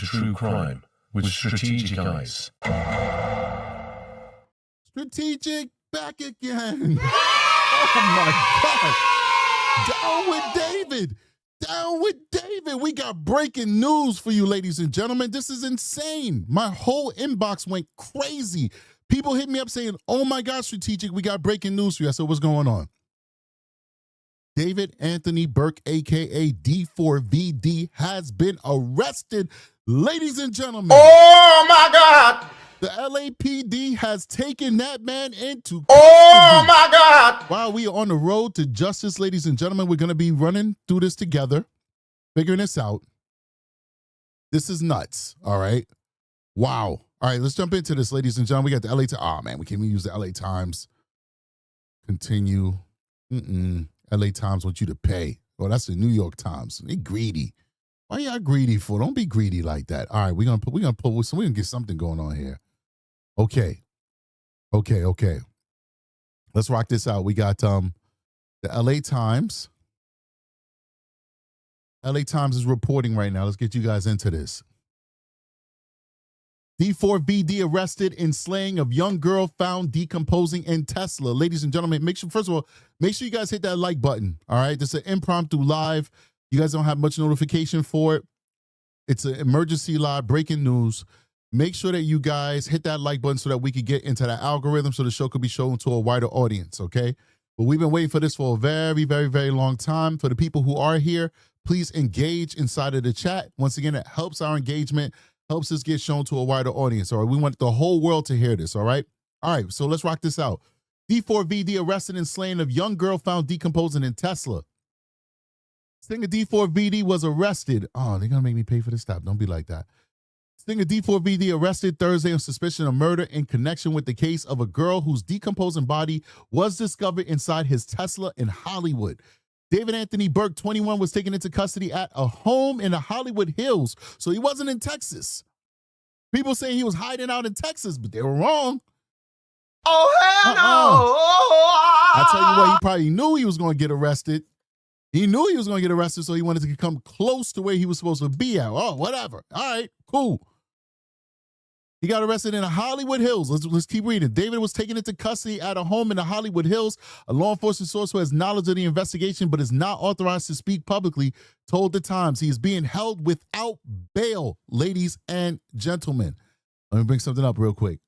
true crime with strategic eyes. Strategic back again. Oh my God. Down with David. Down with David. We got breaking news for you, ladies and gentlemen. This is insane. My whole inbox went crazy. People hit me up saying, oh my God, Strategic, we got breaking news for you. I said, what's going on? David Anthony Burke, a.k.a. D4VD, has been arrested. Ladies and gentlemen. Oh, my God. The LAPD has taken that man into custody. Oh, my God. While we are on the road to justice, ladies and gentlemen, we're going to be running through this together, figuring this out. This is nuts, all right? Wow. All right, let's jump into this, ladies and gentlemen. We got the LA Times. Oh, man, we can't even use the LA Times. Continue. LA Times want you to pay. Oh, that's the New York Times. They greedy. Why y'all greedy for? Don't be greedy like that. All right, we're gonna get something going on here. Okay. Let's rock this out. We got the LA Times. LA Times is reporting right now. Let's get you guys into this. D4VD arrested in slaying of young girl found decomposing in Tesla. Ladies and gentlemen, first of all, make sure you guys hit that like button. All right, this is an impromptu live. You guys don't have much notification for it. It's an emergency live, breaking news. Make sure that you guys hit that like button so that we could get into that algorithm so the show could be shown to a wider audience, okay? But we've been waiting for this for a very, very, very long time. For the people who are here, please engage inside of the chat. Once again, it helps our engagement, helps us get shown to a wider audience, all right? We want the whole world to hear this, all right? All right, so let's rock this out. D4VD arrested in slaying of young girl found decomposing in Tesla. Singer D4VD was arrested. Oh, they're going to make me pay for this. Stop. Don't be like that. Singer D4VD arrested Thursday on suspicion of murder in connection with the case of a girl whose decomposing body was discovered inside his Tesla in Hollywood. David Anthony Burke, 21, was taken into custody at a home in the Hollywood Hills. So he wasn't in Texas. People saying he was hiding out in Texas, but they were wrong. Oh, hell no. I tell you what, he probably knew he was going to get arrested. He knew he was going to get arrested, so he wanted to come close to where he was supposed to be at. Oh, whatever. All right, cool. He got arrested in the Hollywood Hills. Let's keep reading. David was taken into custody at a home in the Hollywood Hills. A law enforcement source who has knowledge of the investigation but is not authorized to speak publicly told the Times he is being held without bail, ladies and gentlemen. Let me bring something up real quick.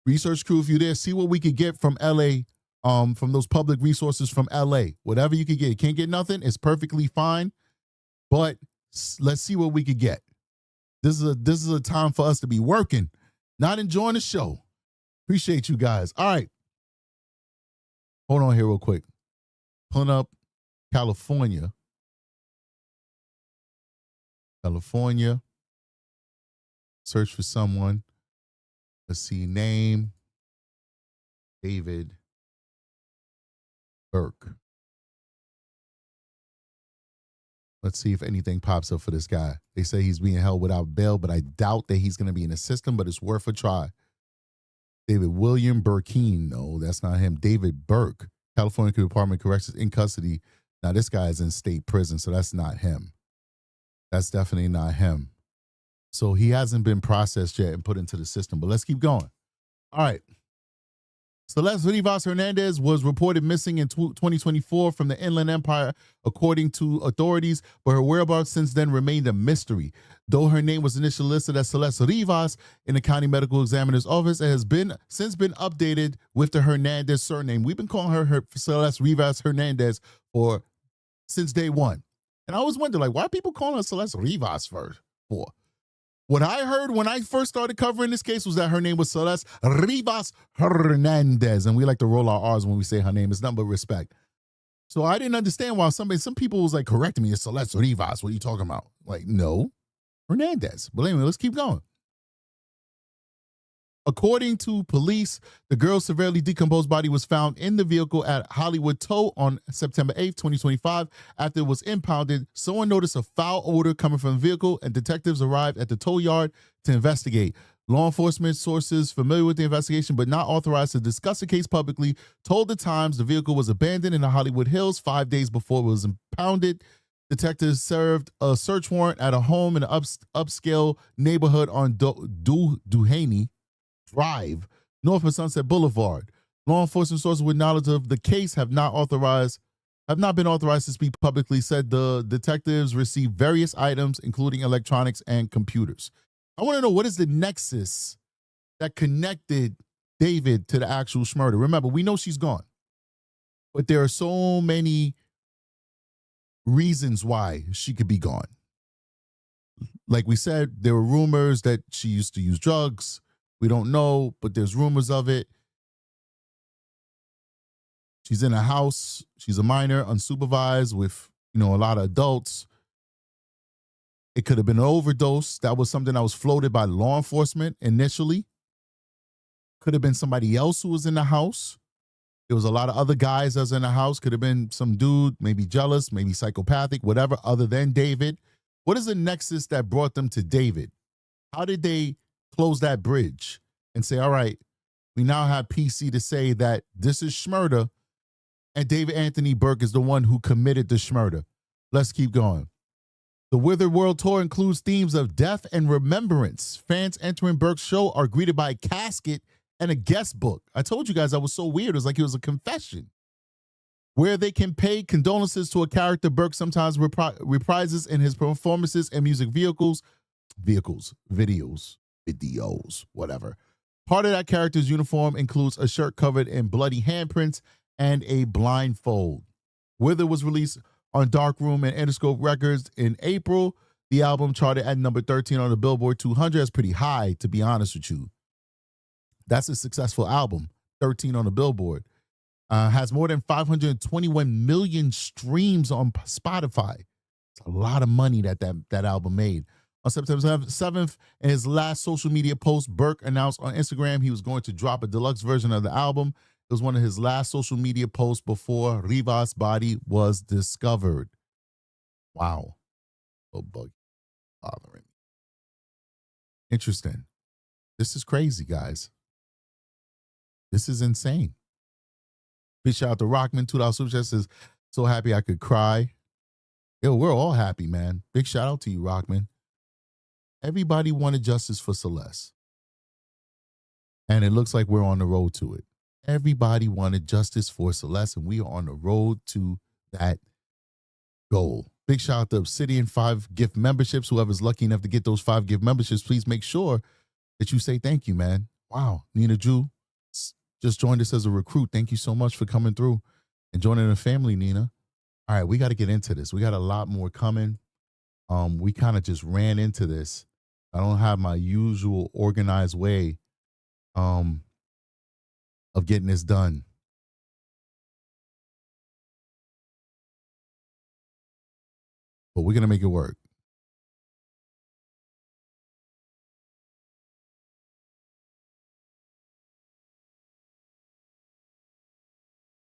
Research crew, if you're there, see what we could get from LA, from those public resources from LA. Whatever you could get. Can't get nothing. It's perfectly fine. But let's see what we could get. This is a time for us to be working, not enjoying the show. Appreciate you guys. All right. Hold on here real quick. Pulling up California. Search for someone. Let's see. Name. David Burke. Let's see if anything pops up for this guy. They say he's being held without bail, but I doubt that he's going to be in the system, but it's worth a try. David William Burkeen. No, that's not him. David Burke, California Department of Corrections, in custody. Now, this guy is in state prison, so that's not him. That's definitely not him. So he hasn't been processed yet and put into the system, but let's keep going. All right. Celeste Rivas Hernandez was reported missing in 2024 from the Inland Empire, according to authorities, but her whereabouts since then remained a mystery. Though her name was initially listed as Celeste Rivas in the County Medical Examiner's Office, it has since been updated with the Hernandez surname. We've been calling her Celeste Rivas Hernandez since day one. And I always wonder, why are people calling her Celeste Rivas for? What I heard when I first started covering this case was that her name was Celeste Rivas Hernandez. And we like to roll our R's when we say her name. It's nothing but respect. So I didn't understand why some people was correcting me. It's Celeste Rivas. What are you talking about? No, Hernandez. But anyway, let's keep going. According to police, the girl's severely decomposed body was found in the vehicle at Hollywood Tow on September 8th, 2025. After it was impounded, someone noticed a foul odor coming from the vehicle, and detectives arrived at the tow yard to investigate. Law enforcement sources familiar with the investigation but not authorized to discuss the case publicly told the Times the vehicle was abandoned in the Hollywood Hills 5 days before it was impounded. Detectives served a search warrant at a home in an upscale neighborhood on Duhaney Drive, north of Sunset Boulevard. Law enforcement sources with knowledge of the case have not been authorized to speak publicly, said the detectives received various items, including electronics and computers. I want to know, what is the nexus that connected David to the actual murder? Remember, we know she's gone, but there are so many reasons why she could be gone. Like we said, there were rumors that she used to use drugs. We don't know, but there's rumors of it. She's in a house. She's a minor, unsupervised, with, a lot of adults. It could have been an overdose. That was something that was floated by law enforcement initially. Could have been somebody else who was in the house. There was a lot of other guys that was in the house. Could have been some dude, maybe jealous, maybe psychopathic, whatever, other than David. What is the nexus that brought them to David? How did they close that bridge and say, all right, we now have PC to say that this is Schmurda, and David Anthony Burke is the one who committed the Schmurda? Let's keep going. The Withered World Tour includes themes of death and remembrance. Fans entering Burke's show are greeted by a casket and a guest book. I told you guys that was so weird. It was like it was a confession, where they can pay condolences to a character Burke sometimes reprises in his performances and music videos, whatever. Part of that character's uniform includes a shirt covered in bloody handprints and a blindfold. Wither was released on Darkroom and Interscope Records in April. The album charted at number 13 on the Billboard 200. That's pretty high, to be honest with you. That's a successful album, 13 on the Billboard. Has more than 521 million streams on Spotify. It's a lot of money that album made. On September 7th, in his last social media post, Burke announced on Instagram he was going to drop a deluxe version of the album. It was one of his last social media posts before Rivas' body was discovered. Wow. Oh, bug bothering me. Interesting. This is crazy, guys. This is insane. Big shout out to Rockman, $2 super chat, says, so happy I could cry. Yo, we're all happy, man. Big shout out to you, Rockman. Everybody wanted justice for Celeste. And it looks like we're on the road to it. Everybody wanted justice for Celeste, and we are on the road to that goal. Big shout out to Obsidian 5 gift memberships. Whoever's lucky enough to get those 5 gift memberships, please make sure that you say thank you, man. Wow. Nina Drew just joined us as a recruit. Thank you so much for coming through and joining the family, Nina. All right, we got to get into this. We got a lot more coming. We kind of just ran into this. I don't have my usual organized way of getting this done. But we're going to make it work.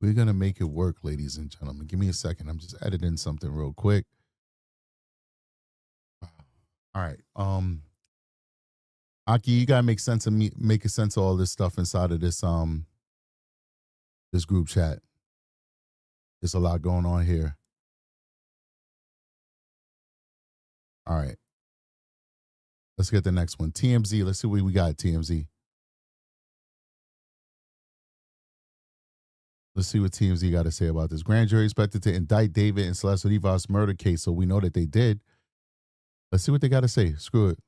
We're going to make it work, ladies and gentlemen. Give me a second. I'm just editing something real quick. All right. Aki, you got to make sense of all this stuff inside of this this group chat. There's a lot going on here. All right. Let's get the next one. TMZ. Let's see what we got, TMZ. Let's see what TMZ got to say about this. Grand jury expected to indict David in Celeste Rivas' murder case, so we know that they did. Let's see what they got to say. Screw it.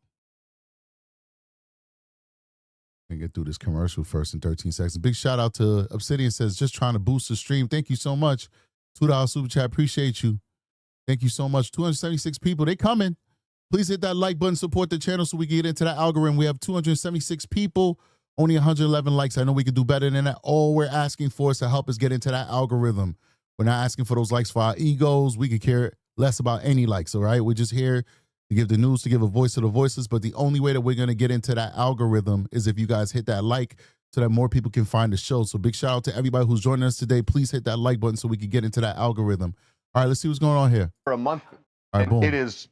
Let me get through this commercial first in 13 seconds. Big shout out to Obsidian, says, just trying to boost the stream. Thank you so much. $2 super chat. Appreciate you. Thank you so much. 276 people. They coming. Please hit that like button. Support the channel so we can get into that algorithm. We have 276 people. Only 111 likes. I know we could do better than that. All we're asking for is to help us get into that algorithm. We're not asking for those likes for our egos. We could care less about any likes, all right? We're just here to give the news, to give a voice to the voiceless. But the only way that we're going to get into that algorithm is if you guys hit that like so that more people can find the show. So big shout out to everybody who's joining us today. Please hit that like button so we can get into that algorithm. All right, let's see what's going on here. For a month, all right, boom. It is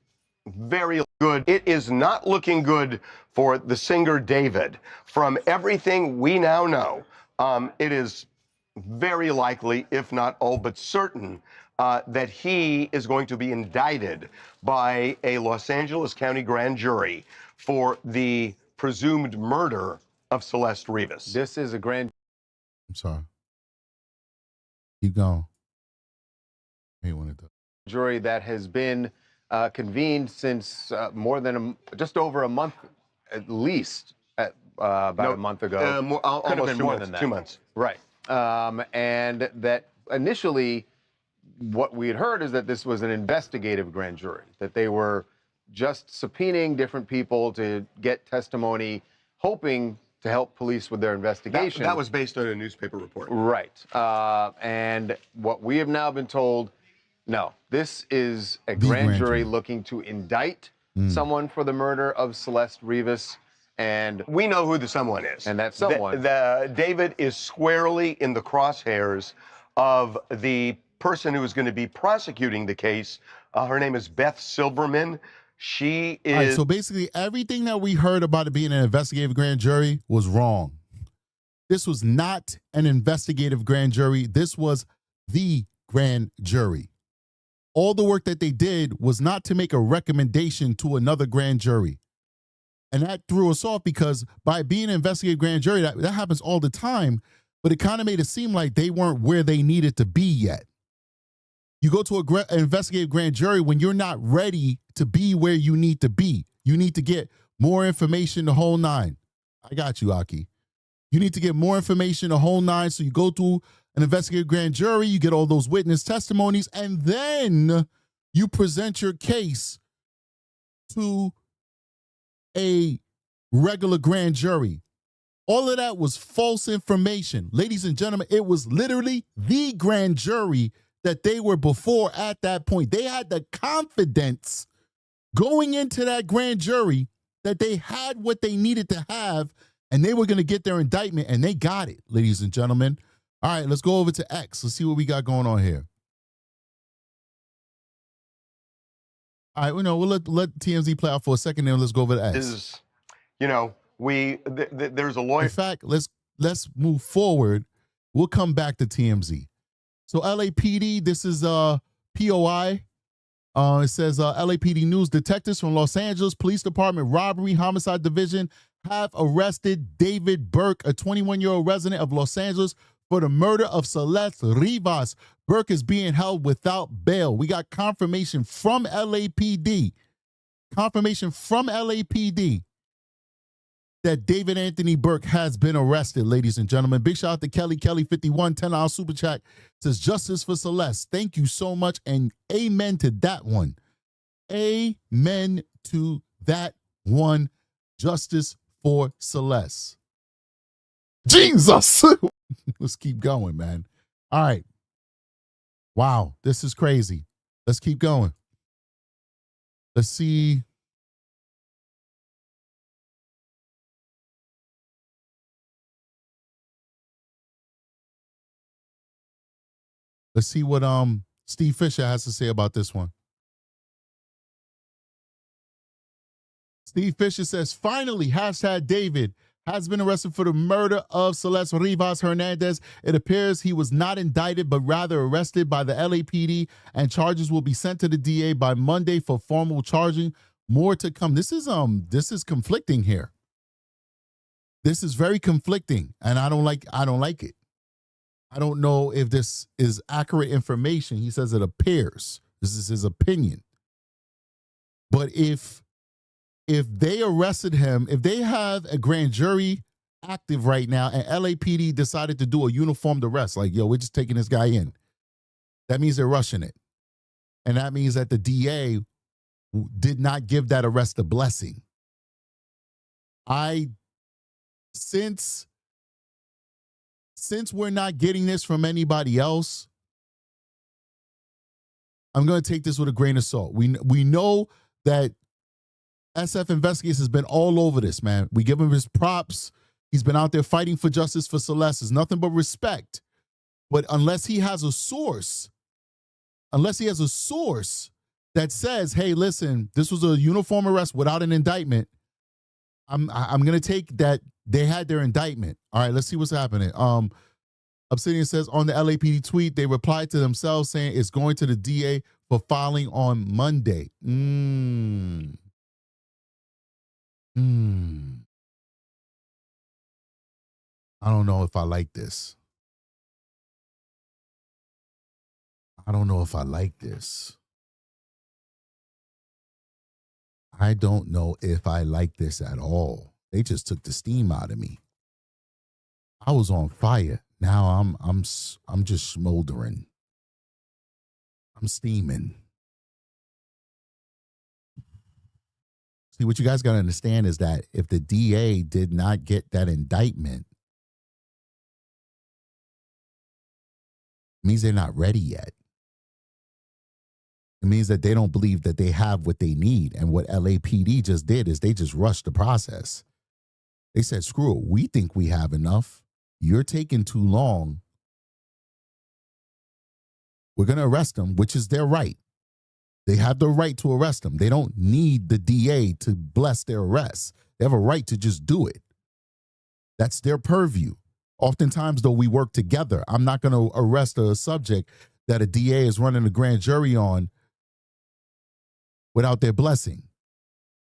very good. It is not looking good for the singer David. From everything we now know, it is very likely, if not all but certain, that he is going to be indicted by a Los Angeles County grand jury for the presumed murder of Celeste Rivas. This is a grand I'm sorry. Keep going. Hey, wanted to. jury that has been convened since just over a month, at least, about a month ago. Could have been more than that. 2 months. Right. And that initially, what we had heard is that this was an investigative grand jury, that they were just subpoenaing different people to get testimony, hoping to help police with their investigation. That was based on a newspaper report. Right. And what we have now been told, no, this is a grand jury looking to indict someone for the murder of Celeste Rivas. And we know who the someone is. And that someone. David is squarely in the crosshairs of the person who is going to be prosecuting the case. Her name is Beth Silverman. She is. All right, so basically, everything that we heard about it being an investigative grand jury was wrong. This was not an investigative grand jury. This was the grand jury. All the work that they did was not to make a recommendation to another grand jury. And that threw us off because by being an investigative grand jury, that happens all the time, but it kind of made it seem like they weren't where they needed to be yet. You go to an investigative grand jury when you're not ready to be where you need to be. You need to get more information, the whole nine. I got you, Aki. You need to get more information, the whole nine. So you go to an investigative grand jury, you get all those witness testimonies, and then you present your case to a regular grand jury. All of that was false information. Ladies and gentlemen, it was literally the grand jury that they were before at that point. They had the confidence going into that grand jury that they had what they needed to have, and they were going to get their indictment, and they got it, ladies and gentlemen. All right, let's go over to X. Let's see what we got going on here. All right, we'll let TMZ play out for a second, then let's go over to X. There's a lawyer. In fact, let's move forward. We'll come back to TMZ. So LAPD, this is POI. It says LAPD News, detectives from Los Angeles Police Department Robbery Homicide Division have arrested David Burke, a 21-year-old resident of Los Angeles, for the murder of Celeste Rivas. Burke is being held without bail. We got confirmation from LAPD. Confirmation from LAPD that David Anthony Burke has been arrested, ladies and gentlemen. Big shout out to Kelly 51, $10 super chat. Says justice for Celeste. Thank you so much, and amen to that one. Amen to that one. Justice for Celeste. Jesus. Let's keep going, man. All right. Wow, this is crazy. Let's keep going. Let's see. Let's see what Steve Fisher has to say about this one. Steve Fisher says, finally, #David has been arrested for the murder of Celeste Rivas Hernandez. It appears he was not indicted, but rather arrested by the LAPD, and charges will be sent to the DA by Monday for formal charging. More to come. This is conflicting here. This is very conflicting, and I don't like it. I don't know if this is accurate information. He says it appears. This is his opinion. But if they arrested him, if they have a grand jury active right now and LAPD decided to do a uniformed arrest, like, yo, we're just taking this guy in, that means they're rushing it. And that means that the DA did not give that arrest a blessing. Since we're not getting this from anybody else, I'm going to take this with a grain of salt. We know that SF Investigators has been all over this, man. We give him his props. He's been out there fighting for justice for Celeste. It's nothing but respect. But unless he has a source that says, hey, listen, this was a uniform arrest without an indictment, I'm going to take that they had their indictment. All right, let's see what's happening. Obsidian says on the LAPD tweet, they replied to themselves saying it's going to the DA for filing on Monday. I don't know if I like this. I don't know if I like this. I don't know if I like this at all. They just took the steam out of me. I was on fire. Now I'm just smoldering. I'm steaming. See, what you guys got to understand is that if the DA did not get that indictment, it means they're not ready yet. It means that they don't believe that they have what they need. And what LAPD just did is they just rushed the process. They said, screw it. We think we have enough. You're taking too long. We're going to arrest them, which is their right. They have the right to arrest them. They don't need the DA to bless their arrest. They have a right to just do it. That's their purview. Oftentimes, though, we work together. I'm not going to arrest a subject that a DA is running a grand jury on without their blessing.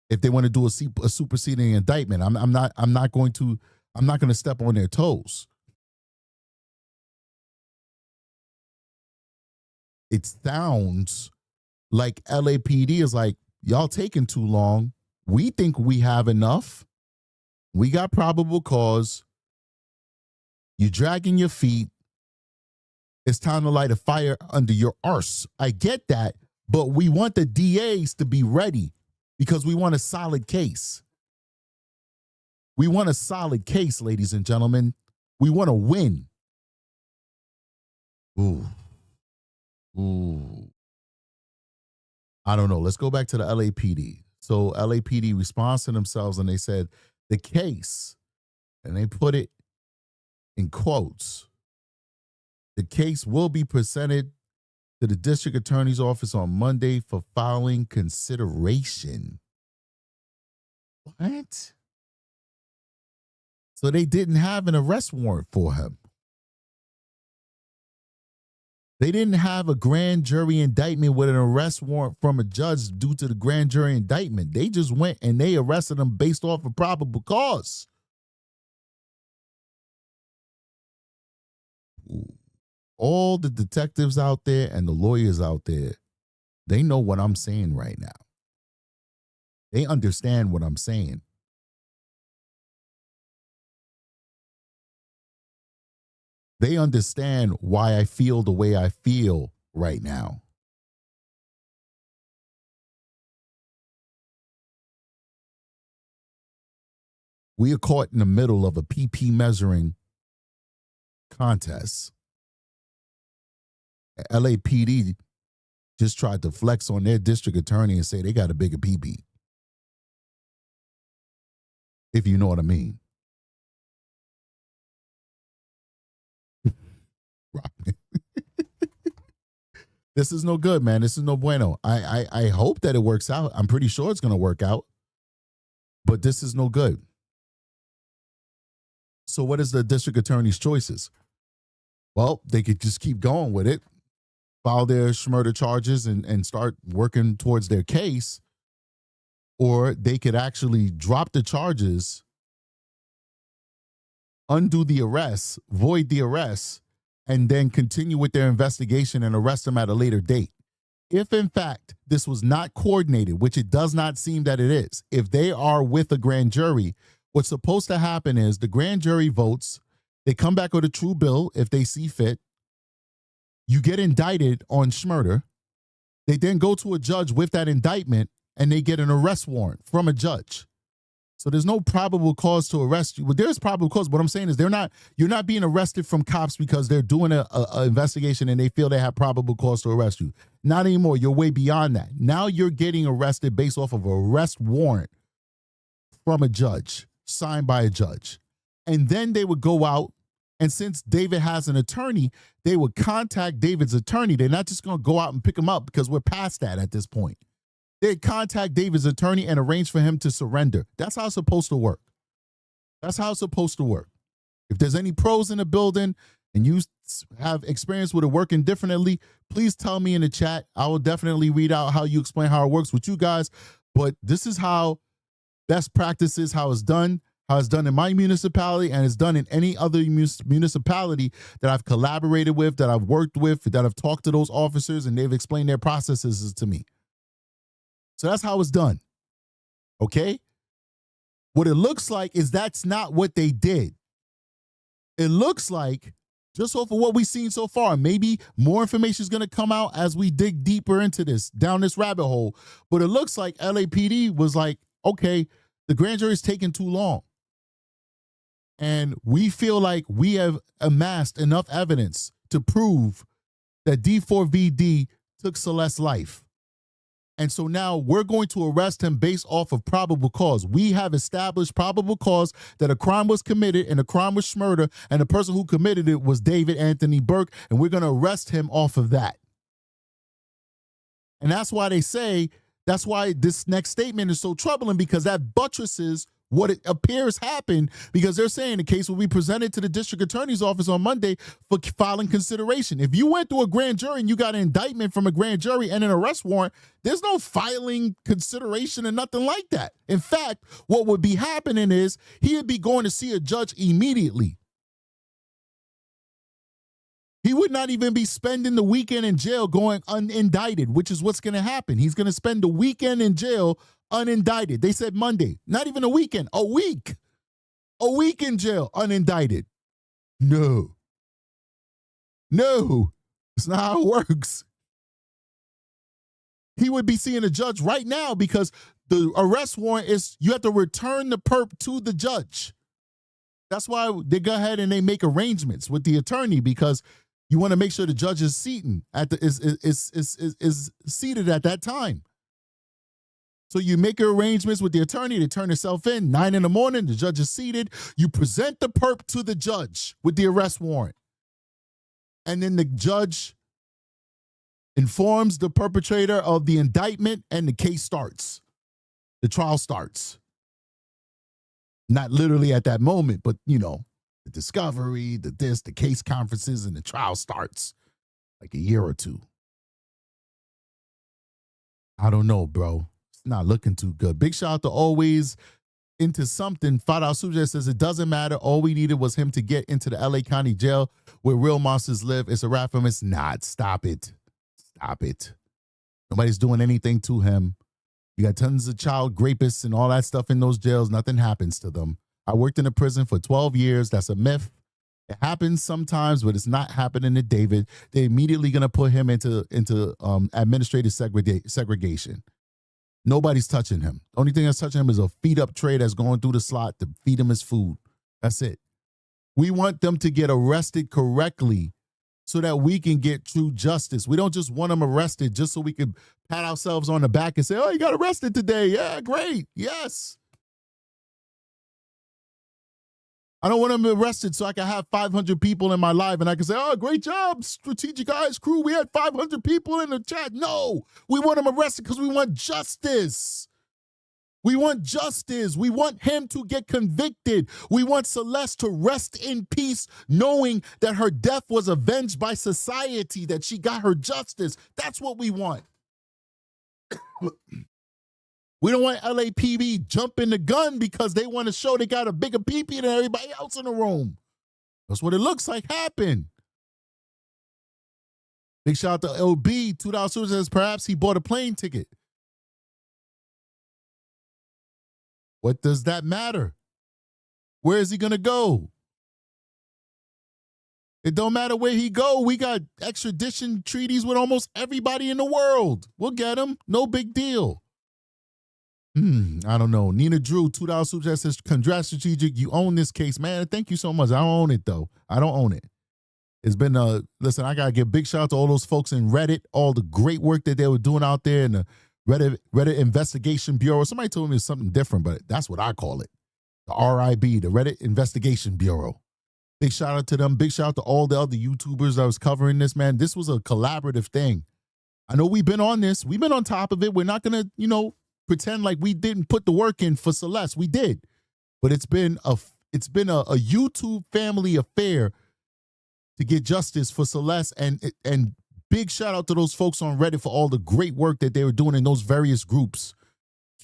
If they want to do a superseding indictment, I'm not going to step on their toes. It sounds like LAPD is like, y'all taking too long. We think we have enough. We got probable cause. You dragging your feet. It's time to light a fire under your arse. I get that. But we want the DAs to be ready because we want a solid case. We want a solid case, ladies and gentlemen. We want to win. Ooh. I don't know. Let's go back to the LAPD. So LAPD responds to themselves and they said, the case, and they put it in quotes, the case will be presented to the district attorney's office on Monday for filing consideration. What? So they didn't have an arrest warrant for him. They didn't have a grand jury indictment with an arrest warrant from a judge due to the grand jury indictment. They just went and they arrested him based off of probable cause. All the detectives out there and the lawyers out there, they know what I'm saying right now. They understand what I'm saying. They understand why I feel the way I feel right now. We are caught in the middle of a PP measuring contest. LAPD just tried to flex on their district attorney and say they got a bigger PP. If you know what I mean. This is no good, man. This is no bueno. I hope that it works out. I'm pretty sure it's going to work out. But this is no good. So what is the district attorney's choices? Well, they could just keep going with it, file their murder charges and start working towards their case. Or they could actually drop the charges, undo the arrest, void the arrest, and then continue with their investigation and arrest them at a later date. If, in fact, this was not coordinated, which it does not seem that it is, if they are with a grand jury, what's supposed to happen is the grand jury votes, they come back with a true bill if they see fit, you get indicted on schmurder, they then go to a judge with that indictment, and they get an arrest warrant from a judge. So there's no probable cause to arrest you. Well, there's probable cause. What I'm saying is you're not being arrested from cops because they're doing a investigation and they feel they have probable cause to arrest you. Not anymore. You're way beyond that. Now you're getting arrested based off of an arrest warrant from a judge, signed by a judge. And then they would go out, and since David has an attorney, they would contact David's attorney. They're not just going to go out and pick him up because we're past that at this point. They'd contact David's attorney and arrange for him to surrender. That's how it's supposed to work. That's how it's supposed to work. If there's any pros in the building and you have experience with it working differently, please tell me in the chat. I will definitely read out how you explain how it works with you guys. But this is how best practices, how it's done in my municipality, and it's done in any other municipality that I've collaborated with, that I've worked with, that I've talked to those officers, and they've explained their processes to me. So that's how it's done. Okay? What it looks like is that's not what they did. It looks like, just off of what we've seen so far, maybe more information is going to come out as we dig deeper into this, down this rabbit hole. But it looks like LAPD was like, okay, the grand jury is taking too long. And we feel like we have amassed enough evidence to prove that D4VD took Celeste's life. And so now we're going to arrest him based off of probable cause. We have established probable cause that a crime was committed and a crime was murder, and the person who committed it was David Anthony Burke, and we're going to arrest him off of that. And that's why that's why this next statement is so troubling, because that buttresses what it appears happened, because they're saying the case will be presented to the district attorney's office on Monday for filing consideration. If you went through a grand jury and you got an indictment from a grand jury and an arrest warrant, there's no filing consideration and nothing like that. In fact, what would be happening is he would be going to see a judge immediately. He would not even be spending the weekend in jail going unindicted, which is what's going to happen. He's going to spend the weekend in jail unindicted. They said Monday, not even a weekend, a week. A week in jail, unindicted. No. It's not how it works. He would be seeing a judge right now because the arrest warrant is, you have to return the perp to the judge. That's why they go ahead and they make arrangements with the attorney, because you want to make sure the judge is seated seated at that time. So you make arrangements with the attorney to turn yourself in, 9 in the morning, the judge is seated. You present the perp to the judge with the arrest warrant. And then the judge informs the perpetrator of the indictment and the case starts. The trial starts. Not literally at that moment, but, you know, the discovery, the case conferences, and the trial starts like a year or two. I don't know, bro. Not looking too good. Big shout out to Always Into Something. $5 Super says it doesn't matter. All we needed was him to get into the LA County jail where real monsters live. It's a wrap from. It's not. Stop it. Stop it. Nobody's doing anything to him. You got tons of child rapists and all that stuff in those jails. Nothing happens to them. I worked in a prison for 12 years. That's a myth. It happens sometimes, but it's not happening to David. They're immediately going to put him into administrative segregation. Nobody's touching him. The only thing that's touching him is a feed-up tray that's going through the slot to feed him his food. That's it. We want them to get arrested correctly so that we can get true justice. We don't just want them arrested just so we can pat ourselves on the back and say, oh, you got arrested today. Yeah, great. Yes. I don't want them arrested so I can have 500 people in my life and I can say, oh, great job, Strategic Eyes crew. We had 500 people in the chat. No, we want them arrested because we want justice. We want justice. We want him to get convicted. We want Celeste to rest in peace, knowing that her death was avenged by society, that she got her justice. That's what we want. We don't want LAPD jumping the gun because they want to show they got a bigger PP than everybody else in the room. That's what it looks like happened. Big shout out to LB, $2 says perhaps he bought a plane ticket. What does that matter? Where is he going to go? It don't matter where he go. We got extradition treaties with almost everybody in the world. We'll get him. No big deal. I don't know. Nina Drew, $2 super chat says, congrats, Strategic. You own this case, man. Thank you so much. I don't own it, though. I don't own it. It's been, listen, I got to give big shout out to all those folks in Reddit, all the great work that they were doing out there in the Reddit Investigation Bureau. Somebody told me it's something different, but that's what I call it. The RIB, the Reddit Investigation Bureau. Big shout out to them. Big shout out to all the other YouTubers that was covering this, man. This was a collaborative thing. I know we've been on this. We've been on top of it. We're not going to, pretend like we didn't put the work in for Celeste. We did. But it's been a YouTube family affair to get justice for Celeste, and big shout out to those folks on Reddit for all the great work that they were doing in those various groups,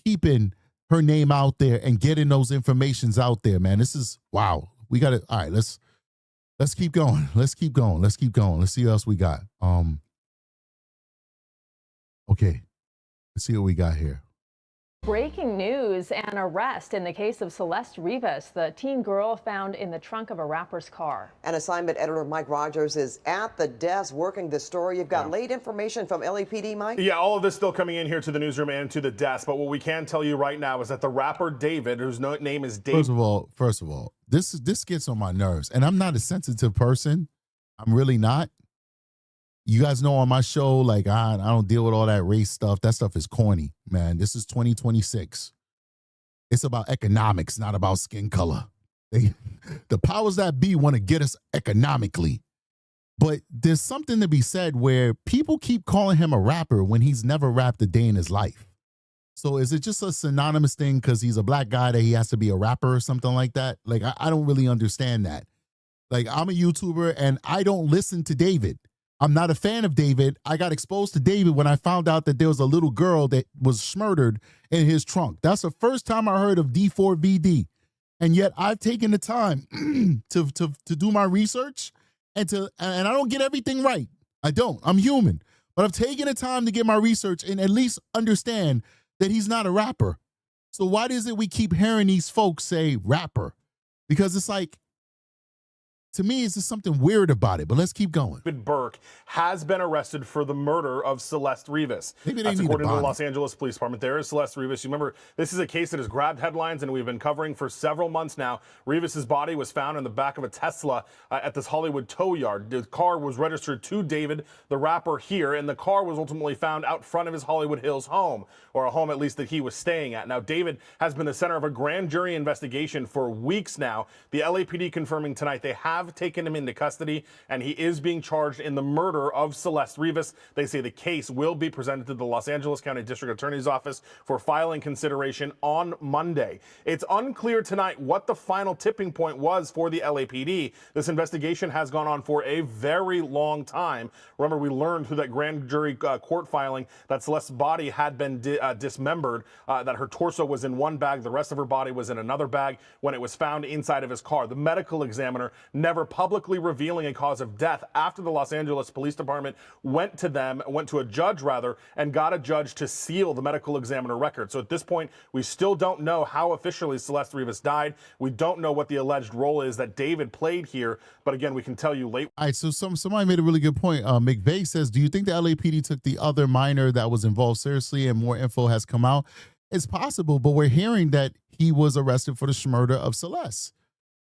keeping her name out there and getting those informations out there, man. This is, wow. We got to, all right, let's keep going. Let's keep going. Let's keep going. Let's see what else we got. Okay. Let's see what we got here. Breaking news: an arrest in the case of Celeste Rivas, the teen girl found in the trunk of a rapper's car. And assignment editor Mike Rogers is at the desk working the story. You've got late information from LAPD, Mike? Yeah, all of this still coming in here to the newsroom and to the desk. But what we can tell you right now is that the rapper David, whose name is David. First of all, this gets on my nerves, and I'm not a sensitive person. I'm really not. You guys know on my show, like, I don't deal with all that race stuff. That stuff is corny, man. This is 2026. It's about economics, not about skin color. The powers that be want to get us economically. But there's something to be said where people keep calling him a rapper when he's never rapped a day in his life. So is it just a synonymous thing because he's a black guy that he has to be a rapper or something like that? Like, I don't really understand that. Like, I'm a YouTuber and I don't listen to David. I'm not a fan of David. I got exposed to David when I found out that there was a little girl that was murdered in his trunk. That's the first time I heard of D4VD. And yet I've taken the time to do my research and I don't get everything right. I don't. I'm human. But I've taken the time to get my research and at least understand that he's not a rapper. So why is it we keep hearing these folks say rapper? Because it's like, to me, it's just something weird about it, but let's keep going. Burke has been arrested for the murder of Celeste Rivas. Maybe That's according to the Los Angeles Police Department. There is Celeste Rivas. You remember, this is a case that has grabbed headlines and we've been covering for several months now. Rivas's body was found in the back of a Tesla at this Hollywood tow yard. The car was registered to David, the rapper here, and the car was ultimately found out front of his Hollywood Hills home, or a home at least that he was staying at. Now, David has been the center of a grand jury investigation for weeks now. The LAPD confirming tonight they have taken him into custody, and he is being charged in the murder of Celeste Rivas. They say the case will be presented to the Los Angeles County District Attorney's Office for filing consideration on Monday. It's unclear tonight what the final tipping point was for the LAPD. This investigation has gone on for a very long time. Remember, we learned through that grand jury court filing that Celeste's body had been dismembered, that her torso was in one bag, the rest of her body was in another bag when it was found inside of his car. The medical examiner never publicly revealing a cause of death after the Los Angeles Police Department went to a judge and got a judge to seal the medical examiner record. So at this point, we still don't know how officially Celeste Rivas died. We don't know what the alleged role is that David played here. But again, we can tell you late. All right, so somebody made a really good point. McVeigh says, do you think the LAPD took the other minor that was involved seriously and more info has come out? It's possible, but we're hearing that he was arrested for the murder of Celeste.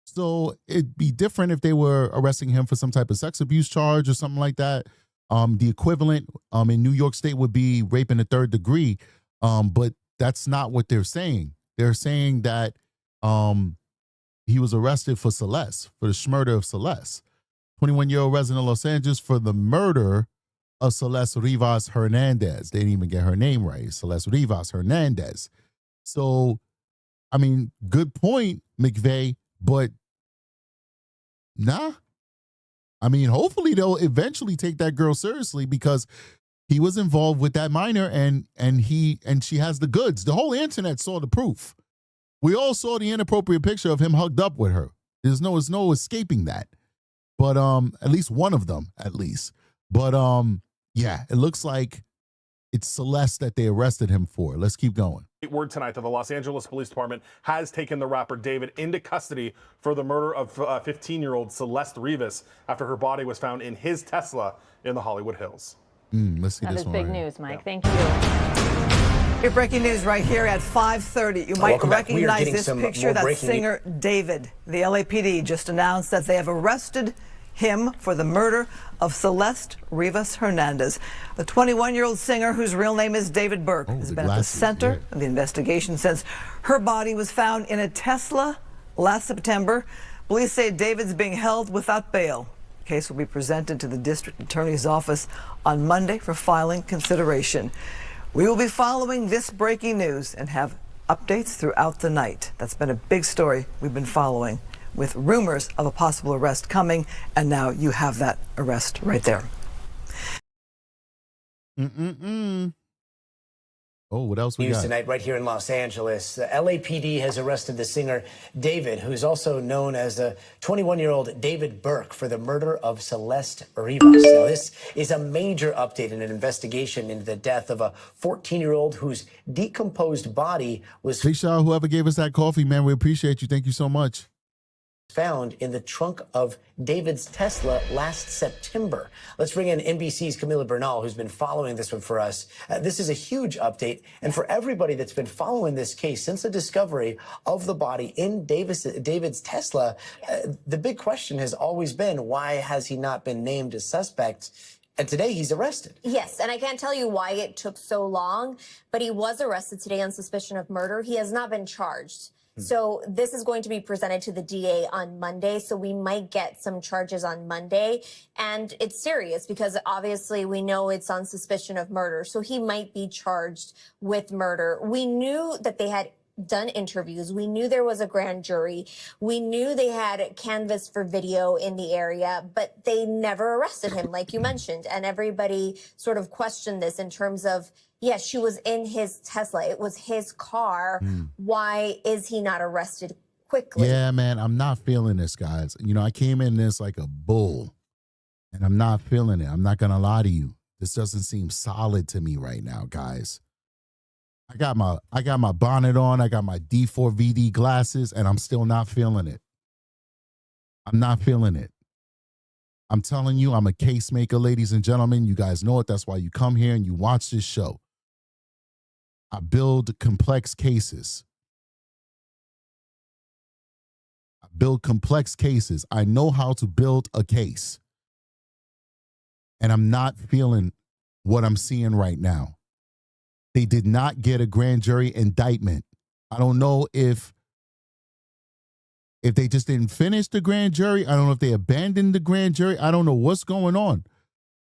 So it'd be different if they were arresting him for some type of sex abuse charge or something like that. The equivalent in New York State would be rape in the third degree. But that's not what they're saying. They're saying that he was arrested for Celeste, for the murder of Celeste. 21-year-old resident of Los Angeles for the murder of Celeste Rivas Hernandez. They didn't even get her name right. Celeste Rivas Hernandez. So, I mean, good point, McVeigh. But nah, I mean, hopefully they'll eventually take that girl seriously because he was involved with that minor and she has the goods. The whole internet saw the proof. We all saw the inappropriate picture of him hugged up with her. There's no escaping that. But at least one of them, at least. But yeah, it looks like it's Celeste that they arrested him for. Let's keep going. Word tonight that the Los Angeles Police Department has taken the rapper David into custody for the murder of 15-year-old Celeste Rivas after her body was found in his Tesla in the Hollywood Hills. Let's see that this is one big right news, Mike. Thank you. Your breaking news right here at 5:30. You might recognize this picture. That's singer David. The LAPD just announced that they have arrested him for the murder of Celeste Rivas Hernandez. The 21-year-old singer, whose real name is David Burke, has been at the center of the investigation since her body was found in a Tesla last September. Police say David's being held without bail. The case will be presented to the district attorney's office on Monday for filing consideration. We will be following this breaking news and have updates throughout the night. That's been a big story we've been following. with rumors of a possible arrest coming, and now you have that arrest right there. Oh, what else we News got? tonight right here in Los Angeles. The LAPD has arrested the singer David, who's also known as the 21-year-old David Burke, for the murder of Celeste Rivas. Now, this is a major update in an investigation into the death of a 14-year-old whose decomposed body was Big shout out whoever gave us that coffee, man. We appreciate you. Thank you so much. found in the trunk of David's Tesla last September. Let's bring in NBC's Camila Bernal, who's been following this one for us. This is a huge update. And for everybody that's been following this case since the discovery of the body in David's Tesla, the big question has always been, why has he not been named as suspect? And today he's arrested. Yes, and I can't tell you why it took so long, but he was arrested today on suspicion of murder. He has not been charged. So this is going to be presented to the DA on Monday. So we might get some charges on Monday. And it's serious because obviously we know it's on suspicion of murder. So he might be charged with murder. We knew that they had done interviews. We knew there was a grand jury. We knew they had canvassed for video in the area, but they never arrested him, like you mentioned. And everybody sort of questioned this in terms of, yes, she was in his Tesla. It was his car. Why is he not arrested quickly? Yeah, man, I'm not feeling this, guys. You know, I came in this like a bull, and I'm not feeling it. I'm not going to lie to you. This doesn't seem solid to me right now, guys. I got my bonnet on. I got my D4VD glasses, and I'm still not feeling it. I'm not feeling it. I'm telling you, I'm a case maker, ladies and gentlemen. You guys know it. That's why you come here and you watch this show. I build complex cases. I know how to build a case. And I'm not feeling what I'm seeing right now. They did not get a grand jury indictment. I don't know if they just didn't finish the grand jury. I don't know if they abandoned the grand jury. I don't know what's going on.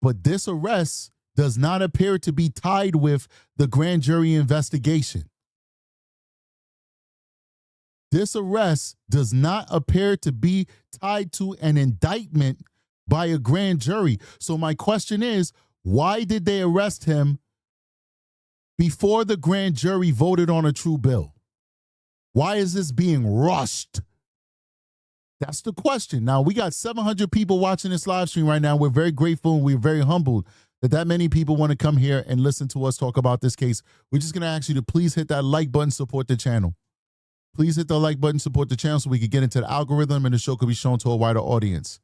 But this arrest does not appear to be tied with the grand jury investigation. This arrest does not appear to be tied to an indictment by a grand jury. So my question is, why did they arrest him before the grand jury voted on a true bill? Why is this being rushed? That's the question. Now, we got 700 people watching this live stream right now. We're very grateful and we're very humbled that many people want to come here and listen to us talk about this case. We're just going to ask you to please hit that like button, support the channel. Please hit the like button, support the channel so we can get into the algorithm and the show could be shown to a wider audience.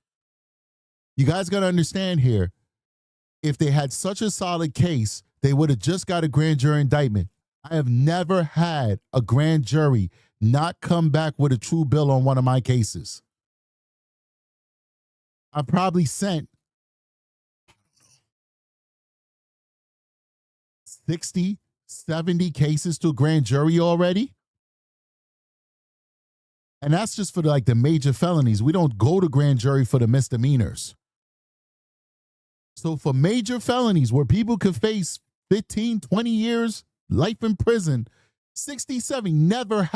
You guys got to understand here, if they had such a solid case, they would have just got a grand jury indictment. I have never had a grand jury not come back with a true bill on one of my cases. I probably sent 60, 70 cases to a grand jury already. And that's just for the major felonies. We don't go to grand jury for the misdemeanors. So for major felonies where people could face 15, 20 years, life in prison, 67 never,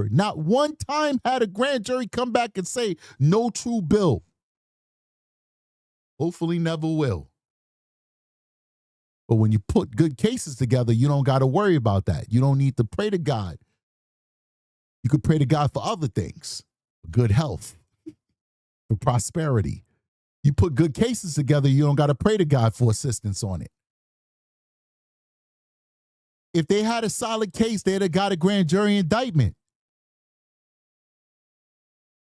not one time had a grand jury come back and say no true bill. Hopefully never will. But when you put good cases together, you don't got to worry about that. You don't need to pray to God. You could pray to God for other things, for good health, for prosperity. You put good cases together, you don't got to pray to God for assistance on it. If they had a solid case, they'd have got a grand jury indictment.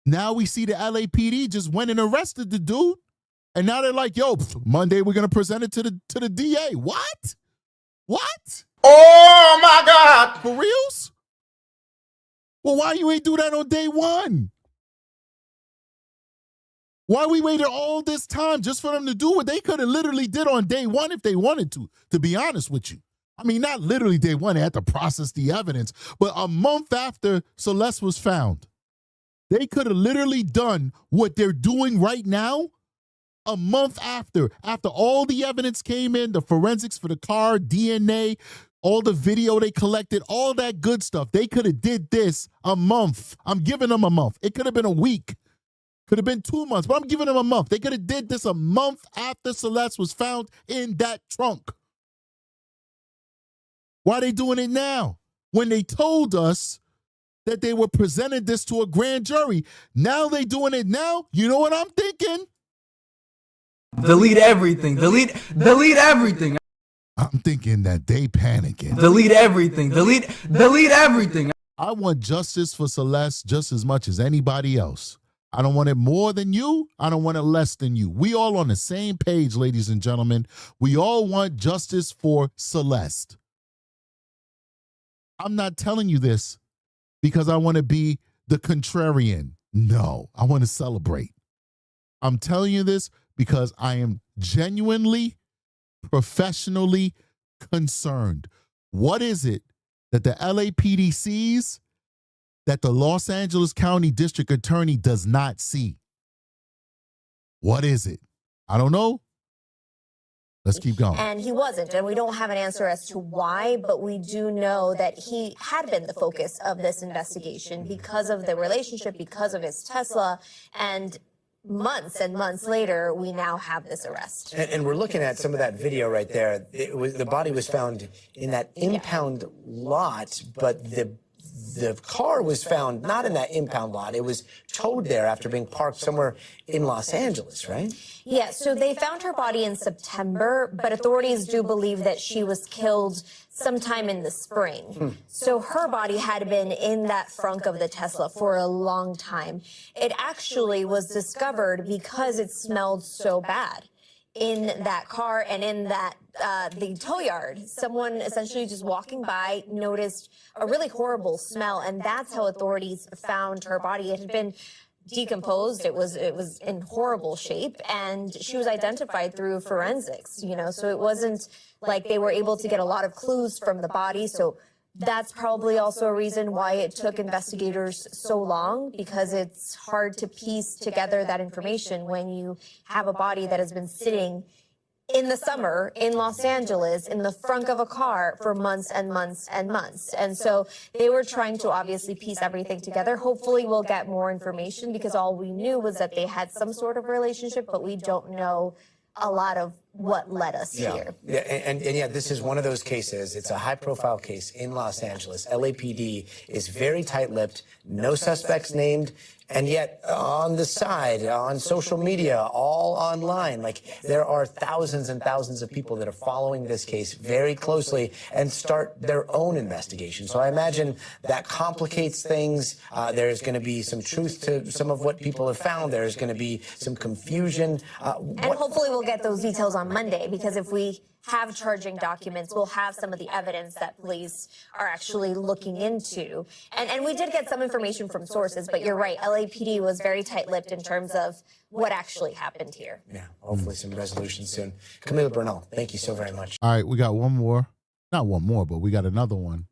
Now we see the LAPD just went and arrested the dude. And now they're like, yo, Monday we're going to present it to the DA. What? What? Oh, my God. For reals? Well, why you ain't do that on day one? Why we waited all this time just for them to do what they could have literally did on day one if they wanted to be honest with you. I mean, not literally day one, they had to process the evidence, but a month after Celeste was found, they could have literally done what they're doing right now a month after all the evidence came in, the forensics for the car, DNA, all the video they collected, all that good stuff. They could have did this a month. I'm giving them a month. It could have been a week. Could have been 2 months, but I'm giving them a month. They could have did this a month after Celeste was found in that trunk. Why are they doing it now? When they told us that they were presenting this to a grand jury. Now they doing it now? You know what I'm thinking? Delete everything. Delete everything. I'm thinking that they panicking. Delete everything. Delete everything. I want justice for Celeste just as much as anybody else. I don't want it more than you. I don't want it less than you. We all on the same page, ladies and gentlemen. We all want justice for Celeste. I'm not telling you this because I want to be the contrarian. No, I want to celebrate. I'm telling you this because I am genuinely, professionally concerned. What is it that the LAPD sees that the Los Angeles County District Attorney does not see? What is it? I don't know. Let's keep going. And he wasn't, and we don't have an answer as to why, but we do know that he had been the focus of this investigation because of the relationship, because of his Tesla, and months later, we now have this arrest. And we're looking at some of that video right there. The body was found in that impound lot, but the car was found not in that impound lot. It was towed there after being parked somewhere in Los Angeles, right? Yeah, so they found her body in September, but authorities do believe that she was killed sometime in the spring. So her body had been in that trunk of the Tesla for a long time. It actually was discovered because it smelled so bad in that car and in that the tow yard. Someone essentially just walking by noticed a really horrible smell, and that's how authorities found her body. It had been decomposed. It was in horrible shape, and she was identified through forensics, so it wasn't like they were able to get a lot of clues from the body. So that's probably also a reason why it took investigators so long, because it's hard to piece together that information when you have a body that has been sitting in the summer in Los Angeles in the frunk of a car for months and months and months. And so they were trying to obviously piece everything together. Hopefully we'll get more information, because all we knew was that they had some sort of relationship, but we don't know a lot of what led us here. Yeah, and this is one of those cases. It's a high-profile case in Los Angeles. LAPD is very tight-lipped, no suspects named, and yet on the side, on social media, all online, like there are thousands and thousands of people that are following this case very closely and start their own investigation. So I imagine that complicates things. There's going to be some truth to some of what people have found. There's going to be some confusion. And hopefully we'll get those details on Monday, because if we have charging documents, we'll have some of the evidence that police are actually looking into. And we did get some information from sources, but you're right, LAPD was very tight-lipped in terms of what actually happened here. Yeah, hopefully some resolution soon. Camila Bernal, thank you so very much. All right, we got one more. Not one more, but we got another one.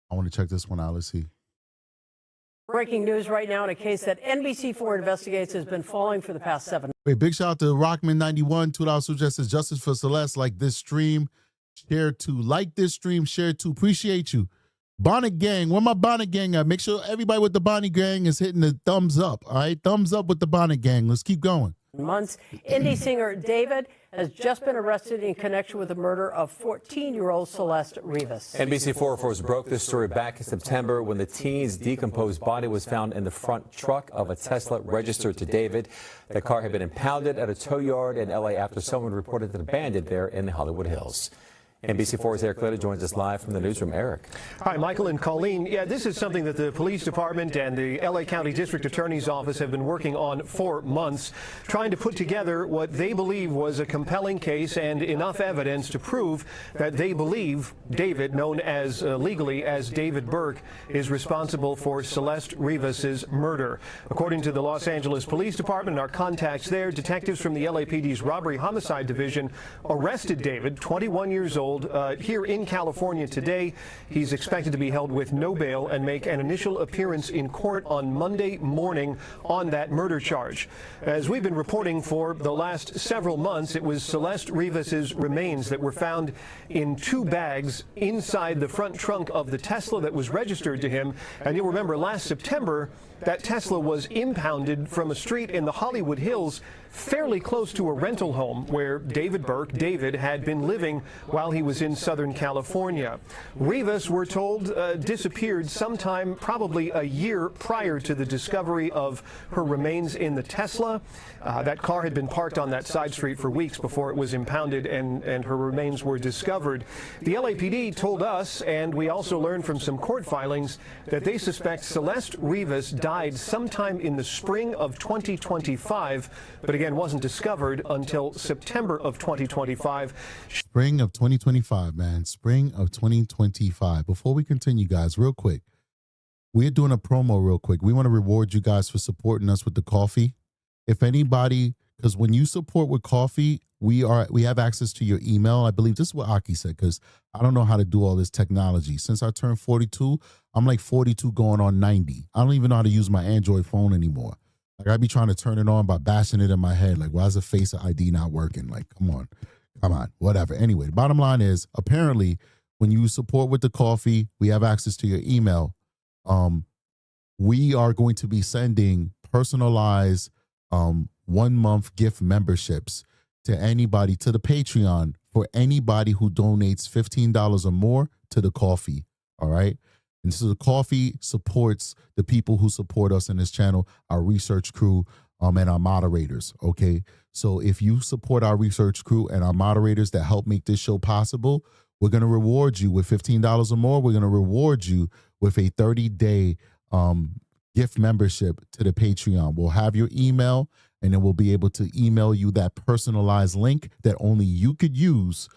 I want to check this one out. Let's see. Breaking news right now in a case that NBC4 investigates has been following for the past 7 months. Wait, big shout out to Rockman91, $2 super chat, says justice for Celeste. Like this stream, share too. Like this stream, share too. Appreciate you. Bonnet Gang, where my Bonnet Gang at? Make sure everybody with the Bonnet Gang is hitting the thumbs up. All right, thumbs up with the Bonnet Gang. Let's keep going. Months. Indie singer David has just been arrested in connection with the murder of 14-year-old Celeste Rivas. NBC4 reports broke this story back in September when the teen's decomposed body was found in the front truck of a Tesla registered to David. The car had been impounded at a tow yard in L.A. after someone reported it abandoned there in the Hollywood Hills. NBC4's Eric Litta joins us live from the newsroom. Eric. Hi, Michael and Colleen. Yeah, this is something that the police department and the L.A. County District Attorney's Office have been working on for months, trying to put together what they believe was a compelling case and enough evidence to prove that they believe David, known as legally as David Burke, is responsible for Celeste Rivas's murder. According to the Los Angeles Police Department and our contacts there, detectives from the LAPD's Robbery Homicide Division arrested David, 21 years old, old, here in California today. He's expected to be held with no bail and make an initial appearance in court on Monday morning on that murder charge. As we've been reporting for the last several months, it was Celeste Rivas's remains that were found in 2 bags inside the front trunk of the Tesla that was registered to him. And you'll remember last September, that Tesla was impounded from a street in the Hollywood Hills, fairly close to a rental home where Burke, David, had been living while he was in Southern California. Rivas, we're told, disappeared sometime probably a year prior to the discovery of her remains in the Tesla. That car had been parked on that side street for weeks before it was impounded and her remains were discovered. The LAPD told us, and we also learned from some court filings, that they suspect Celeste Rivas died sometime in the spring of 2025, but again wasn't discovered until September of 2025. Spring of 2025, man. Spring of 2025. Before we continue, guys, real quick, we're doing a promo real quick. We want to reward you guys for supporting us with the coffee. If anybody, because when you support with coffee, we have access to your email. I believe this is what Aki said, because I don't know how to do all this technology. Since I turned 42, I'm like 42 going on 90. I don't even know how to use my Android phone anymore. Like, I be trying to turn it on by bashing it in my head. Like, why is the Face ID not working? Like, come on, whatever. Anyway, the bottom line is, apparently, when you support with the coffee, we have access to your email. We are going to be sending personalized 1-month gift memberships to anybody, to the Patreon, for anybody who donates $15 or more to the coffee. All right. And so the coffee supports the people who support us in this channel, our research crew, and our moderators. Okay. So if you support our research crew and our moderators that help make this show possible, we're going to reward you with $15 or more. We're going to reward you with a 30-day gift membership to the Patreon. We'll have your email, and then we'll be able to email you that personalized link that only you could use,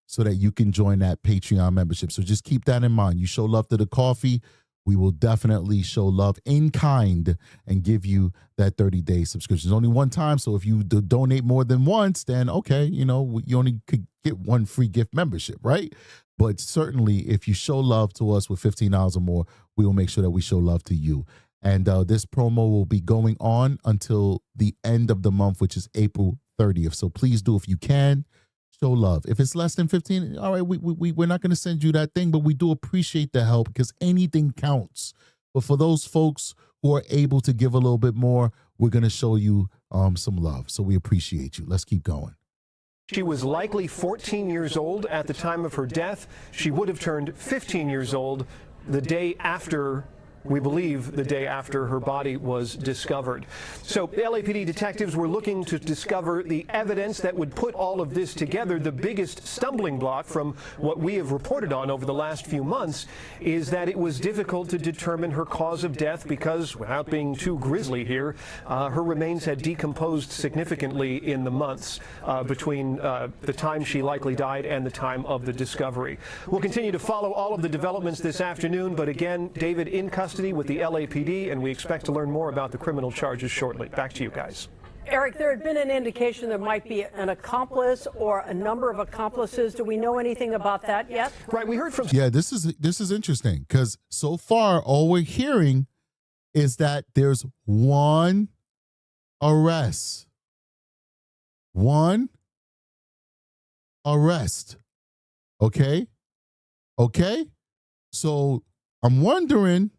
so that you can join that Patreon membership. So just keep that in mind. You show love to the coffee, we will definitely show love in kind and give you that 30-day subscription. It's only one time, so if you donate more than once, then okay, you only could get 1 free gift membership, right? But certainly, if you show love to us with $15 or more, we will make sure that we show love to you. And this promo will be going on until the end of the month, which is April 30th. So please do, if you can, show love. If it's less than 15, all right, we're not going to send you that thing, but we do appreciate the help because anything counts. But for those folks who are able to give a little bit more, we're going to show you some love. So we appreciate you. Let's keep going. She was likely 14 years old at the time of her death. She would have turned 15 years old the day after, we believe, the day after her body was discovered. So the LAPD detectives were looking to discover the evidence that would put all of this together. The biggest stumbling block from what we have reported on over the last few months is that it was difficult to determine her cause of death because, without being too grisly here, her remains had decomposed significantly in the months between the time she likely died and the time of the discovery. We'll continue to follow all of the developments this afternoon, but again, David in custody with the LAPD, and we expect to learn more about the criminal charges shortly. Back to you guys. Eric, there had been an indication there might be an accomplice or a number of accomplices. Do we know anything about that yet? Right, we heard from... Yeah, this is interesting because so far all we're hearing is that there's one arrest. One arrest. Okay? Okay? So I'm wondering,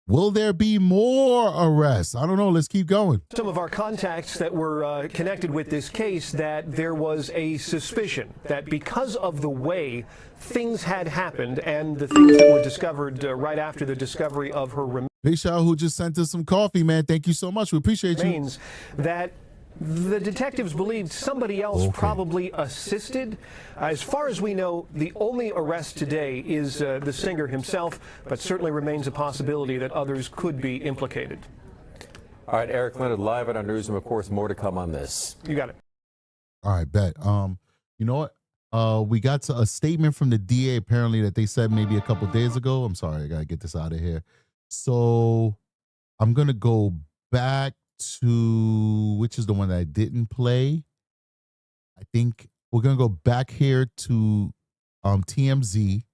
will there be more arrests? I don't know. Let's keep going. Some of our contacts that were connected with this case that there was a suspicion that because of the way things had happened and the things that were discovered right after the discovery of her remains. Big Shao, who just sent us some coffee, man. Thank you so much. We appreciate you. That the detectives believed somebody else probably assisted. As far as we know, the only arrest today is the singer himself, but certainly remains a possibility that others could be implicated. All right, Eric Leonard live at our newsroom. Of course, more to come on this. You got it. All right, bet. You know what? We got a statement from the DA apparently that they said maybe a couple days ago. I'm sorry, I gotta get this out of here. So I'm gonna go back to which is the one that I didn't play. I think We're going to go back here to TMZ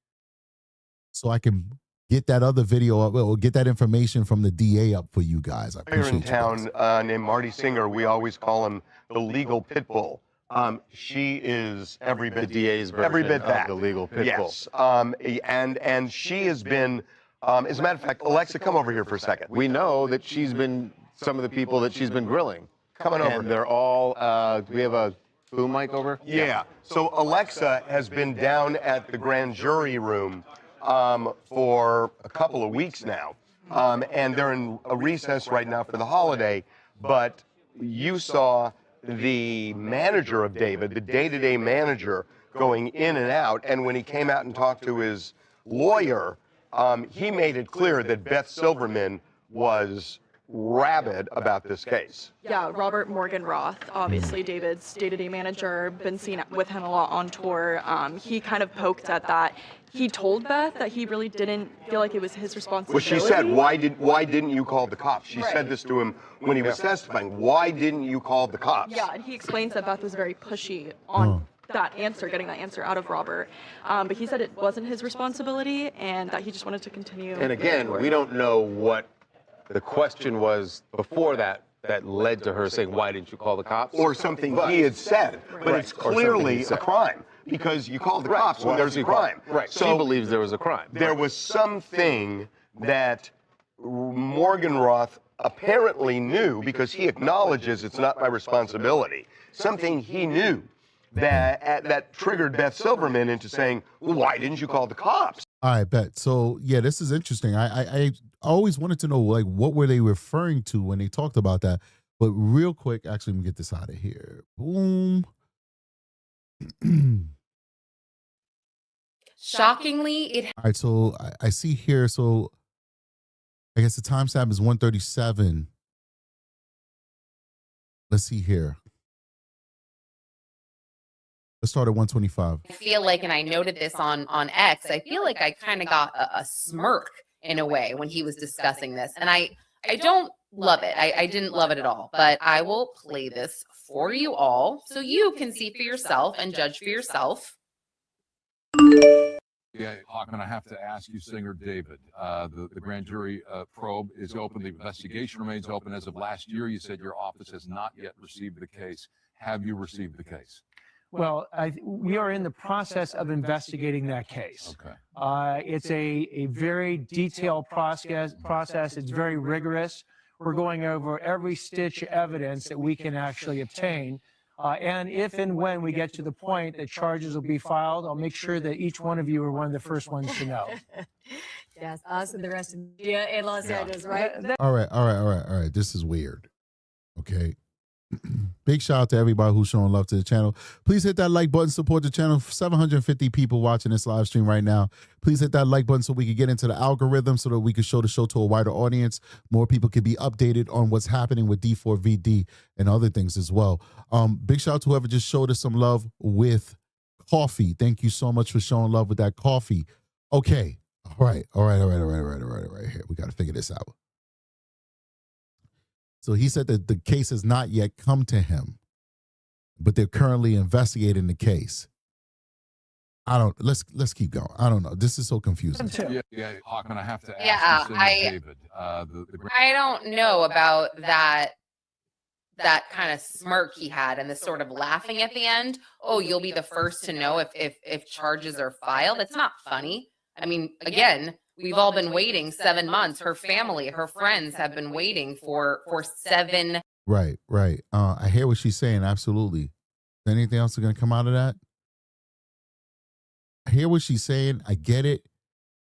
so I can get that other video up or get that information from the DA up for you guys. I Here appreciate in town named Marty Singer, we always call him the legal pit bull. She is every bit The DA's version every bit of that. the legal pit bull. Yes, and she has been. As a matter of fact, Alexa, come over here for a second. We know that she's been some of the people that she's been grilling. Coming over. And they're all. Do we have a boom mic over? Yeah. So Alexa has been down at the grand jury room for a couple of weeks now, and they're in a recess right now for the holiday. But you saw the manager of David, the day-to-day manager, going in and out, and when he came out and talked to his lawyer, he made it clear that Beth Silverman was rabid about this case. Yeah, Robert Morgan Roth, obviously David's day-to-day manager, been seen with him a lot on tour. He kind of poked at that. He told Beth that he really didn't feel like it was his responsibility. Well, she said, why didn't you call the cops? She said this to him when he was testifying. Why didn't you call the cops? Yeah, and he explains that Beth was very pushy on that answer, getting that answer out of Robert. But he said it wasn't his responsibility and that he just wanted to continue. And again, we don't know what the question was before that led to her saying, why didn't you call the cops? Or something he had said. But it's clearly a crime because you call the cops when there's a crime. Right. So she believes there was a crime. There was something that Morgan Roth apparently knew because he acknowledges it's not my responsibility. Something he knew that triggered Beth Silverman into saying, well, why didn't you call the cops? All right, bet. So yeah, this is interesting. I always wanted to know, like, what were they referring to when they talked about that? But real quick, actually, let me get this out of here. Boom. Shockingly, All right, so I see here. So I guess the timestamp is 1:37. Let's see here. Let's start at 1:25. I feel like, and I noted this on X, I feel like I kind of got a smirk in a way when he was discussing this. And I don't love it. I didn't love it at all. But I will play this for you all so you can see for yourself and judge for yourself. Yeah, Hawkman, I have to ask you, Singer David. The grand jury probe is open. The investigation remains open. As of last year, you said your office has not yet received the case. Have you received the case? Well, we are in the process of investigating that case. Okay. It's a very detailed process. It's very rigorous. We're going over every stitch of evidence that we can actually obtain. And if and when we get to the point that charges will be filed, I'll make sure that each one of you are one of the first ones to know. Yes, us and the rest of the media in Los Angeles, right? All right. This is weird. Okay. Big shout out to everybody who's showing love to the channel. Please hit that like button, support the channel. 750 people watching this live stream right now. Please hit that like button so we can get into the algorithm so that we can show the show to a wider audience. More people can be updated on what's happening with D4VD and other things as well. Big shout out to whoever just showed us some love with coffee. Thank you so much for showing love with that coffee. Okay. All right. Here, we got to figure this out. So he said that the case has not yet come to him, but they're currently investigating the case. Let's keep going. I don't know. This is so confusing. Yeah, Hawkman, I have to ask you, David. I don't know about that kind of smirk he had and the sort of laughing at the end. Oh, you'll be the first to know if charges are filed. It's not funny. I mean, again, we've all been waiting 7 months. Her family, her friends have been waiting for 7. Right. I hear what she's saying. Absolutely. Anything else going to come out of that? I hear what she's saying. I get it.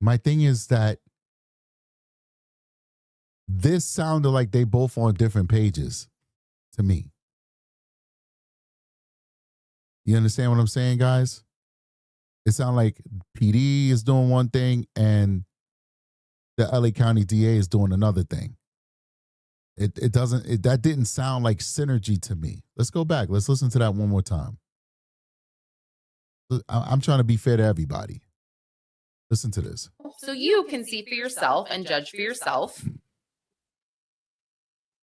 My thing is that this sounded like they both on different pages to me. You understand what I'm saying, guys? It sounds like PD is doing one thing and the LA County DA is doing another thing. That didn't sound like synergy to me. Let's go back. Let's listen to that one more time. I'm trying to be fair to everybody. Listen to this. So you can see for yourself and judge for yourself.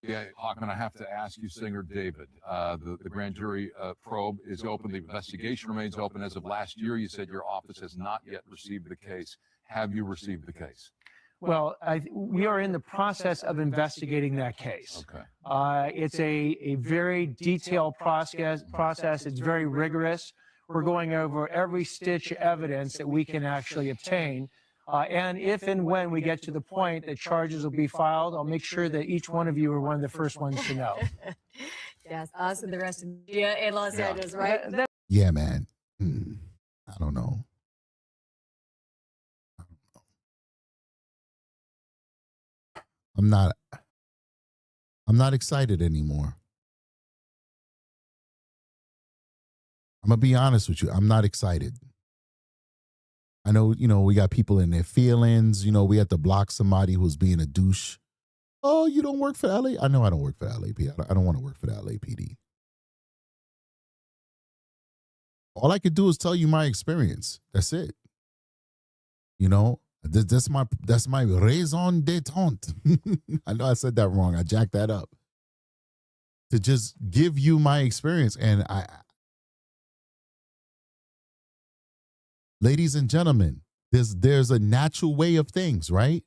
Yeah, Hawkman, I have to ask you, Singer David. The grand jury probe is open. The investigation remains open. As of last year, you said your office has not yet received the case. Have you received the case? Well, we are in the process of investigating that case. Okay. It's a very detailed process. It's very rigorous. We're going over every stitch of evidence that we can actually obtain. And if and when we get to the point that charges will be filed, I'll make sure that each one of you are one of the first ones to know. Yes, us and the rest of the media in Los Angeles, right? Yeah, man. I don't know. I'm not excited anymore. I'm gonna be honest with you. I'm not excited. I know, we got people in their feelings. We have to block somebody who's being a douche. Oh, you don't work for LA? I know I don't work for LAPD. I don't want to work for the LAPD. All I could do is tell you my experience. That's it. That's my raison d'etre. I know I said that wrong. I jacked that up. To just give you my experience. And ladies and gentlemen, there's a natural way of things, right?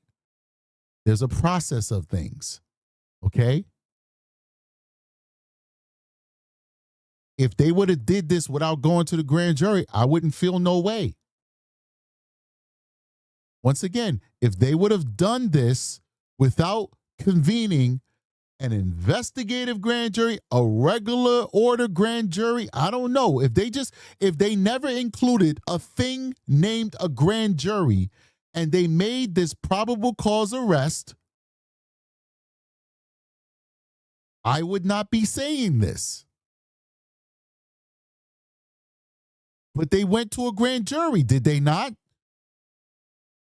There's a process of things, okay? If they would have did this without going to the grand jury, I wouldn't feel no way. Once again, if they would have done this without convening an investigative grand jury, a regular order grand jury, I don't know. If they never included a thing named a grand jury and they made this probable cause arrest, I would not be saying this. But they went to a grand jury, did they not?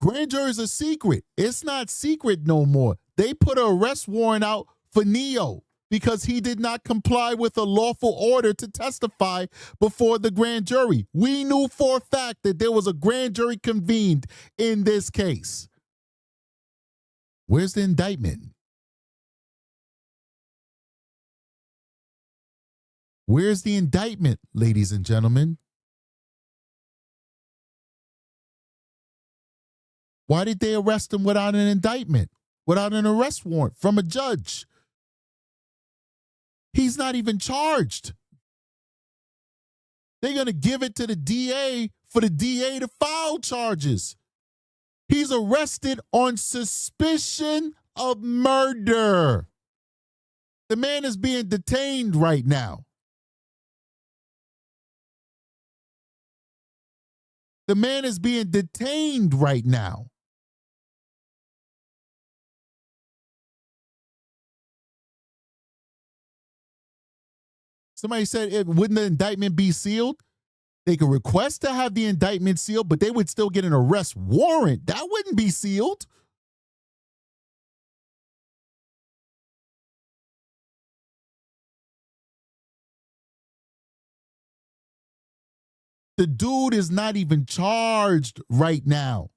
Grand jury is a secret. It's not secret no more. They put an arrest warrant out for Neo because he did not comply with a lawful order to testify before the grand jury. We knew for a fact that there was a grand jury convened in this case. Where's the indictment? Where's the indictment, ladies and gentlemen? Why did they arrest him without an indictment, without an arrest warrant from a judge? He's not even charged. They're going to give it to the DA for the DA to file charges. He's arrested on suspicion of murder. The man is being detained right now. The man is being detained right now. Somebody said, wouldn't the indictment be sealed? They could request to have the indictment sealed, but they would still get an arrest warrant. That wouldn't be sealed. The dude is not even charged right now.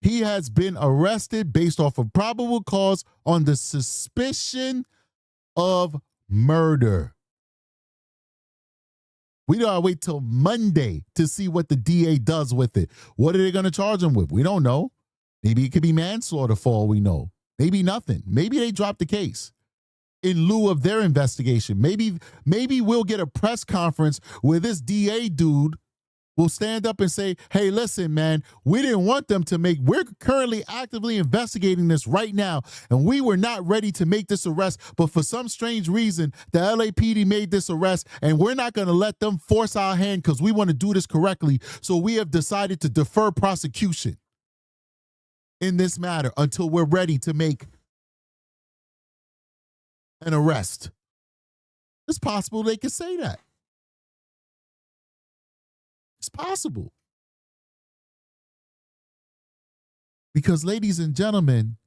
He has been arrested based off of probable cause on the suspicion of murder. We gotta wait till Monday to see what the DA does with it. What are they gonna charge him with? We don't know. Maybe it could be manslaughter for all we know. Maybe nothing. Maybe they dropped the case in lieu of their investigation. Maybe we'll get a press conference where this DA dude will stand up and say, hey, listen, man, we didn't want them to we're currently actively investigating this right now, and we were not ready to make this arrest, but for some strange reason, the LAPD made this arrest, and we're not going to let them force our hand because we want to do this correctly, so we have decided to defer prosecution in this matter until we're ready to make an arrest. It's possible they could say that. It's possible. Because, ladies and gentlemen,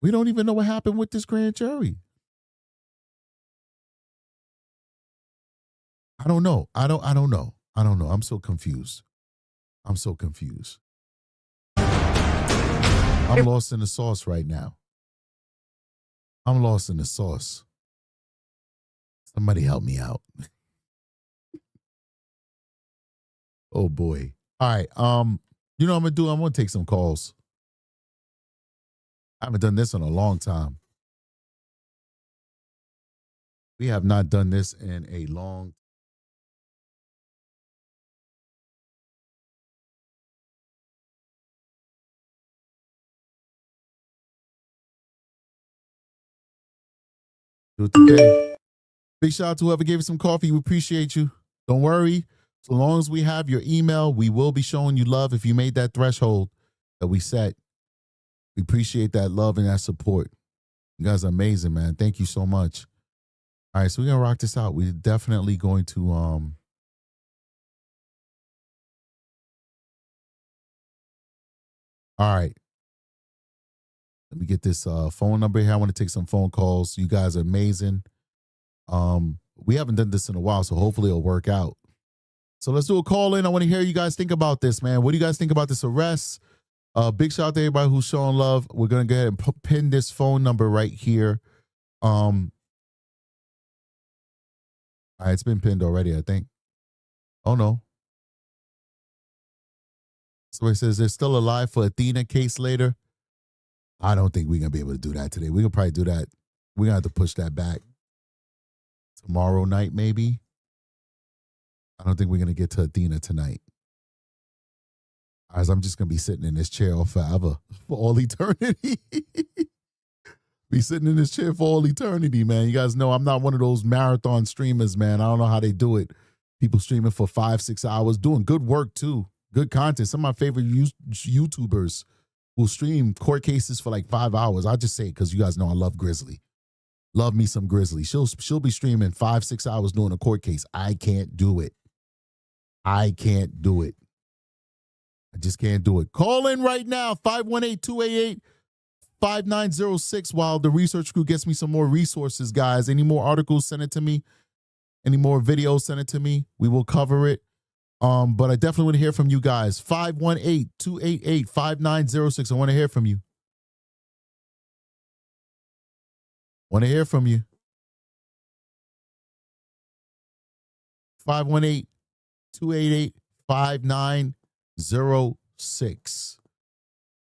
we don't even know what happened with this grand jury. I don't know. I don't know. I'm so confused. I'm lost in the sauce right now. I'm lost in the sauce. Somebody help me out. Oh boy. All right. You know what I'm gonna do? I'm gonna take some calls. I haven't done this in a long time. We have not done this in a long time. Do it today. Big shout out to whoever gave us some coffee. We appreciate you. Don't worry. So long as we have your email, we will be showing you love if you made that threshold that we set. We appreciate that love and that support. You guys are amazing, man. Thank you so much. All right, so we're going to rock this out. We're definitely going to all right. Let me get this phone number here. I want to take some phone calls. You guys are amazing. We haven't done this in a while, so hopefully it'll work out. So let's do a call in. I want to hear you guys think about this, man. What do you guys think about this arrest? Big shout out to everybody who's showing love. We're going to go ahead and pin this phone number right here. All right, it's been pinned already, I think. Oh, no. So it says they're still alive for Athena case later. I don't think we're going to be able to do that today. We're going to probably do that. We're going to have to push that back. Tomorrow night, maybe. I don't think we're going to get to Athena tonight. As I'm just going to be sitting in this chair forever, for all eternity. Be sitting in this chair for all eternity, man. You guys know I'm not one of those marathon streamers, man. I don't know how they do it. People streaming for 5-6 hours, doing good work too. Good content. Some of my favorite YouTubers will stream court cases for like 5 hours. I just say it because you guys know I love Grizzly. Love me some Grizzly. She'll be streaming 5-6 hours doing a court case. I can't do it. I can't do it. I just can't do it. Call in right now, 518-288-5906 while the research crew gets me some more resources, guys. Any more articles, send it to me. Any more videos, send it to me. We will cover it. But I definitely want to hear from you guys. 518-288-5906. I want to hear from you. Want to hear from you. 518-288-5906.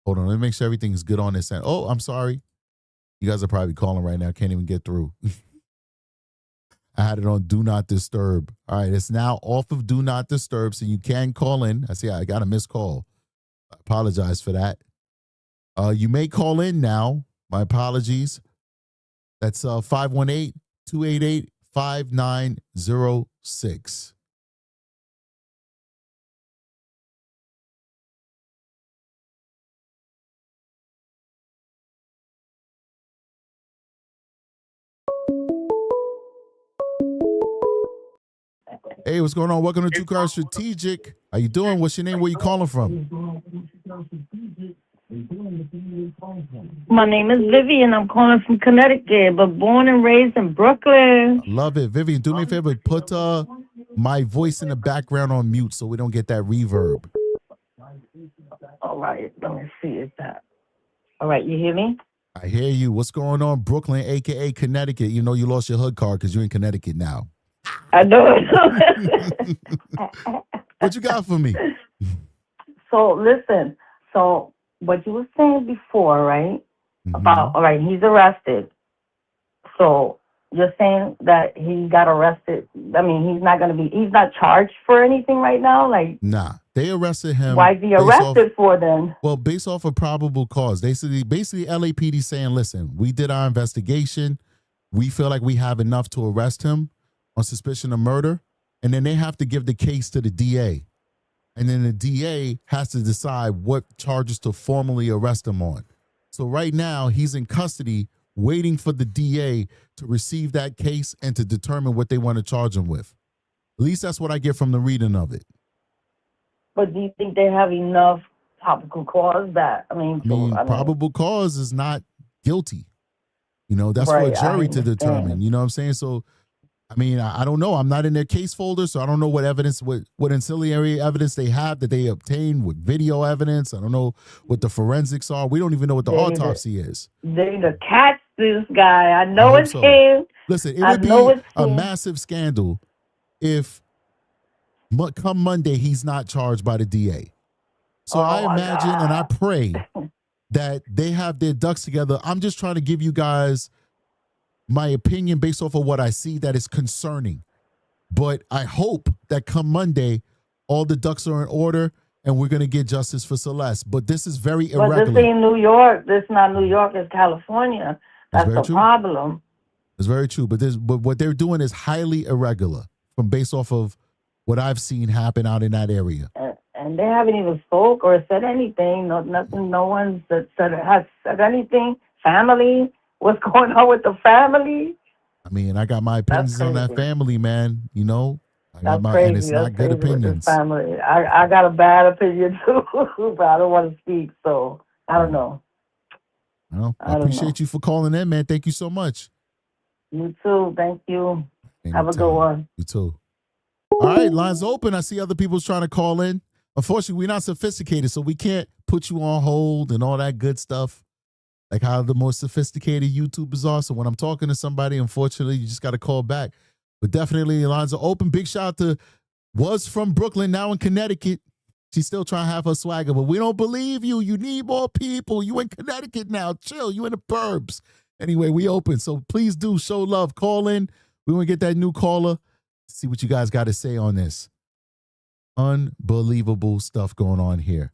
Hold on, let me make sure everything's good on this end. Oh, I'm sorry. You guys are probably calling right now. Can't even get through. I had it on Do Not Disturb. All right, it's now off of Do Not Disturb, so you can call in. I see I got a missed call. I apologize for that. You may call in now. My apologies. That's 518-288-5906. Hey, what's going on? Welcome to Two Car Strategic. How you doing? What's your name? Where you calling from? My name is Vivian. I'm calling from Connecticut, but born and raised in Brooklyn. Love it. Vivian, do me a favor. Put my voice in the background on mute so we don't get that reverb. All right. Let me see. Is that all right? You hear me? I hear you. What's going on, Brooklyn, a.k.a. Connecticut? You know you lost your hood card because you're in Connecticut now. I know. What you got for me? So, listen. So, what you were saying before, right? About, all right, he's arrested. So, you're saying that he got arrested. I mean, he's not charged for anything right now? Like, nah, they arrested him. Why is he arrested for then? Well, based off of probable cause. Basically, LAPD saying, listen, we did our investigation. We feel like we have enough to arrest him on suspicion of murder. And then they have to give the case to the DA. And then the DA has to decide what charges to formally arrest him on. So right now, he's in custody waiting for the DA to receive that case and to determine what they want to charge him with. At least that's what I get from the reading of it. But do you think they have enough probable cause that, probable cause is not guilty. You know, that's for a jury to determine. You know what I'm saying? So I mean, I don't know. I'm not in their case folder, so I don't know what evidence, what ancillary evidence they have that they obtained with video evidence. I don't know what the forensics are. We don't even know what the autopsy is. They need to catch this guy. I I know hope it's so. him. Listen, it I would be know it's a him. massive scandal if come Monday he's not charged by the DA. So I imagine and I pray that they have their ducks together. I'm just trying to give you guys my opinion based off of what I see that is concerning. But I hope that come Monday, all the ducks are in order and we're going to get justice for Celeste. But this is very But irregular. this ain't New York. This not New York. It's California. That's the problem. It's very true. But what they're doing is highly irregular from based off of what I've seen happen out in that area. And they haven't even spoke or said anything. No, nothing. No one has said anything. Family. What's going on with the family? I mean, I got my opinions on that family, man. You know, I got That's crazy. and it's not good opinions. Family. I got a bad opinion too, but I don't want to speak, so I don't know. Well, I appreciate you for calling in, man. Thank you so much. You too. Thank you. Have a Anytime. good one. You too. All right, lines open. I see other people's trying to call in. Unfortunately, we're not sophisticated, so we can't put you on hold and all that good stuff, like how the more sophisticated YouTubers are. So when I'm talking to somebody, unfortunately, you just got to call back. But definitely, the lines are open. Big shout out to was from Brooklyn, now in Connecticut. She's still trying to have her swagger, but we don't believe you. You need more people. You in Connecticut now. Chill. You in the burbs. Anyway, we open. So please do show love. Call in. We want to get that new caller. See what you guys got to say on this. Unbelievable stuff going on here.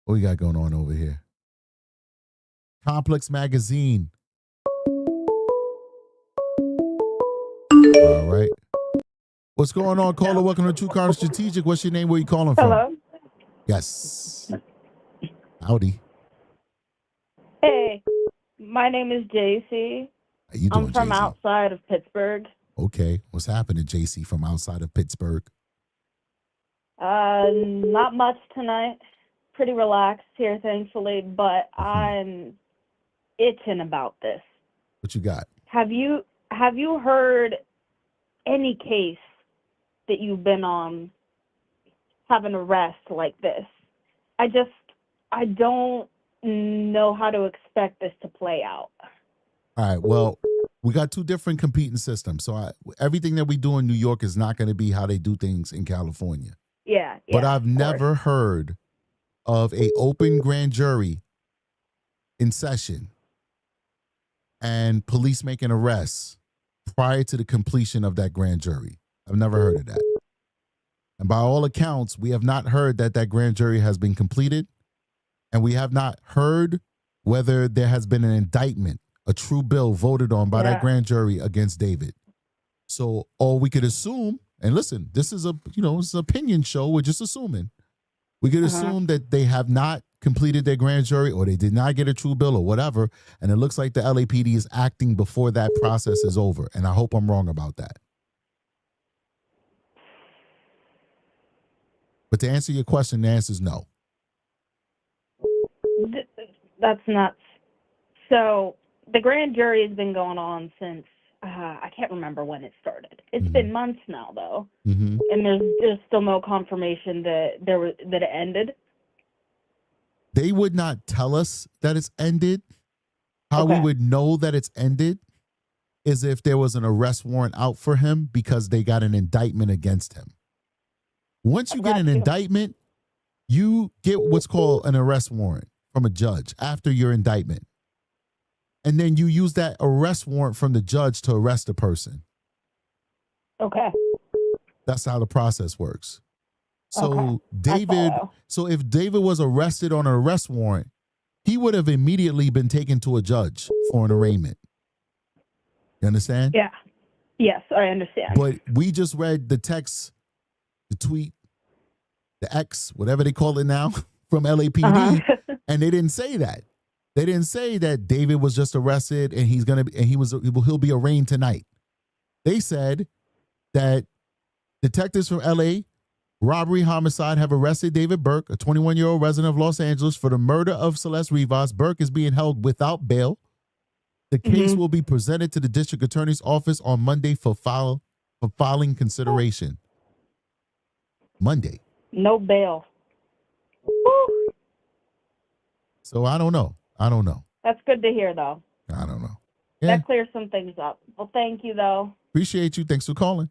What we got going on over here? Complex Magazine. All right. What's going on, caller? Welcome to True Crime Strategic. What's your name? Where you calling from? Hello. Yes. Howdy. Hey, my name is JC. How you doing, I'm from JC? outside of Pittsburgh. Okay. What's happening, JC, from outside of Pittsburgh? Not much tonight. Pretty relaxed here, thankfully, but I'm itching about this. What you got? Have you heard any case that you've been on have an arrest like this? I don't know how to expect this to play out. All right. Well, we got two different competing systems. So everything that we do in New York is not going to be how they do things in California. Yeah. But I've never heard of a open grand jury in session and police making arrests prior to the completion of that grand jury. I've never heard of that. And by all accounts, we have not heard that that grand jury has been completed. And we have not heard whether there has been an indictment, a true bill voted on by that grand jury against David. So all we could assume, and listen, this is it's an opinion show. We're just assuming. We could assume that they have not completed their grand jury or they did not get a true bill or whatever. And it looks like the LAPD is acting before that process is over. And I hope I'm wrong about that. But to answer your question, the answer is no. That's nuts. So the grand jury has been going on since I can't remember when it started. It's been months now, though, and there's still no confirmation that that it ended. They would not tell us that it's ended. How we would know that it's ended is if there was an arrest warrant out for him because they got an indictment against him. Once you get an indictment, you get what's called an arrest warrant from a judge after your indictment. And then you use that arrest warrant from the judge to arrest the person. Okay. That's how the process works. So so if David was arrested on an arrest warrant, he would have immediately been taken to a judge for an arraignment. You understand? Yeah. Yes, I understand. But we just read the text, the tweet, the X, whatever they call it now, from LAPD, and they didn't say that. They didn't say that David was just arrested and he'll be arraigned tonight. They said that detectives from LA, robbery, homicide, have arrested David Burke, a 21-year-old resident of Los Angeles, for the murder of Celeste Rivas. Burke is being held without bail. The case will be presented to the district attorney's office on Monday for filing consideration. Monday. No bail. Woo. So I don't know. That's good to hear, though. I don't know. Yeah. That clears some things up. Well, thank you, though. Appreciate you. Thanks for calling.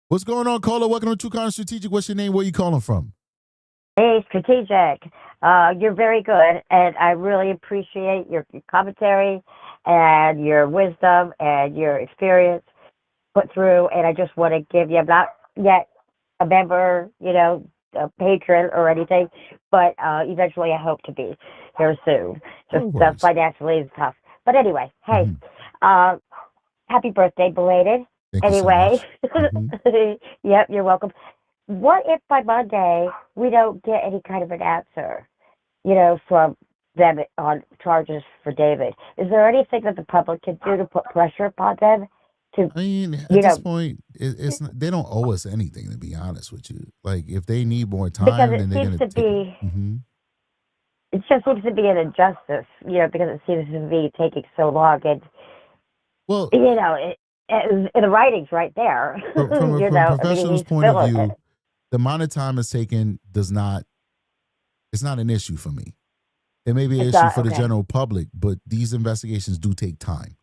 What's going on, caller? Welcome to True Crime Strategic. What's your name? Where you calling from? Hey, Strategic. You're very good, and I really appreciate your commentary and your wisdom and your experience put through. And I just want to give you, I'm not yet a member, a patron or anything, but eventually I hope to be here soon. Just financially is tough. But anyway, hey, happy birthday, belated. Anyway, yep, you're welcome. What if by Monday we don't get any kind of an answer, from them on charges for David? Is there anything that the public can do to put pressure upon them? I mean, at this point, it's not, they don't owe us anything, to be honest with you. Like, if they need more time, then they're going to take it. It just seems to be an injustice, because it seems to be taking so long. And, well, the writing's right there. From a professional's point of view, the amount of time it's taken it's not an issue for me. It may be an issue for the general public, but these investigations do take time.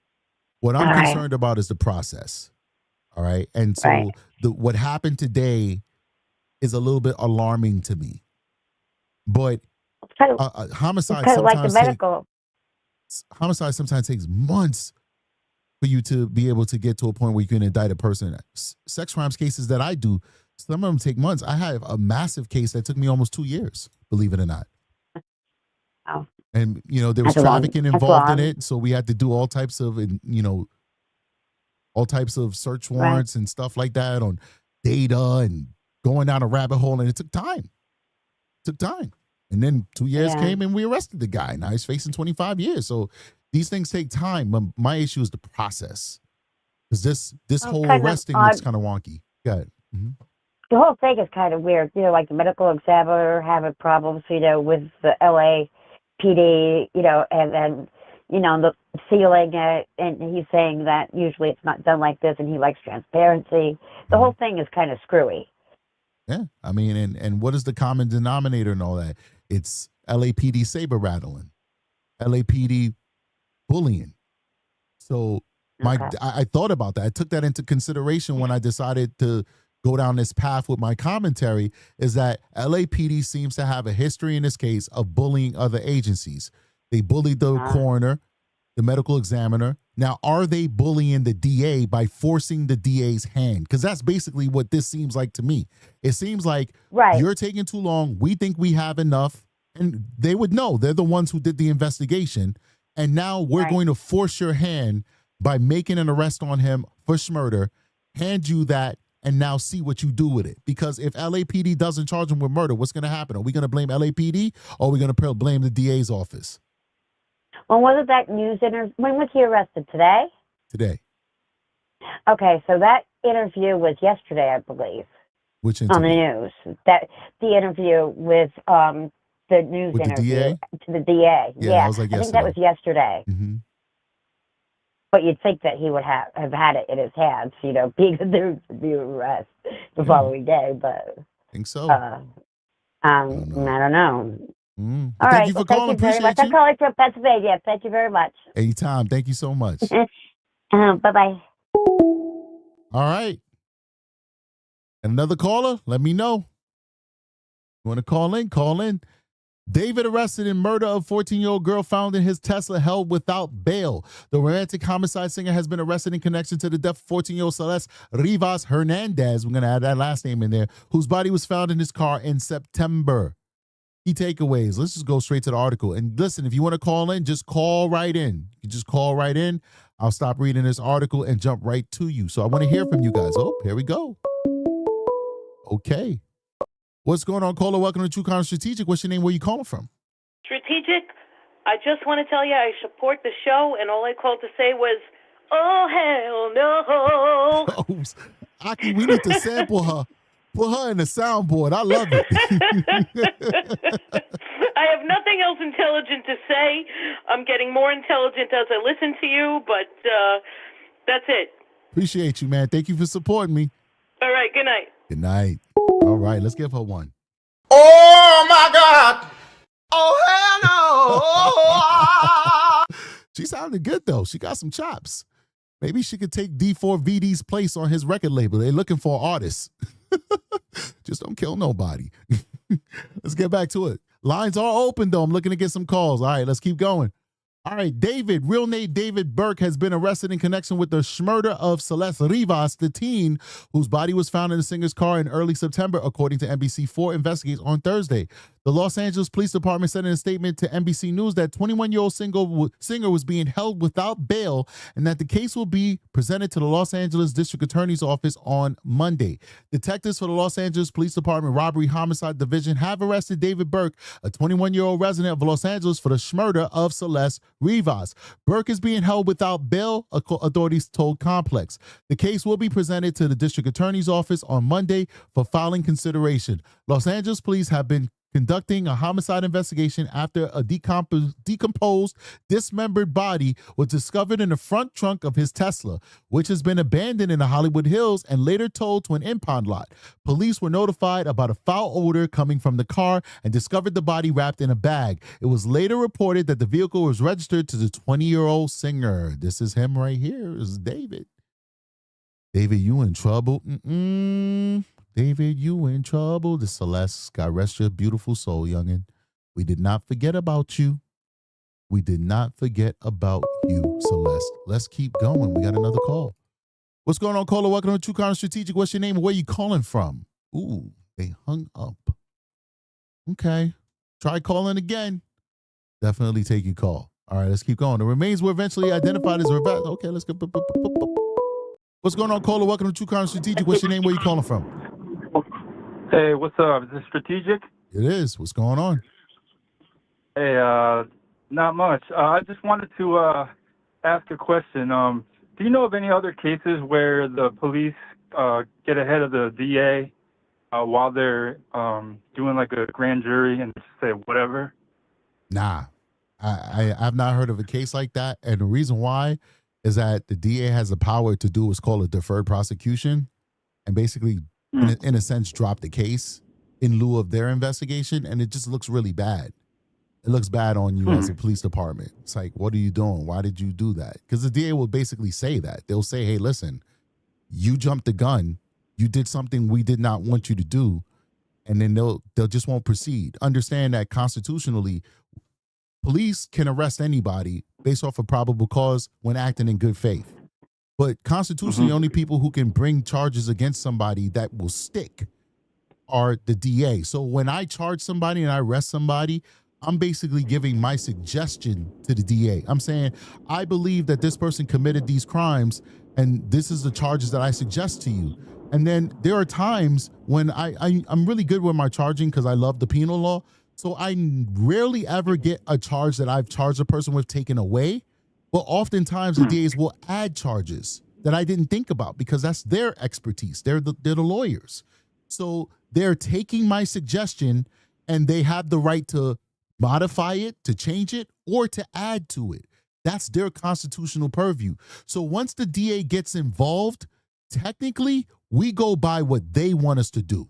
What I'm concerned about is the process. All right. And so what happened today is a little bit alarming to me. But homicide sometimes takes months for you to be able to get to a point where you can indict a person. Sex crimes cases that I do, some of them take months. I have a massive case that took me almost 2 years, believe it or not. Wow. And, there was trafficking involved in it. So we had to do all types of search warrants and stuff like that on data and going down a rabbit hole. And it took time. And then 2 years came and we arrested the guy. Now he's facing 25 years. So these things take time. But my issue is the process. Because this whole arresting looks kind of wonky. Go ahead. The whole thing is kind of weird. Like the medical examiner having problems, with the LAPD, and then, the sealing it. And he's saying that usually it's not done like this and he likes transparency. The whole thing is kind of screwy. Yeah. I mean, and what is the common denominator and all that? It's LAPD saber rattling, LAPD bullying. So I thought about that. I took that into consideration when I decided to go down this path with my commentary, is that LAPD seems to have a history in this case of bullying other agencies. They bullied the coroner, the medical examiner. Now, are they bullying the DA by forcing the DA's hand? Because that's basically what this seems like to me. It seems like you're taking too long. We think we have enough. And they would know. They're the ones who did the investigation. And now we're going to force your hand by making an arrest on him for murder, hand you that, and now see what you do with it. Because if LAPD doesn't charge him with murder, what's going to happen? Are we going to blame LAPD or are we going to blame the DA's office? Well, wasn't that news interview? When was he arrested? Today? Today. Okay, so that interview was yesterday, I believe. Which interview? On the news. The interview with the news with interview the DA? To the DA. Yeah, that was like I think that was yesterday. Mm-hmm. But you'd think that he would have had it in his hands, being the arrest the following day. But I think so. I don't know. All Thank right. you for calling. Thank you very much. I'm calling from Pennsylvania. Thank you very much. Anytime. Thank you so much. Bye-bye. All right. Another caller? Let me know. You want to call in? Call in. David arrested in murder of 14-year-old girl found in his Tesla held without bail. The romantic homicide singer has been arrested in connection to the death of 14-year-old Celeste Rivas Hernandez, we're going to add that last name in there, whose body was found in his car in September. Key takeaways. Let's just go straight to the article. And listen, if you want to call in, just call right in. You just call right in. I'll stop reading this article and jump right to you. So I want to hear from you guys. Oh, here we go. Okay. What's going on, caller? Welcome to True Crime Strategic. What's your name? Where you calling from? Strategic, I just want to tell you I support the show, and all I called to say was, oh, hell no. Aki, we need to sample her. Put her in the soundboard. I love it. I have nothing else intelligent to say, day. I'm getting more intelligent as I listen to you, but that's it. Appreciate you, man. Thank you for supporting me. All right, good night. Good night. All right, let's give her one. Oh my God. Oh hell no. She sounded good though. She got some chops. Maybe she could take D4VD's place on his record label. They're looking for artists. Just don't kill nobody. Let's get back to it. Lines are open though. I'm looking to get some calls. All right, let's keep going. All right, David, real name David Burke, has been arrested in connection with the murder of Celeste Rivas, the teen whose body was found in the singer's car in early September, according to NBC4 investigates on Thursday. The Los Angeles Police Department said in a statement to NBC News that 21-year-old singer was being held without bail and that the case will be presented to the Los Angeles District Attorney's Office on Monday. Detectives for the Los Angeles Police Department Robbery Homicide Division have arrested David Burke, a 21-year-old resident of Los Angeles, for the murder of Celeste Rivas. Burke is being held without bail, authorities told Complex. The case will be presented to the District Attorney's Office on Monday for filing consideration. Los Angeles police have been conducting a homicide investigation after a decomposed, dismembered body was discovered in the front trunk of his Tesla, which has been abandoned in the Hollywood Hills and later towed to an impound lot. Police were notified about a foul odor coming from the car and discovered the body wrapped in a bag. It was later reported that the vehicle was registered to the 20-year-old singer. This is him right here. This is David. David, you in trouble? David, you in trouble. The Celeste, God rest your beautiful soul, youngin'. We did not forget about you. We did not forget about you, Celeste. Let's keep going. We got another call. What's going on, caller? Welcome to True Crime Strategic. What's your name and where you calling from? Ooh, they hung up. Okay. Try calling again. Definitely take your call. All right, let's keep going. The remains were eventually identified as Rivas. Okay, let's go. What's going on, caller? Welcome to True Crime Strategic. What's your name? Where you calling from? Hey, what's up? Is this Strategic? It is. What's going on? Hey, not much. I just wanted to ask a question. Do you know of any other cases where the police get ahead of the DA while they're doing like a grand jury and just say whatever? Nah, I've not heard of a case like that. And the reason why is that the DA has the power to do what's called a deferred prosecution and basically, in a sense, drop the case in lieu of their investigation. And it just looks really bad. It looks bad on you as a police department. It's like, what are you doing? Why did you do that? Because the DA will basically say that. They'll say, hey, listen, you jumped the gun. You did something we did not want you to do. And then they'll just won't proceed. Understand that constitutionally, police can arrest anybody based off of probable cause when acting in good faith. But constitutionally, the only people who can bring charges against somebody that will stick are the DA. So when I charge somebody and I arrest somebody, I'm basically giving my suggestion to the DA. I'm saying, I believe that this person committed these crimes and this is the charges that I suggest to you. And then there are times when I'm really good with my charging because I love the penal law. So I rarely ever get a charge that I've charged a person with taken away. But oftentimes the DAs will add charges that I didn't think about because that's their expertise. They're the lawyers. So they're taking my suggestion and they have the right to modify it, to change it, or to add to it. That's their constitutional purview. So once the DA gets involved, technically, we go by what they want us to do.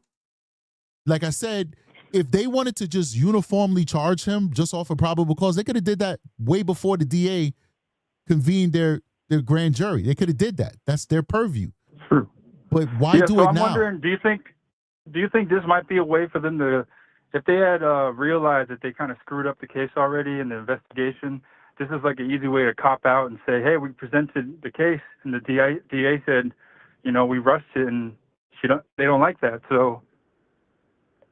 Like I said, if they wanted to just uniformly charge him just off of probable cause, they could have did that way before the DA convened their grand jury. They could have did that. That's their purview. True. But why do so it I'm now? wondering, do you think this might be a way for them to, if they had realized that they kind of screwed up the case already in the investigation, this is like an easy way to cop out and say, hey, we presented the case, and the DA said, you know, we rushed it, and they don't like that, so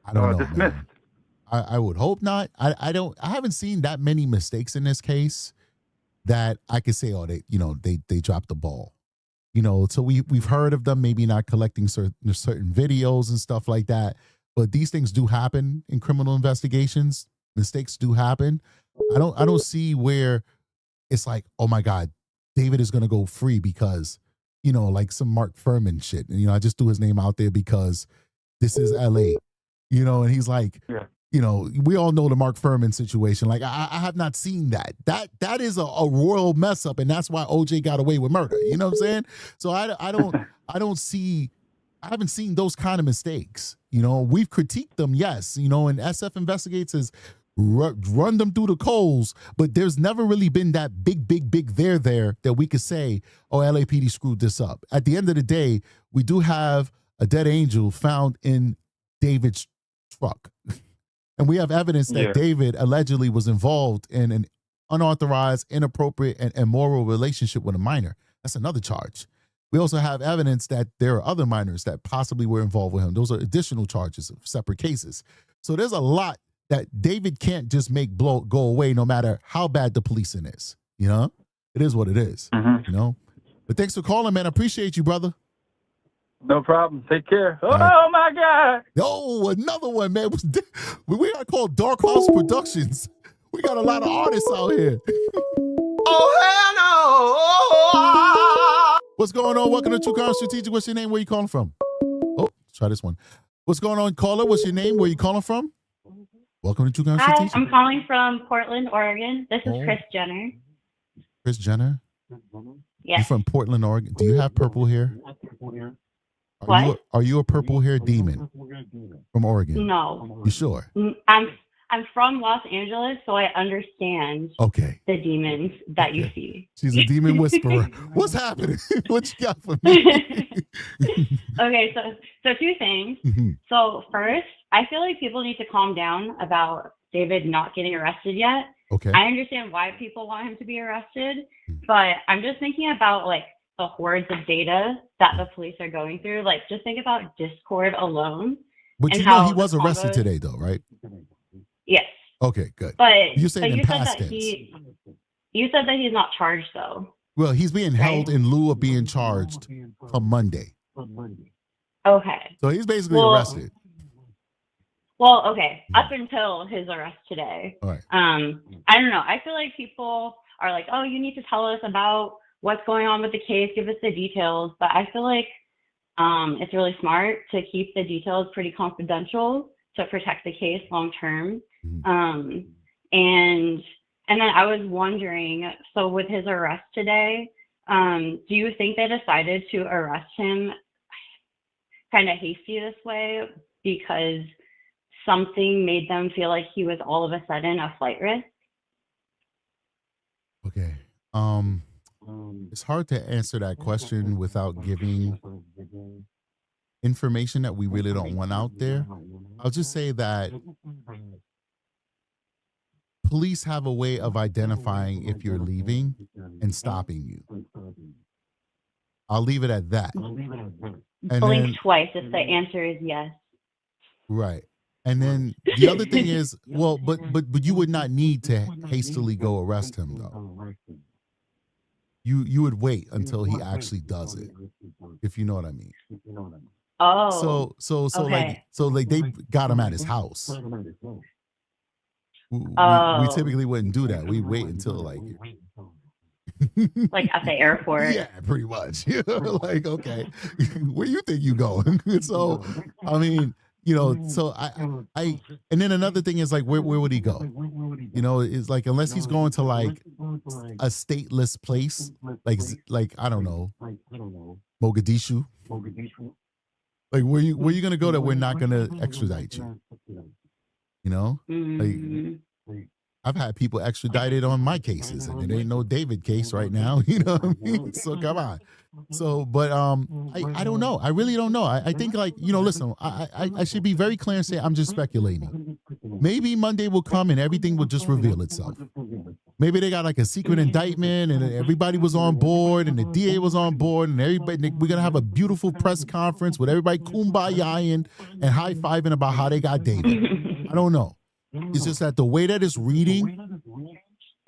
I don't know, dismissed. man. I would hope not. I haven't seen that many mistakes in this case that I could say, oh, they dropped the ball. You know, so we've heard of them maybe not collecting certain videos and stuff like that. But these things do happen in criminal investigations. Mistakes do happen. I don't see where it's like, oh my God, David is gonna go free because, you know, like some Mark Furman shit. And I just threw his name out there because this is LA. You know, and he's like, you know, we all know the Mark Furman situation. Like, I have not seen that. That is a royal mess up, and that's why OJ got away with murder. You know what I'm saying? So I haven't seen those kind of mistakes. You know, we've critiqued them, yes. You know, and SF Investigates has run them through the coals, but there's never really been that big there that we could say, oh, LAPD screwed this up. At the end of the day, we do have a dead angel found in David's truck. And we have evidence that David allegedly was involved in an unauthorized, inappropriate, and immoral relationship with a minor. That's another charge. We also have evidence that there are other minors that possibly were involved with him. Those are additional charges of separate cases. So there's a lot that David can't just go away no matter how bad the policing is. You know? It is what it is. You know? But thanks for calling, man. I appreciate you, brother. No problem. Take care. Oh, right. my God. Oh, another one, man. We are called Dark House Productions. We got a lot of artists out here. Oh, hell no. What's going on? Welcome to True Crime Strategic. What's your name? Where you calling from? Oh, let's try this one. What's going on, caller? What's your name? Where you calling from? Welcome to True Crime Strategic. Hi, I'm calling from Portland, Oregon. This is Chris Jenner. Chris Jenner? Yes. You from Portland, Oregon? Do you have purple hair? Are you a purple hair demon from Oregon? No. You sure? I'm from Los Angeles, so I understand the demons that you see. She's a demon whisperer. What's happening? What you got for me? Okay, so two things. So first, I feel like people need to calm down about David not getting arrested yet. Okay. I understand why people want him to be arrested, but I'm just thinking about like the hordes of data that the police are going through. Like, just think about Discord alone. But you know he was arrested today, though, right? Yes. Okay, good. But you're saying in past tense. You said that he's not charged, though. Well, he's being held in lieu of being charged on Monday. Okay. So he's basically arrested. Well, okay. Up until his arrest today. All right. I don't know. I feel like people are like, oh, you need to tell us about what's going on with the case, give us the details. But I feel like it's really smart to keep the details pretty confidential to protect the case long term. And then I was wondering, so with his arrest today, do you think they decided to arrest him kind of hasty this way because something made them feel like he was all of a sudden a flight risk? Okay. It's hard to answer that question without giving information that we really don't want out there. I'll just say that police have a way of identifying if you're leaving and stopping you. I'll leave it at that. And Blink twice if the answer is yes. Right. And then the other thing is, well, but you would not need to hastily go arrest him, though. You would wait until he actually does it, if you know what I mean. Oh. So okay. like they got him at his house. We typically wouldn't do that. We wait until like at the airport. Yeah, pretty much. Like, okay, where you think you going? So, I mean, you know, so I and then another thing is like, where would he go? You know, it's like, unless he's going to like a stateless place, like I don't know, Mogadishu. Like, where you gonna go that we're not gonna extradite you? You know, like I've had people extradited on my cases, and it ain't no David case right now. You know what I mean? So come on. So, but I don't know. I really don't know. I think, like, you know, listen, I should be very clear and say I'm just speculating. Maybe Monday will come and everything will just reveal itself. Maybe they got like a secret indictment and everybody was on board and the DA was on board and everybody, we're gonna have a beautiful press conference with everybody kumbaya and high-fiving about how they got David. I don't know. It's just that the way that it's reading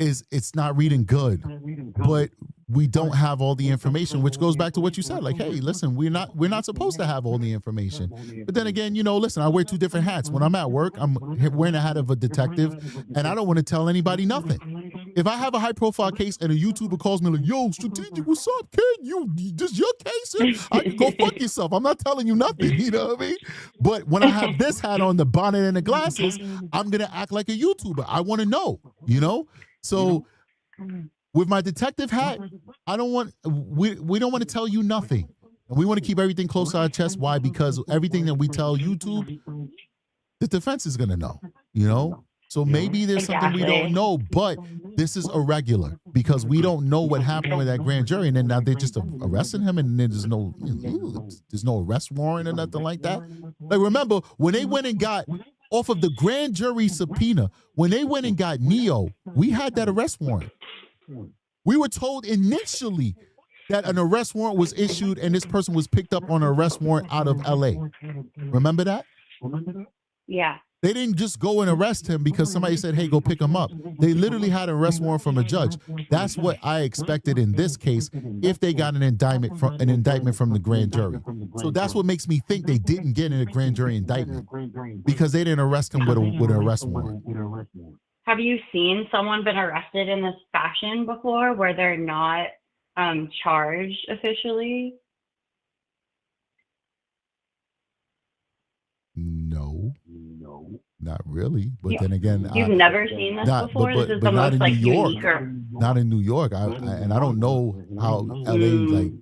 it's not reading good, but we don't have all the information, which goes back to what you said. Like, hey, listen, we're not supposed to have all the information. But then again, you know, listen, I wear two different hats. When I'm at work, I'm wearing a hat of a detective, and I don't want to tell anybody nothing. If I have a high profile case and a YouTuber calls me like, yo, Strategic, what's up, kid? This your case? I can go fuck yourself. I'm not telling you nothing, you know what I mean? But when I have this hat on, the bonnet and the glasses, I'm going to act like a YouTuber. I want to know, you know? So with my detective hat, we don't want to tell you nothing. And we want to keep everything close to our chest. Why? Because everything that we tell YouTube, the defense is going to know, you know? So maybe there's something we don't know, but this is irregular because we don't know what happened with that grand jury. And then now they're just arresting him and there's no arrest warrant or nothing like that. Like, remember when they went and got off of the grand jury subpoena, when they went and got Neo, we had that arrest warrant. We were told initially that an arrest warrant was issued and this person was picked up on an arrest warrant out of LA. Remember that? Yeah. They didn't just go and arrest him because somebody said, hey, go pick him up. They literally had an arrest warrant from a judge. That's what I expected in this case if they got an indictment from the grand jury. So that's what makes me think they didn't get in a grand jury indictment because they didn't arrest him with an arrest warrant. Have you seen someone been arrested in this fashion before where they're not charged officially? No, not really. But then again, You've never seen this before? This is the most like unique. Not in New York. And I don't know how LA like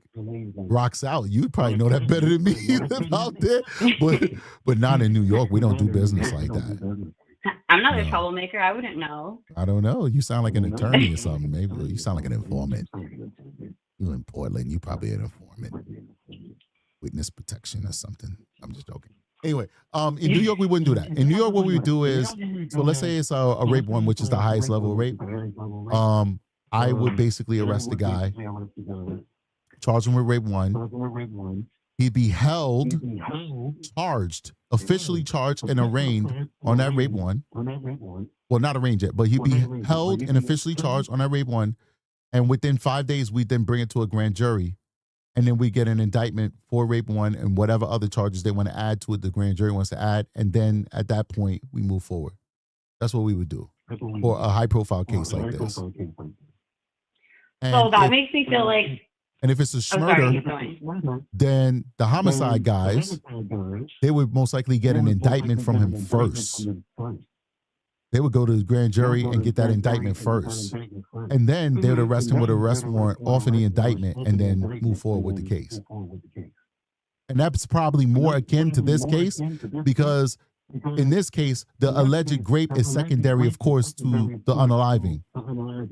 rocks out. You probably know that better than me out there. But not in New York. We don't do business like that. I'm not a troublemaker. I wouldn't know. I don't know. You sound like an attorney or something. Maybe you sound like an informant. You in Portland? You probably an informant. Witness protection or something. I'm just joking. Anyway, in New York, we wouldn't do that. In New York, what we would do is, so let's say it's a rape one, which is the highest level of rape. I would basically arrest the guy, charge him with rape one. He'd be held, charged, officially charged and arraigned on that rape one. Well, not arraigned yet, but he'd be held and officially charged on that rape one. And within 5 days, we'd then bring it to a grand jury. And then we get an indictment for rape one and whatever other charges they want to add to it, the grand jury wants to add. And then at that point, we move forward. That's what we would do for a high profile case like this. So that makes me feel like. And if it's a murder, then the homicide guys, they would most likely get an indictment from him first. They would go to the grand jury and get that indictment first. And then they would arrest him with an arrest warrant off of the indictment and then move forward with the case. And that's probably more akin to this case because in this case, the alleged rape is secondary, of course, to the unaliving.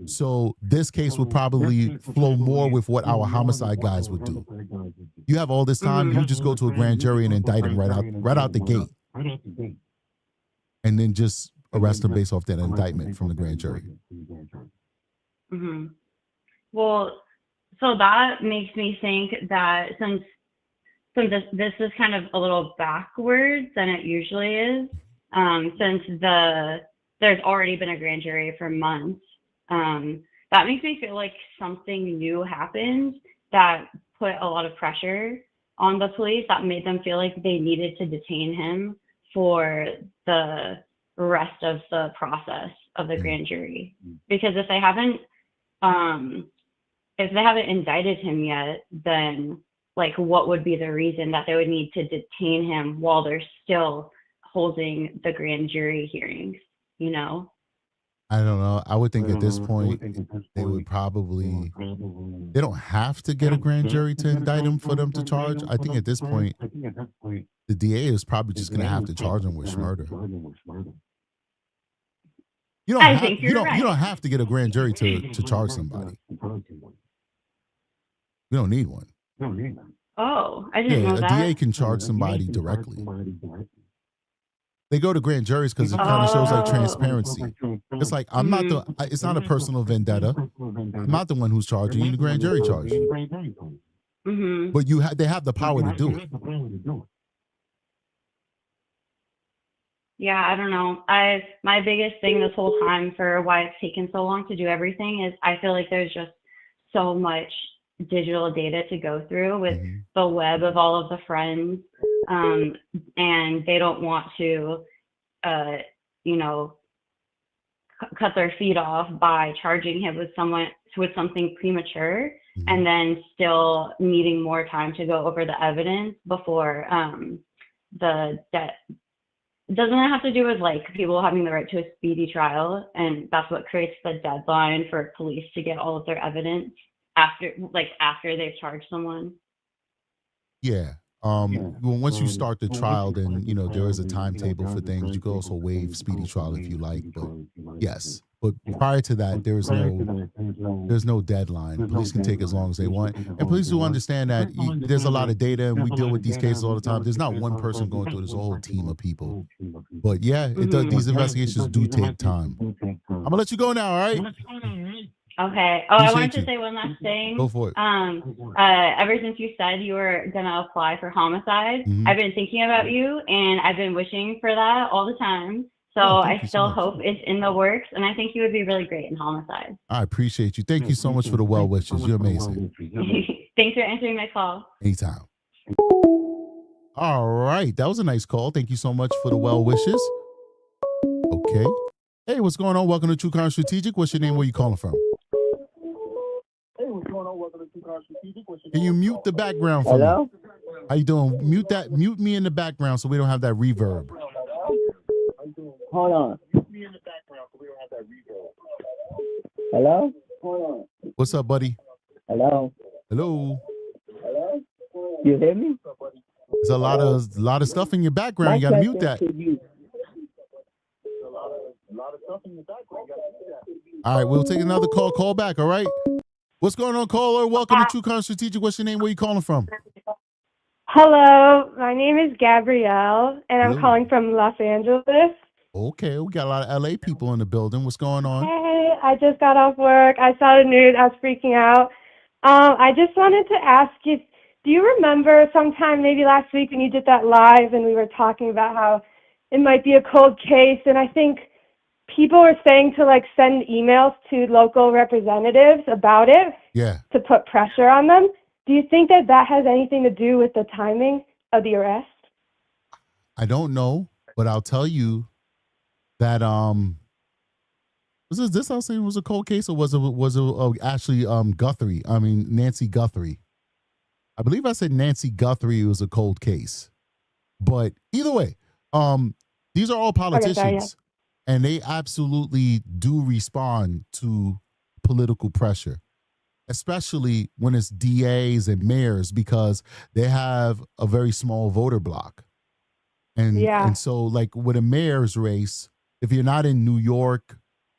So this case would probably flow more with what our homicide guys would do. You have all this time, you just go to a grand jury and indict him right out the gate. And then just arrest him based off that indictment from the grand jury. Mm-hmm. Well, so that makes me think that since this is kind of a little backwards than it usually is, since there's already been a grand jury for months, that makes me feel like something new happened that put a lot of pressure on the police that made them feel like they needed to detain him for the rest of the process of the grand jury. Because if they haven't indicted him yet, then like what would be the reason that they would need to detain him while they're still holding the grand jury hearings, you know? I don't know. I would think at this point, they would probably, they don't have to get a grand jury to indict him for them to charge. I think at this point, the DA is probably just going to have to charge him with murder. You don't have to get a grand jury to charge somebody. You don't need one. Oh, I didn't know that. A DA can charge somebody directly. They go to grand juries because it kind of shows like transparency. It's like it's not a personal vendetta. I'm not the one who's charging you. The grand jury charges you. Mm-hmm. But they have the power to do it. Yeah, I don't know. My biggest thing this whole time for why it's taken so long to do everything is I feel like there's just so much digital data to go through with the web of all of the friends, and they don't want to, cut their feet off by charging him with something premature, and then still needing more time to go over the evidence before the debt. Doesn't it have to do with like people having the right to a speedy trial, and that's what creates the deadline for police to get all of their evidence after they've charged someone? Yeah. Well, once you start the trial, then there is a timetable for things. You could also waive speedy trial if you like, but yes. But prior to that, there's no deadline. Police can take as long as they want, and police do understand that there's a lot of data, and we deal with these cases all the time. There's not one person going through this, a whole team of people. But yeah, it does. These investigations do take time. I'm gonna let you go now. All right. Okay. Oh, I wanted Appreciate to say one last thing. Go for it. Ever since you said you were gonna apply for homicide, I've been thinking about you, and I've been wishing for that all the time. So I still hope it's in the works, and I think you would be really great in homicide. I appreciate you. Thank you so much for the well wishes. You're amazing. Thanks for answering my call. Anytime. All right. That was a nice call. Thank you so much for the well wishes. Okay. Hey, what's going on? Welcome to True Crime Strategic. What's your name? Where you calling from? Can you mute the background for me? How you doing? Mute me in the background so we don't have that reverb. Hold on. Hello? What's up, buddy? Hello? Hello? You hear me? There's a lot of stuff in your background. You gotta mute that. All right, we'll take another call. Call back, all right? What's going on, caller? Welcome to True Crime Strategic. What's your name? Where you calling from? Hello, my name is Gabrielle, and I'm Hello. calling from Los Angeles. Okay, we got a lot of LA people in the building. What's going on? Hey, I just got off work. I saw the news. I was freaking out. I just wanted to ask you, do you remember sometime maybe last week when you did that live and we were talking about how it might be a cold case, and I think people were saying to like send emails to local representatives about it to put pressure on them. Do you think that that has anything to do with the timing of the arrest? I don't know, but I'll tell you that was this I was saying was a cold case, or was it actually Guthrie? I mean Nancy Guthrie. I believe I said Nancy Guthrie was a cold case. But either way, these are all politicians, and they absolutely do respond to political pressure, especially when it's DAs and mayors, because they have a very small voter block. And so like with a mayor's race, if you're not in New York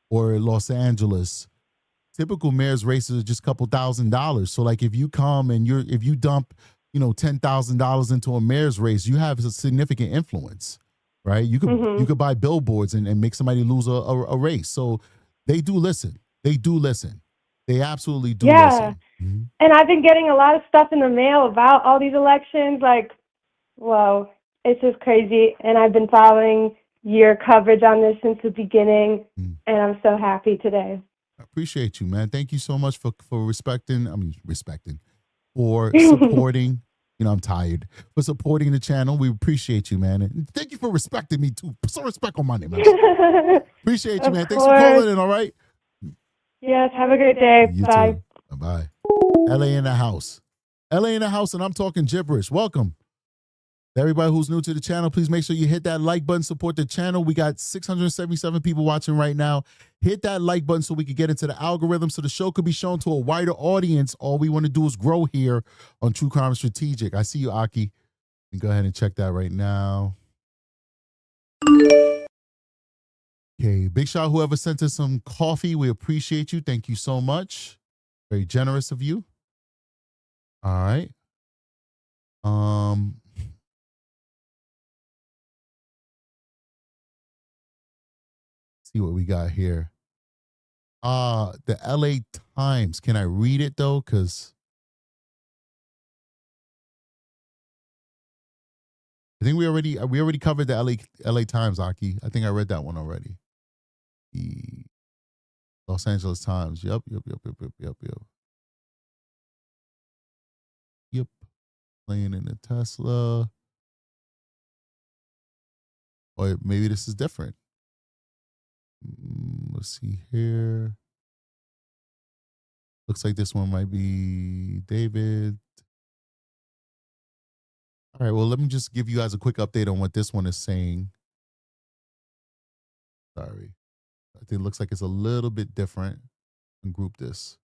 or Los Angeles, typical mayor's races are just a couple $1,000s. So like if you come and if you dump, $10,000 into a mayor's race, you have a significant influence, right? You could buy billboards and make somebody lose a race. So they do listen. They absolutely do listen. And I've been getting a lot of stuff in the mail about all these elections. Like, whoa, it's just crazy. And I've been following your coverage on this since the beginning, and I'm so happy today. I appreciate you, man. Thank you so much for supporting. I'm tired. For supporting the channel. We appreciate you, man. And thank you for respecting me too. Put some respect on my name, man. Appreciate you, man. Thanks for calling in, all right? Yes, have a great day. You Bye. too. Bye-bye. LA in the house. LA in the house, and I'm talking gibberish. Welcome. Everybody who's new to the channel, please make sure you hit that like button, support the channel. We got 677 people watching right now. Hit that like button so we can get into the algorithm so the show could be shown to a wider audience. All we want to do is grow here on True Crime Strategic. I see you, Aki. You can go ahead and check that right now. Okay, big shout out whoever sent us some coffee. We appreciate you. Thank you so much. Very generous of you. All right. See what we got here. The LA Times. Can I read it though? Because I think we already covered the LA Times, Aki. I think I read that one already. The Los Angeles Times. Yep. Playing in the Tesla. Or maybe this is different. Let's see here. Looks like this one might be David. All right, well, let me just give you guys a quick update on what this one is saying. Sorry. I think it looks like it's a little bit different. And group this.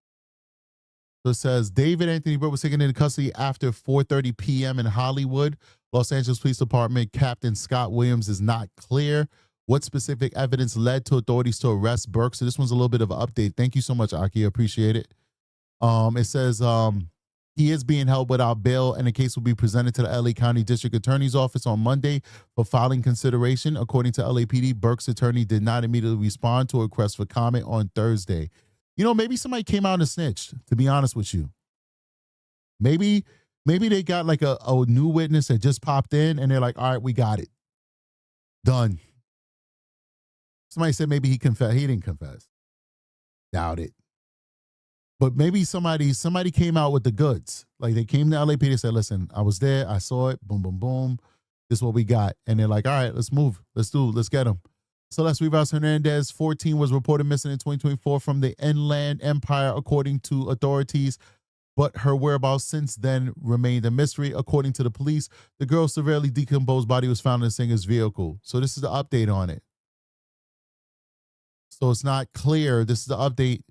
So it says David Anthony Burke was taken into custody after 4:30 p.m. in Hollywood. Los Angeles Police Department Captain Scott Williams is not clear what specific evidence led to authorities to arrest Burke. So this one's a little bit of an update. Thank you so much, Aki. I appreciate it. It says he is being held without bail, and the case will be presented to the LA County District Attorney's Office on Monday for filing consideration. According to LAPD, Burke's attorney did not immediately respond to a request for comment on Thursday. You know, maybe somebody came out and snitched, to be honest with you. Maybe they got like a new witness that just popped in, and they're like, all right, we got it. Done. Somebody said maybe he confessed. He didn't confess. Doubt it. But maybe somebody came out with the goods. Like they came to LAPD and said, listen, I was there. I saw it. Boom, boom, boom. This is what we got. And they're like, all right, let's move. Let's get them. Celeste Rivas Hernandez, 14, was reported missing in 2024 from the Inland Empire, according to authorities. But her whereabouts since then remained a mystery. According to the police, the girl's severely decomposed body was found in the singer's vehicle. So this is the update on it. So it's not clear. This is the update.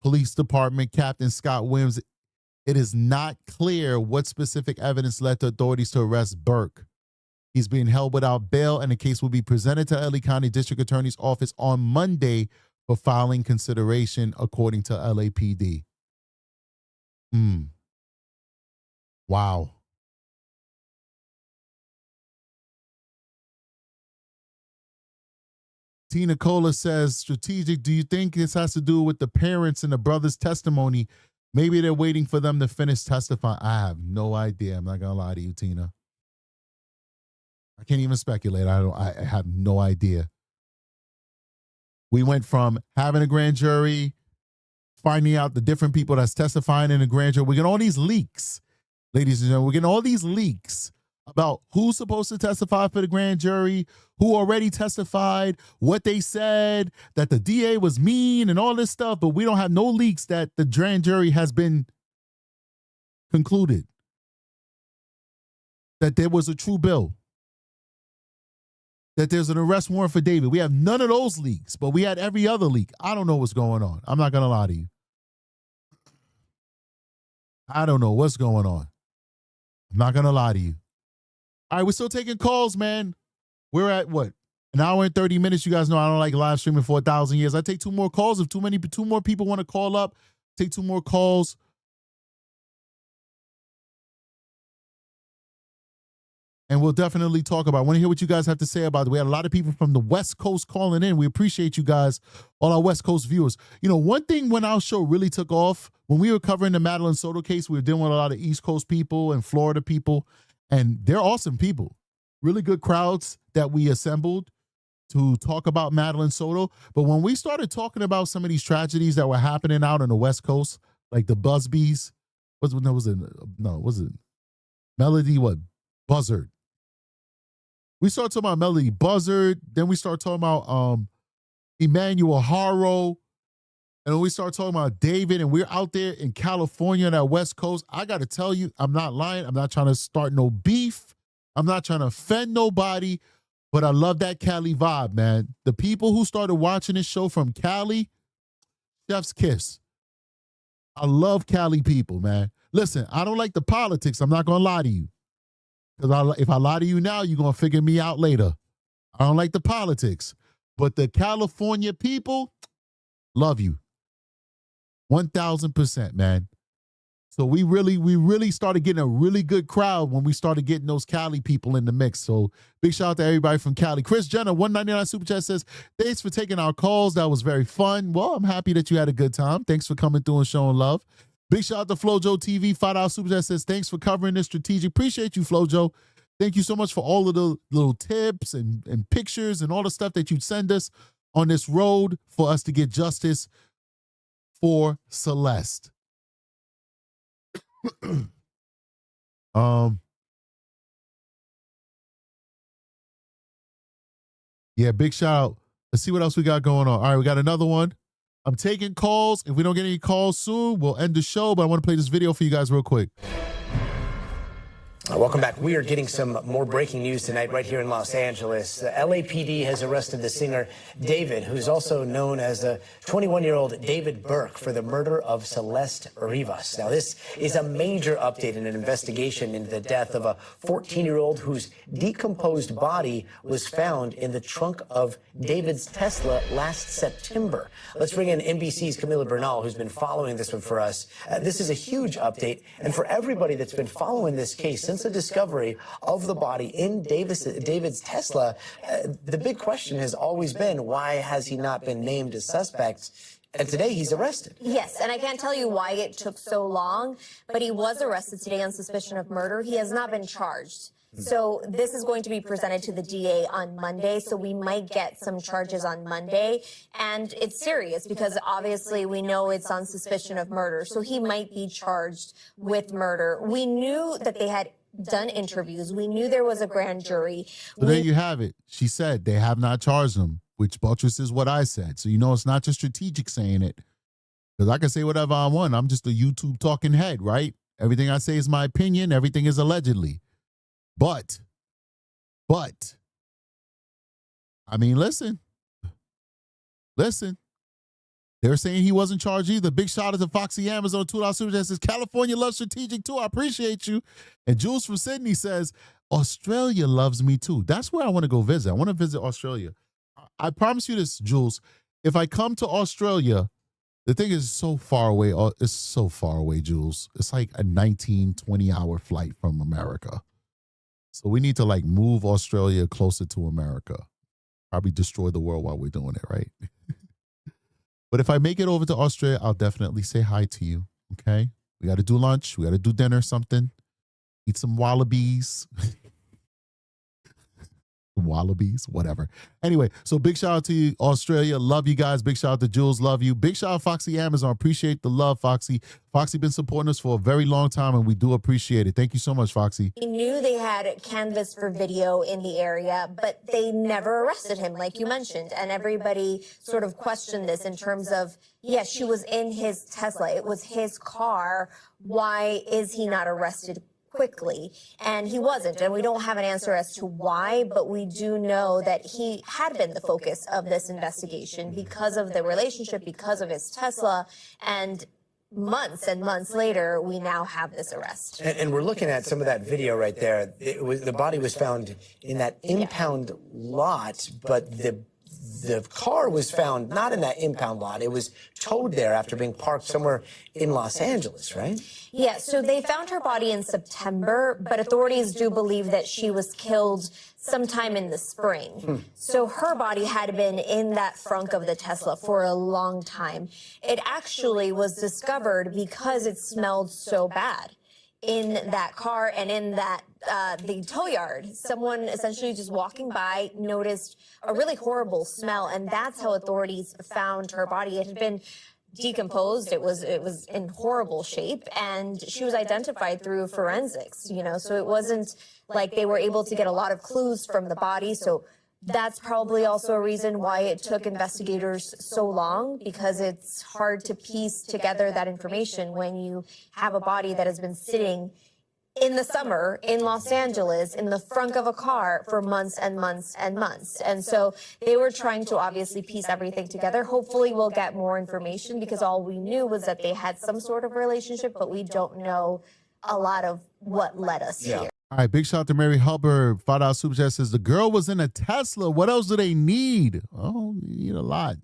Police Department Captain Scott Williams, it is not clear what specific evidence led to authorities to arrest Burke. He's being held without bail, and the case will be presented to LA County District Attorney's Office on Monday for filing consideration, according to LAPD. Wow. Tina Cola says, strategic, do you think this has to do with the parents and the brother's testimony? Maybe they're waiting for them to finish testifying. I have no idea. I'm not going to lie to you, Tina. I can't even speculate. I have no idea. We went from having a grand jury, finding out the different people that's testifying in the grand jury. We're getting all these leaks, ladies and gentlemen. We're getting all these leaks about who's supposed to testify for the grand jury, who already testified, what they said, that the DA was mean and all this stuff, but we don't have no leaks that the grand jury has been concluded, that there was a true bill, that there's an arrest warrant for David. We have none of those leaks, but we had every other leak. I don't know what's going on. I'm not going to lie to you. I don't know what's going on. I'm not going to lie to you. All right, we're still taking calls, man. We're at what? An hour and 30 minutes. You guys know I don't like live streaming for 1,000 years. I take two more calls. If two more people want to call up, take two more calls. And we'll definitely talk about it. I want to hear what you guys have to say about it. We had a lot of people from the West Coast calling in. We appreciate you guys, all our West Coast viewers. You know, one thing when our show really took off, when we were covering the Madeline Soto case, we were dealing with a lot of East Coast people and Florida people. And they're awesome people, really good crowds that we assembled to talk about Madeline Soto. But when we started talking about some of these tragedies that were happening out on the West Coast, like the Busbys, was it Melody, Buzzard. We started talking about Melody Buzzard. Then we started talking about Emmanuel Haro. And when we start talking about David, and we're out there in California on that West Coast, I got to tell you, I'm not lying. I'm not trying to start no beef. I'm not trying to offend nobody, but I love that Cali vibe, man. The people who started watching this show from Cali, chef's kiss. I love Cali people, man. Listen, I don't like the politics. I'm not going to lie to you. Because if I lie to you now, you're going to figure me out later. I don't like the politics. But the California people, love you. 1,000%, man. So we really started getting a really good crowd when we started getting those Cali people in the mix. So big shout out to everybody from Cali. Chris Jenner, 199 Super Chat says, thanks for taking our calls. That was very fun. Well, I'm happy that you had a good time. Thanks for coming through and showing love. Big shout out to FloJo TV, $5 Super Chat says, thanks for covering this strategic. Appreciate you, FloJo. Thank you so much for all of the little tips and pictures and all the stuff that you send us on this road for us to get justice for Celeste. Yeah, big shout out Let's see what else we got going on. All right, we got another one. I'm taking calls. If we don't get any calls soon, we'll end the show, but I want to play this video for you guys real quick. Welcome back. We are getting some more breaking news tonight right here in Los Angeles. The LAPD has arrested the singer David, who's also known as the 21-year-old David Burke, for the murder of Celeste Rivas. Now, this is a major update in an investigation into the death of a 14-year-old whose decomposed body was found in the trunk of David's Tesla last September. Let's bring in NBC's Camila Bernal, who's been following this one for us. This is a huge update, and for everybody that's been following this case since the discovery of the body in David's Tesla, the big question has always been, why has he not been named as suspect? And today he's arrested. Yes, and I can't tell you why it took so long, but he was arrested today on suspicion of murder. He has not been charged. So this is going to be presented to the DA on Monday, so we might get some charges on Monday. And it's serious because obviously we know it's on suspicion of murder, so he might be charged with murder. We knew that they had done interviews. We knew there was a grand jury. So there you have it. She said they have not charged him, which buttresses what I said. So you know it's not just strategic saying it. Because I can say whatever I want. I'm just a YouTube talking head, right? Everything I say is my opinion. Everything is allegedly. But, I mean, listen. They're saying he wasn't charged either. Big shout out to Foxy Amazon, $2 super chat says, California loves strategic too. I appreciate you. And Jules from Sydney says, Australia loves me too. That's where I want to go visit. I want to visit Australia. I promise you this, Jules. If I come to Australia, the thing is so far away. It's so far away, Jules. It's like a 19, 20-hour flight from America. So we need to like move Australia closer to America. Probably destroy the world while we're doing it, right? But if I make it over to Australia, I'll definitely say hi to you, okay? We got to do lunch. We got to do dinner, something. Eat some wallabies. Wallabies, whatever. Anyway, so big shout out to you, Australia. Love you guys. Big shout out to Jules. Love you. Big shout out Foxy Amazon. Appreciate the love, Foxy. Foxy been supporting us for a very long time, and we do appreciate it. Thank you so much, Foxy. We knew they had canvas for video in the area, but they never arrested him, like you mentioned. And everybody sort of questioned this in terms of, yes, she was in his Tesla. It was his car. Why is he not arrested quickly? And he wasn't, and we don't have an answer as to why, but we do know that he had been the focus of this investigation because of the relationship, because of his Tesla, and months and months later, we now have this arrest. And we're looking at some of that video right there. The body was found in that impound lot, but the car was found not in that impound lot. It was towed there after being parked somewhere in Los Angeles, right? Yeah, so they found her body in September, but authorities do believe that she was killed sometime in the spring. So her body had been in that frunk of the Tesla for a long time. It actually was discovered because it smelled so bad in that car and in that the tow yard. Someone essentially just walking by noticed a really horrible smell, and that's how authorities found her body. It had been decomposed. It was in horrible shape, and she was identified through forensics, you know, so it wasn't like they were able to get a lot of clues from the body. So that's probably also a reason why it took investigators so long, because it's hard to piece together that information when you have a body that has been sitting in the summer in Los Angeles in the frunk of a car for months and months and months. And so they were trying to obviously piece everything together. Hopefully we'll get more information, because all we knew was that they had some sort of relationship, but we don't know a lot of what led us here. All right, big shout out to Mary Hubbard. $5 super chat says, the girl was in a Tesla. What else do they need? Oh, you need a lot.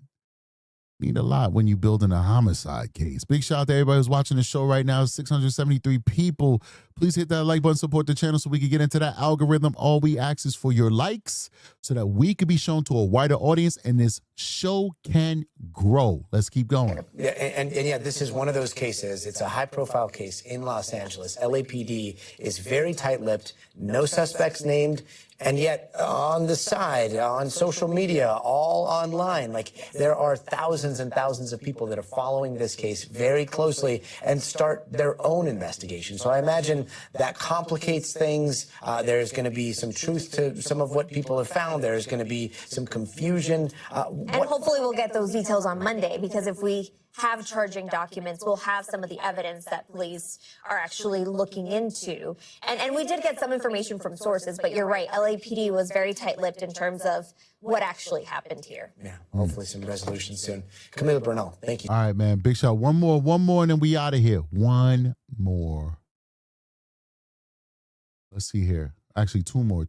Need a lot when you're building a homicide case. Big shout out to everybody who's watching the show right now. 673 people. Please hit that like button, support the channel so we can get into that algorithm. All we ask is for your likes so that we can be shown to a wider audience, and this show can grow. Let's keep going. Yeah, and yeah, this is one of those cases. It's a high-profile case in Los Angeles. LAPD is very tight-lipped, no suspects named, and yet on the side, on social media, all online, like there are thousands and thousands of people that are following this case very closely and start their own investigation. So I imagine that complicates things. There's going to be some truth to some of what people have found. There's going to be some confusion. And hopefully we'll get those details on Monday, because if we have charging documents, we'll have some of the evidence that police are actually looking into. And we did get some information from sources, but you're right, LAPD was very tight-lipped in terms of what actually happened here. Yeah, hopefully some resolution soon. Camila Bernal, thank you. All right, man. Big shot. One more, and then we out of here. One more. Let's see here. Actually, two more.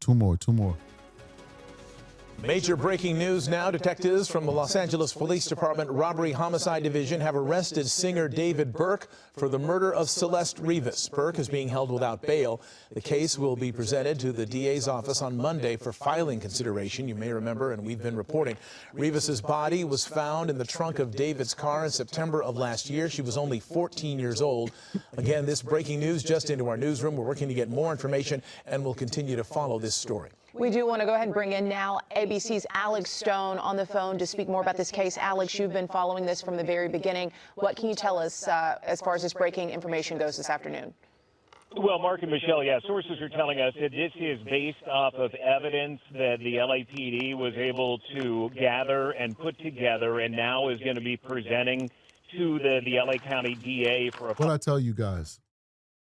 Major breaking news now. Detectives from the Los Angeles Police Department Robbery Homicide Division have arrested singer David Burke for the murder of Celeste Rivas. Burke is being held without bail. The case will be presented to the DA's office on Monday for filing consideration. You may remember, and we've been reporting, Rivas's body was found in the trunk of David's car in September of last year. She was only 14 years old. Again, this breaking news just into our newsroom. We're working to get more information, and we'll continue to follow this story. We do want to go ahead and bring in now ABC's Alex Stone on the phone to speak more about this case. Alex, you've been following this from the very beginning. What can you tell us as far as this breaking information goes this afternoon? Well, Mark and Michelle, yeah, sources are telling us that this is based off of evidence that the LAPD was able to gather and put together and now is going to be presenting to the LA County DA for a... What did I tell you guys?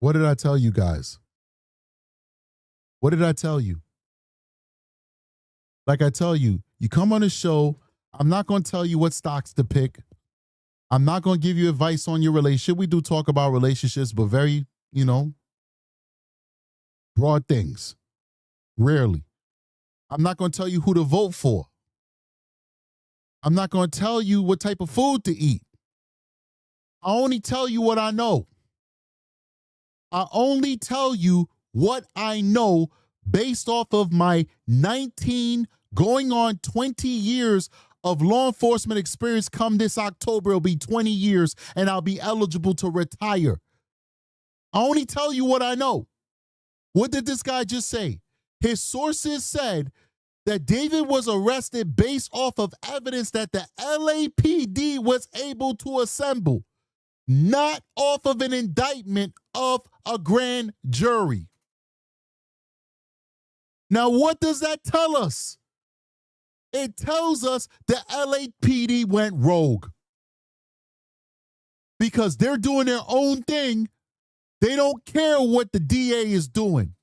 What did I tell you guys? What did I tell you? Like I tell you, you come on the show, I'm not going to tell you what stocks to pick. I'm not going to give you advice on your relationship. We do talk about relationships, but very, broad things. Rarely. I'm not going to tell you who to vote for. I'm not going to tell you what type of food to eat. I only tell you what I know. I only tell you what I know based off of my 19 going on 20 years of law enforcement experience. Come this October, it'll be 20 years and I'll be eligible to retire. I only tell you what I know. What did this guy just say? His sources said that David was arrested based off of evidence that the LAPD was able to assemble, not off of an indictment of a grand jury. Now, what does that tell us? It tells us the LAPD went rogue because they're doing their own thing. They don't care what the DA is doing.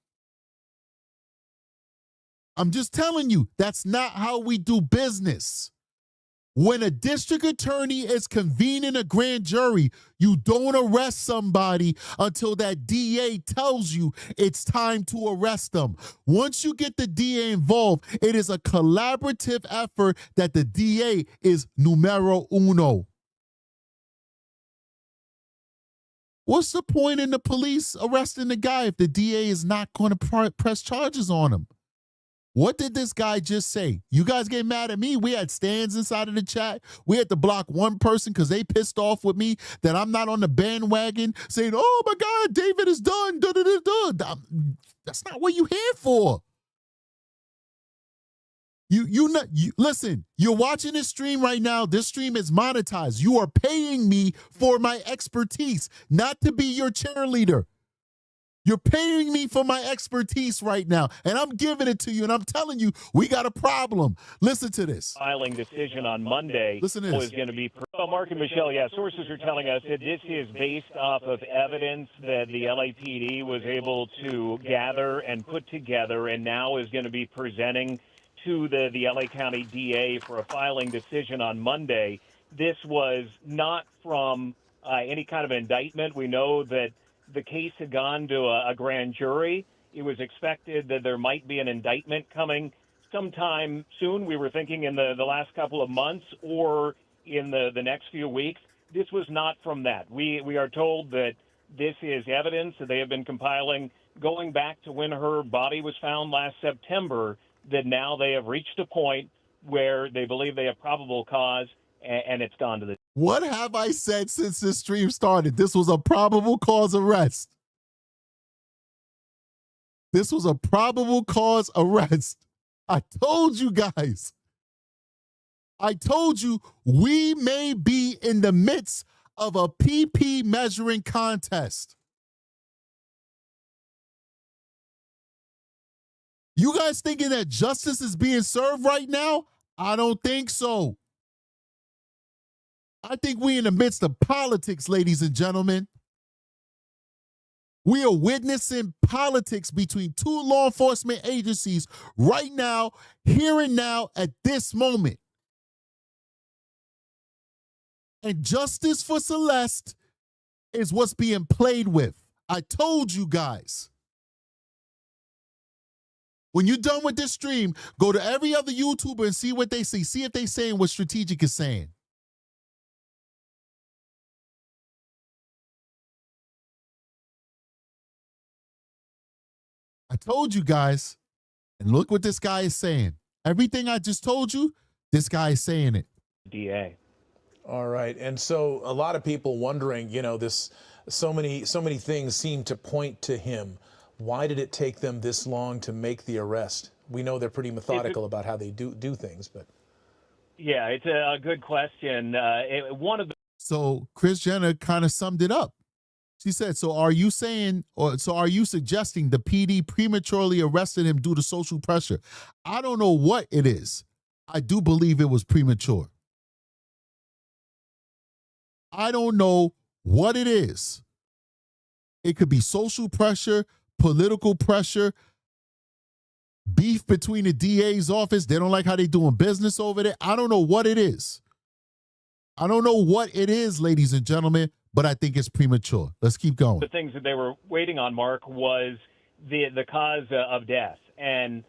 I'm just telling you, that's not how we do business. When a district attorney is convening a grand jury, you don't arrest somebody until that DA tells you it's time to arrest them. Once you get the DA involved, it is a collaborative effort that the DA is numero uno. What's the point in the police arresting the guy if the DA is not going to press charges on him? What did this guy just say? You guys get mad at me? We had stands inside of the chat. We had to block one person because they pissed off with me that I'm not on the bandwagon saying, oh my God, David is done. That's not what you're here for. Listen, you're watching this stream right now. This stream is monetized. You are paying me for my expertise, not to be your cheerleader. You're paying me for my expertise right now, and I'm giving it to you, and I'm telling you, we got a problem. Listen to this. Filing decision on Monday Listen to this. is going to be... Well, Mark and Michelle, yeah, sources are telling us that this is based off of evidence that the LAPD was able to gather and put together and now is going to be presenting to the LA County DA for a filing decision on Monday. This was not from any kind of indictment. We know that the case had gone to a grand jury. It was expected that there might be an indictment coming sometime soon. We were thinking in the last couple of months or in the next few weeks. This was not from that. We are told that this is evidence that they have been compiling going back to when her body was found last September, that now they have reached a point where they believe they have probable cause, and it's gone to the. What have I said since this stream started? This was a probable cause arrest. This was a probable cause arrest. I told you guys. I told you we may be in the midst of a PP measuring contest. You guys thinking that justice is being served right now? I don't think so. I think we're in the midst of politics, ladies and gentlemen. We are witnessing politics between two law enforcement agencies right now, here and now, at this moment. And justice for Celeste is what's being played with. I told you guys. When you're done with this stream, go to every other YouTuber and see what they say. See if they're saying what Strategic is saying. I told you guys, and look what this guy is saying. Everything I just told you, this guy is saying it. DA. All right, and so a lot of people wondering, you know, this so many things seem to point to him. Why did it take them this long to make the arrest? We know they're pretty methodical about how they do things, but Yeah, it's a good question. One of the. So Kris Jenner kind of summed it up. She said, so are you saying, or so are you suggesting the PD prematurely arrested him due to social pressure? I don't know what it is. I do believe it was premature. I don't know what it is. It could be social pressure, political pressure, beef between the DA's office. They don't like how they're doing business over there. I don't know what it is. I don't know what it is, ladies and gentlemen, but I think it's premature. Let's keep going. The things that they were waiting on, Mark, was the cause of death. And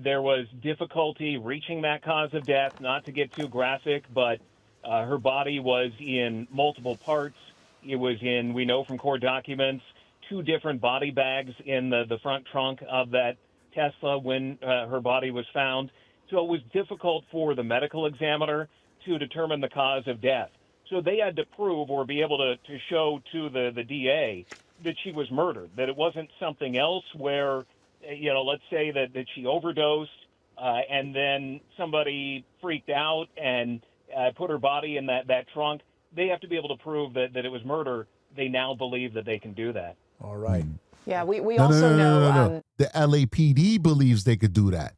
there was difficulty reaching that cause of death, not to get too graphic, but her body was in multiple parts. It was in, we know from court documents, 2 different body bags in the front trunk of that Tesla when her body was found. So it was difficult for the medical examiner to determine the cause of death. So they had to prove or be able to show to the DA that she was murdered, that it wasn't something else where, you know, let's say that she overdosed and then somebody freaked out and put her body in that trunk. They have to be able to prove that it was murder. They now believe that they can do that. All right. Yeah, we also know. The LAPD believes they could do that.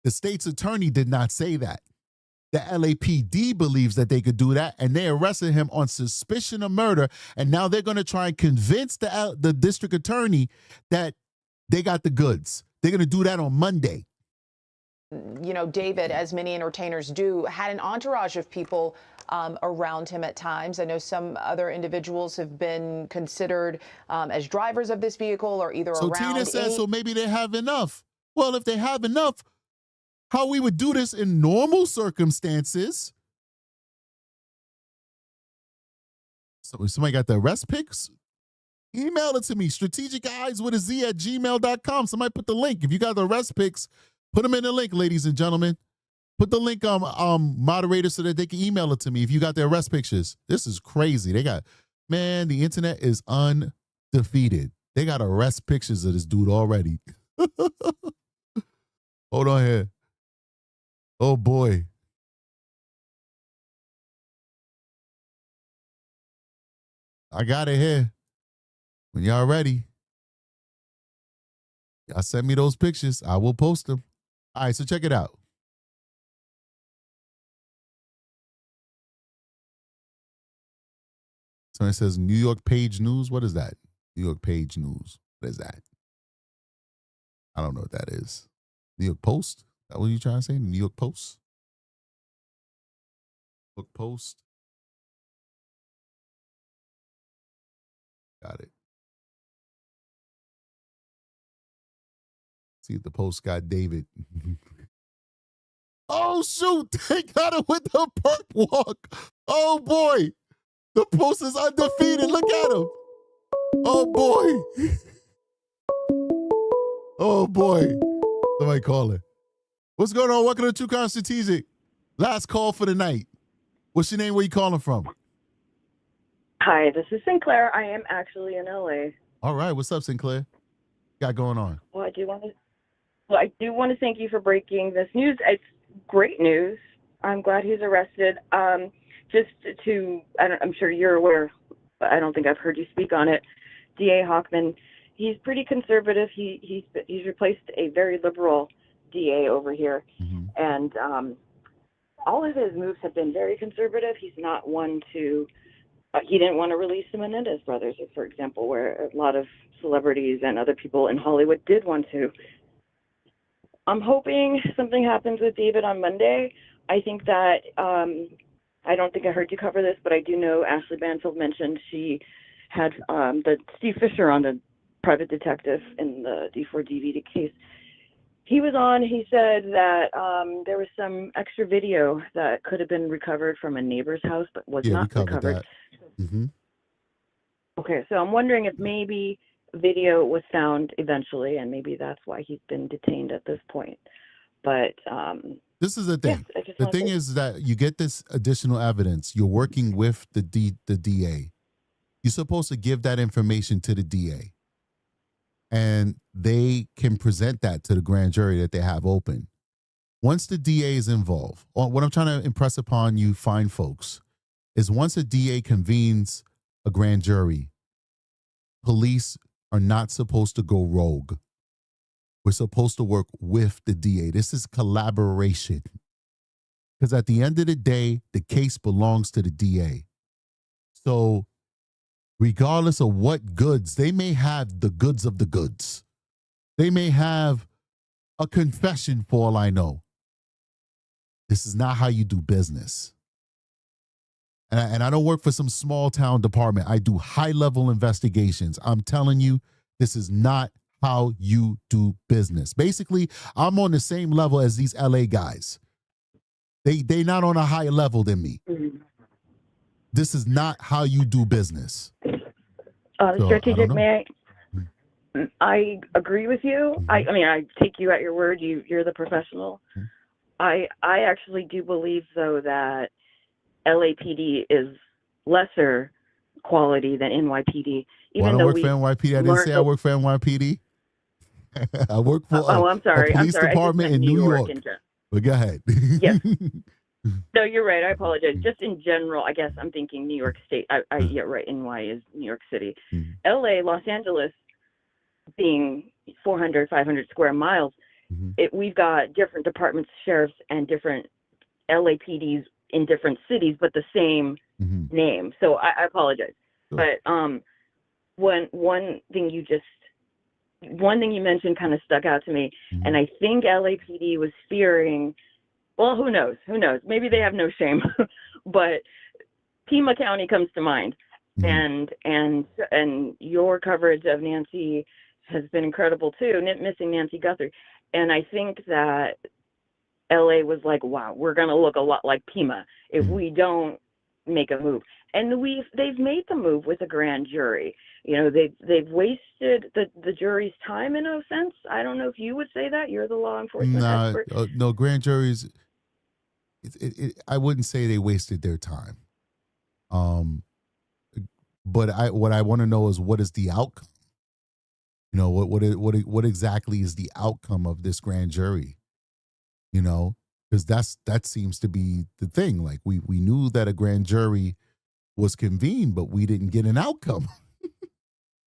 The state's attorney did not say that. The LAPD believes that they could do that, and they arrested him on suspicion of murder, and now they're going to try and convince the district attorney that they got the goods. They're going to do that on Monday. You know, David, as many entertainers do, had an entourage of people around him at times. I know some other individuals have been considered as drivers of this vehicle or either so around. Tina says, so maybe they have enough. Well, if they have enough, how we would do this in normal circumstances. So somebody got the arrest pics? Email it to me, strategiceyes@gmail.com. Somebody put the link. If you got the arrest pics, put them in the link, ladies and gentlemen. Put the link on moderator so that they can email it to me if you got their arrest pictures. This is crazy. They got, man, the internet is undefeated. They got arrest pictures of this dude already. Hold on here. Oh, boy. I got it here. When y'all ready, y'all send me those pictures. I will post them. All right, so check it out. So it says New York Page News. What is that? New York Page News. What is that? I don't know what that is. New York Post? Is that what you trying to say? New York Post? New York Post. Got it. See if the Post got David. Oh, shoot. They got it with the perp walk. Oh, boy. The Post is undefeated. Look at him. Oh, boy. Oh, boy. Somebody call it. What's going on? Welcome to True Crime Strategic. Last call for the night. What's your name? Where you calling from? Hi, this is Sinclair. I am actually in LA. All right. What's up, Sinclair? Got going on? Well, I do want to thank you for breaking this news. It's great news. I'm glad he's arrested. I'm sure you're aware, but I don't think I've heard you speak on it. DA Hochman, he's pretty conservative. He's replaced a very liberal DA over here, and all of his moves have been very conservative. He's not one to. He didn't want to release the Menendez brothers, for example, where a lot of celebrities and other people in Hollywood did want to. I'm hoping something happens with David on Monday. I think that, I don't think I heard you cover this, but I do know Ashley Banfield mentioned she had the Steve Fisher on, the private detective in the D4VD case. He was on, he said that there was some extra video that could have been recovered from a neighbor's house, but was not recovered. Okay, so I'm wondering if maybe video was found eventually, and maybe that's why he's been detained at this point. But this is the thing. The thing is that you get this additional evidence. You're working with the DA. You're supposed to give that information to the DA, and they can present that to the grand jury that they have open. Once the DA is involved, what I'm trying to impress upon you fine folks is once a DA convenes a grand jury, police are not supposed to go rogue. We're supposed to work with the DA. This is collaboration. Because at the end of the day, the case belongs to the DA. So regardless of what goods, they may have the goods of the goods. They may have a confession for all I know. This is not how you do business. And I don't work for some small town department. I do high level investigations. I'm telling you, this is not how you do business. Basically, I'm on the same level as these LA guys. They not on a higher level than me. This is not how you do business. Strategic, I agree with you. I mean, I take you at your word. You're the professional. I actually do believe, though, that LAPD is lesser quality than NYPD. Well, I don't work for NYPD. I didn't say I work for NYPD. I work for a police department in New York. But go ahead. Yes. No, you're right. I apologize. Just in general, I guess I'm thinking New York State. Yeah, right. NY is New York City. LA, Los Angeles, being 400, 500 square miles, we've got different departments, sheriffs, and different LAPDs in different cities, but the same name. So I apologize. But one thing you mentioned kind of stuck out to me, and I think LAPD was fearing, well, who knows? Maybe they have no shame, but Pima County comes to mind, and your coverage of Nancy has been incredible too, missing Nancy Guthrie. And I think that LA was like, wow, we're going to look a lot like Pima if we don't make a move. And they've made the move with a grand jury. You know, they've wasted the jury's time in a sense. I don't know if you would say that. You're the law enforcement expert. No, grand juries, I wouldn't say they wasted their time. But what I want to know is, what is the outcome? You know, what exactly is the outcome of this grand jury? You know, because that seems to be the thing. Like we knew that a grand jury was convened, but we didn't get an outcome.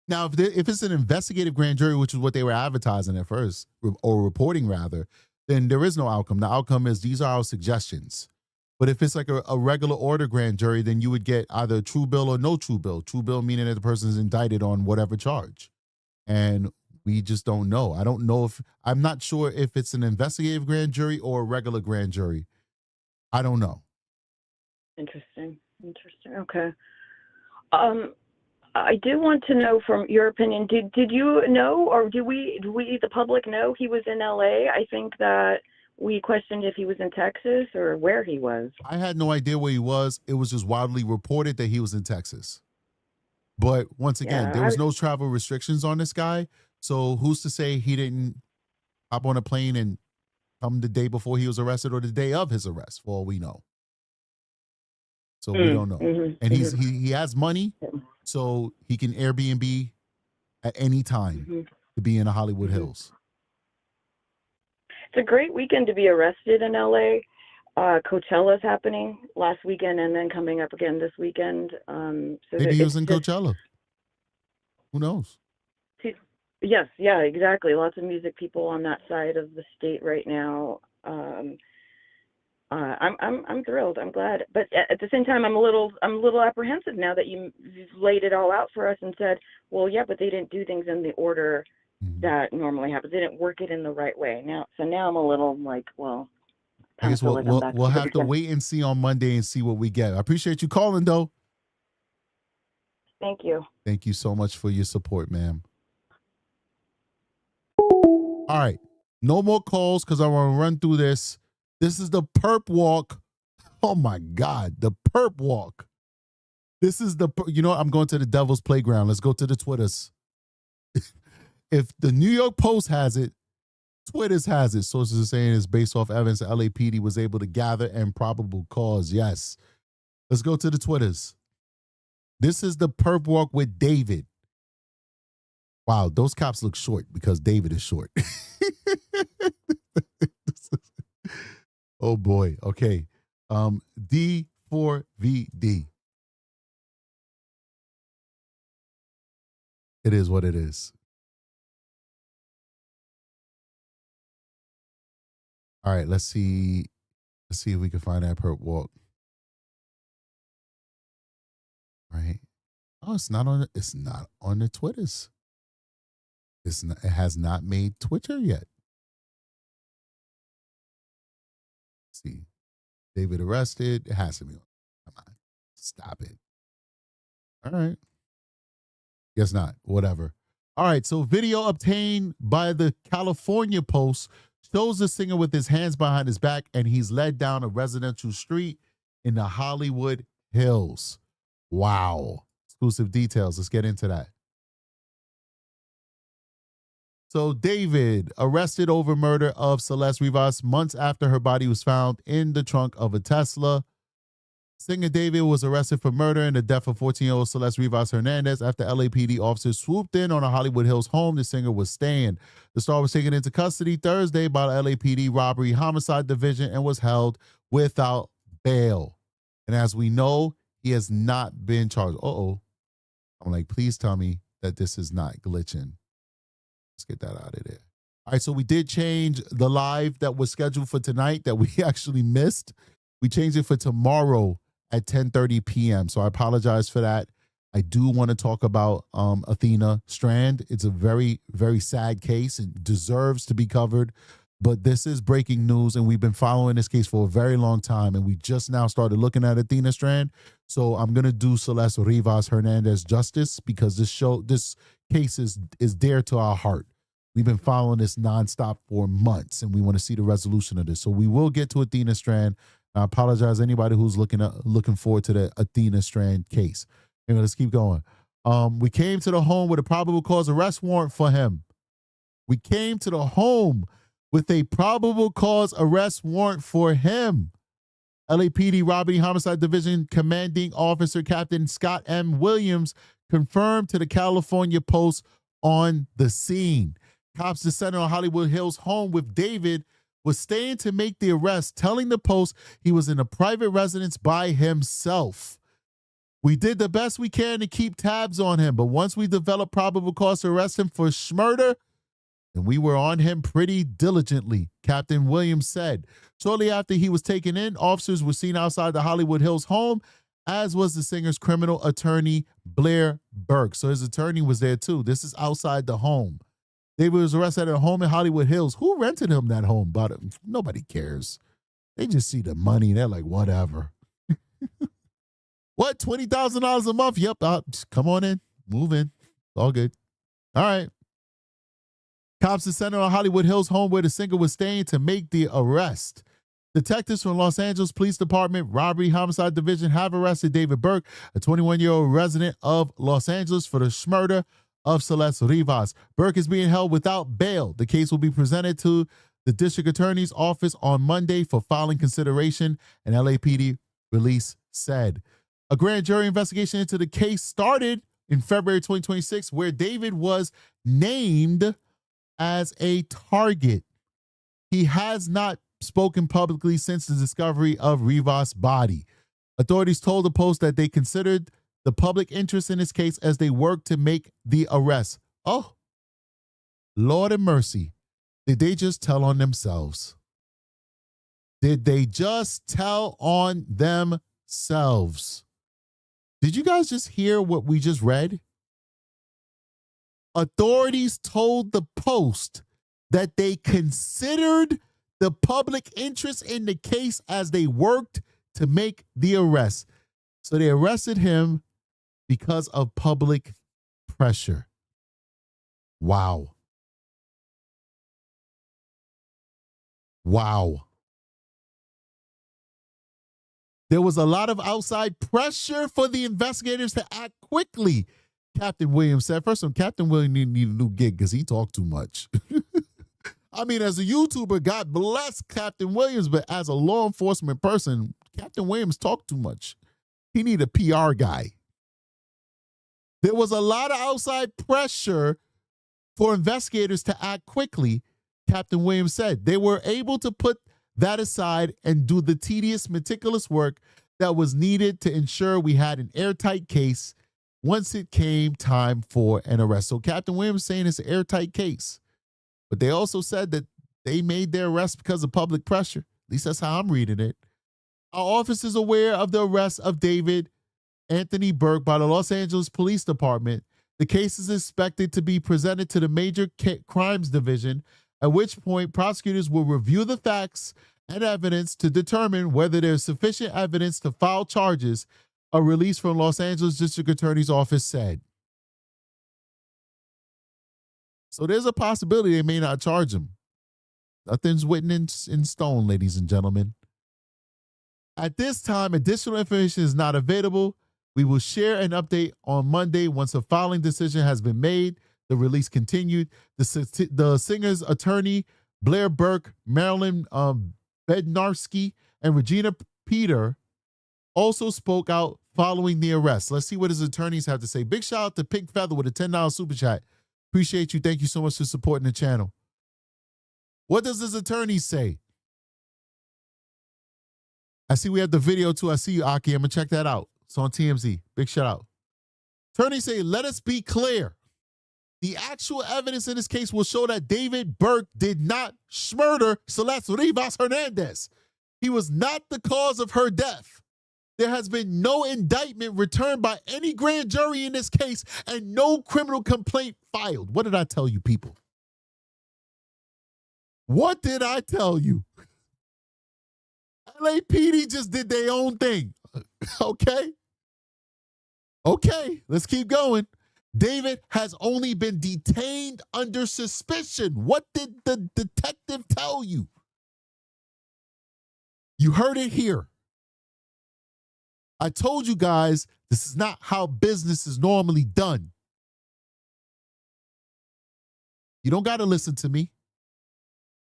Now, if it's an investigative grand jury, which is what they were advertising at first, or reporting rather, then there is no outcome. The outcome is these are our suggestions. But if it's like a regular order grand jury, then you would get either a true bill or no true bill. True bill meaning that the person is indicted on whatever charge. And we just don't know. I'm not sure if it's an investigative grand jury or a regular grand jury. I don't know. Interesting. Okay. I do want to know from your opinion, did you know, or do we, the public, know he was in LA? I think that we questioned if he was in Texas or where he was. I had no idea where he was. It was just widely reported that he was in Texas. But once again, there was no travel restrictions on this guy. So who's to say he didn't hop on a plane and come the day before he was arrested or the day of his arrest, for all we know. So we don't know. And he has money, so he can Airbnb at any time to be in the Hollywood Hills. It's a great weekend to be arrested in LA. Coachella's happening last weekend and then coming up again this weekend. So Maybe he was in Coachella. Who knows? Yes, yeah, exactly. Lots of music people on that side of the state right now. I'm thrilled. I'm glad, but at the same time, I'm a little apprehensive now that you've laid it all out for us and said, well, yeah, but they didn't do things in the order that normally happens. They didn't work it in the right way. Now I'm a little like, well, I guess we'll have to wait and see on Monday and see what we get. I appreciate you calling, though. Thank you. Thank you so much for your support, ma'am. All right. No more calls because I want to run through this. This is the PERP walk. Oh, my God. The PERP walk. This is I'm going to the devil's playground. Let's go to the Twitters. If the New York Post has it, Twitter's has it. Sources are saying it's based off evidence that LAPD was able to gather and probable cause. Yes. Let's go to the Twitters. This is the PERP walk with David. Wow, those cops look short because David is short. Oh boy. Okay. D4VD. It is what it is. All right, let's see if we can find that perp walk. All right. Oh, it's not on the Twitters. It has not made Twitter yet. Let's see. David arrested. It has to be on. Come on. Stop it. All right. Guess not. Whatever. All right. So video obtained by the California Post shows the singer with his hands behind his back, and he's led down a residential street in the Hollywood Hills. Wow. Exclusive details. Let's get into that. So David arrested over murder of Celeste Rivas months after her body was found in the trunk of a Tesla. Singer David was arrested for murder and the death of 14-year-old Celeste Rivas Hernandez after LAPD officers swooped in on a Hollywood Hills home the singer was staying. The star was taken into custody Thursday by the LAPD Robbery Homicide Division and was held without bail. And as we know, he has not been charged. I'm like, please tell me that this is not glitching. Let's get that out of there. All right, so we did change the live that was scheduled for tonight that we actually missed. We changed it for tomorrow at 10:30 p.m. So I apologize for that. I do want to talk about Athena Strand. It's a very, very sad case. It deserves to be covered. But this is breaking news, and we've been following this case for a very long time, and we just now started looking at Athena Strand. So I'm going to do Celeste Rivas Hernandez justice because this case is dear to our heart. We've been following this nonstop for months, and we want to see the resolution of this. So we will get to Athena Strand. I apologize to anybody who's looking forward to the Athena Strand case. Anyway, let's keep going. We came to the home with a probable cause arrest warrant for him. We came to the home with a probable cause arrest warrant for him. LAPD Robbery Homicide Division Commanding Officer Captain Scott M. Williams confirmed to the California Post on the scene. Cops descended on Hollywood Hills home with David was staying to make the arrest, telling the Post he was in a private residence by himself. We did the best we can to keep tabs on him, but once we developed probable cause to arrest him for murder, and we were on him pretty diligently, Captain Williams said. Shortly after he was taken in, officers were seen outside the Hollywood Hills home, as was the singer's criminal attorney, Blair Burke. So his attorney was there too. This is outside the home. David was arrested at a home in Hollywood Hills. Who rented him that home? Nobody cares. They just see the money. They're like, whatever. What, $20,000 a month? Yep. Come on in. Move in. All good. All right. Cops descended on Hollywood Hills home where the singer was staying to make the arrest. Detectives from Los Angeles Police Department Robbery Homicide Division have arrested David Burke, a 21-year-old resident of Los Angeles, for the murder of Celeste Rivas. Burke is being held without bail. The case will be presented to the district attorney's office on Monday for filing consideration, an LAPD release said. A grand jury investigation into the case started in February 2026, where David was named as a target. He has not spoken publicly since the discovery of Rivas' body. Authorities told the Post that they considered the public interest in this case as they worked to make the arrest. Oh, Lord have mercy. Did they just tell on themselves? Did they just tell on themselves? Did you guys just hear what we just read? Authorities told the Post that they considered the public interest in the case as they worked to make the arrest. So they arrested him because of public pressure. Wow. Wow. There was a lot of outside pressure for the investigators to act quickly, Captain Williams said. First of all, Captain Williams need a new gig because he talked too much. I mean, as a YouTuber, God bless Captain Williams, but as a law enforcement person, Captain Williams talked too much. He need a PR guy. There was a lot of outside pressure for investigators to act quickly, Captain Williams said. They were able to put that aside and do the tedious, meticulous work that was needed to ensure we had an airtight case once it came time for an arrest. So Captain Williams saying it's an airtight case. But they also said that they made their arrest because of public pressure. At least that's how I'm reading it. Our office is aware of the arrest of David Anthony Burke by the Los Angeles Police Department. The case is expected to be presented to the Major Crimes Division, at which point prosecutors will review the facts and evidence to determine whether there's sufficient evidence to file charges, a release from Los Angeles District Attorney's Office said. So there's a possibility they may not charge him. Nothing's written in stone, ladies and gentlemen. At this time, additional information is not available. We will share an update on Monday once a filing decision has been made. The release continued. The singer's attorney, Blair Burke, Marilyn Bednarski, and Regina Peter also spoke out following the arrest. Let's see what his attorneys have to say. Big shout out to Pink Feather with a $10 super chat. Appreciate you. Thank you so much for supporting the channel. What does his attorney say? I see we have the video too. I see you, Aki. I'm going to check that out. It's on TMZ. Big shout out. Attorneys say, let us be clear. The actual evidence in this case will show that David Burke did not murder Celeste Rivas Hernandez. He was not the cause of her death. There has been no indictment returned by any grand jury in this case and no criminal complaint filed. What did I tell you, people? What did I tell you? LAPD just did their own thing. Okay? Okay, let's keep going. David has only been detained under suspicion. What did the detective tell you? You heard it here. I told you guys this is not how business is normally done. You don't got to listen to me.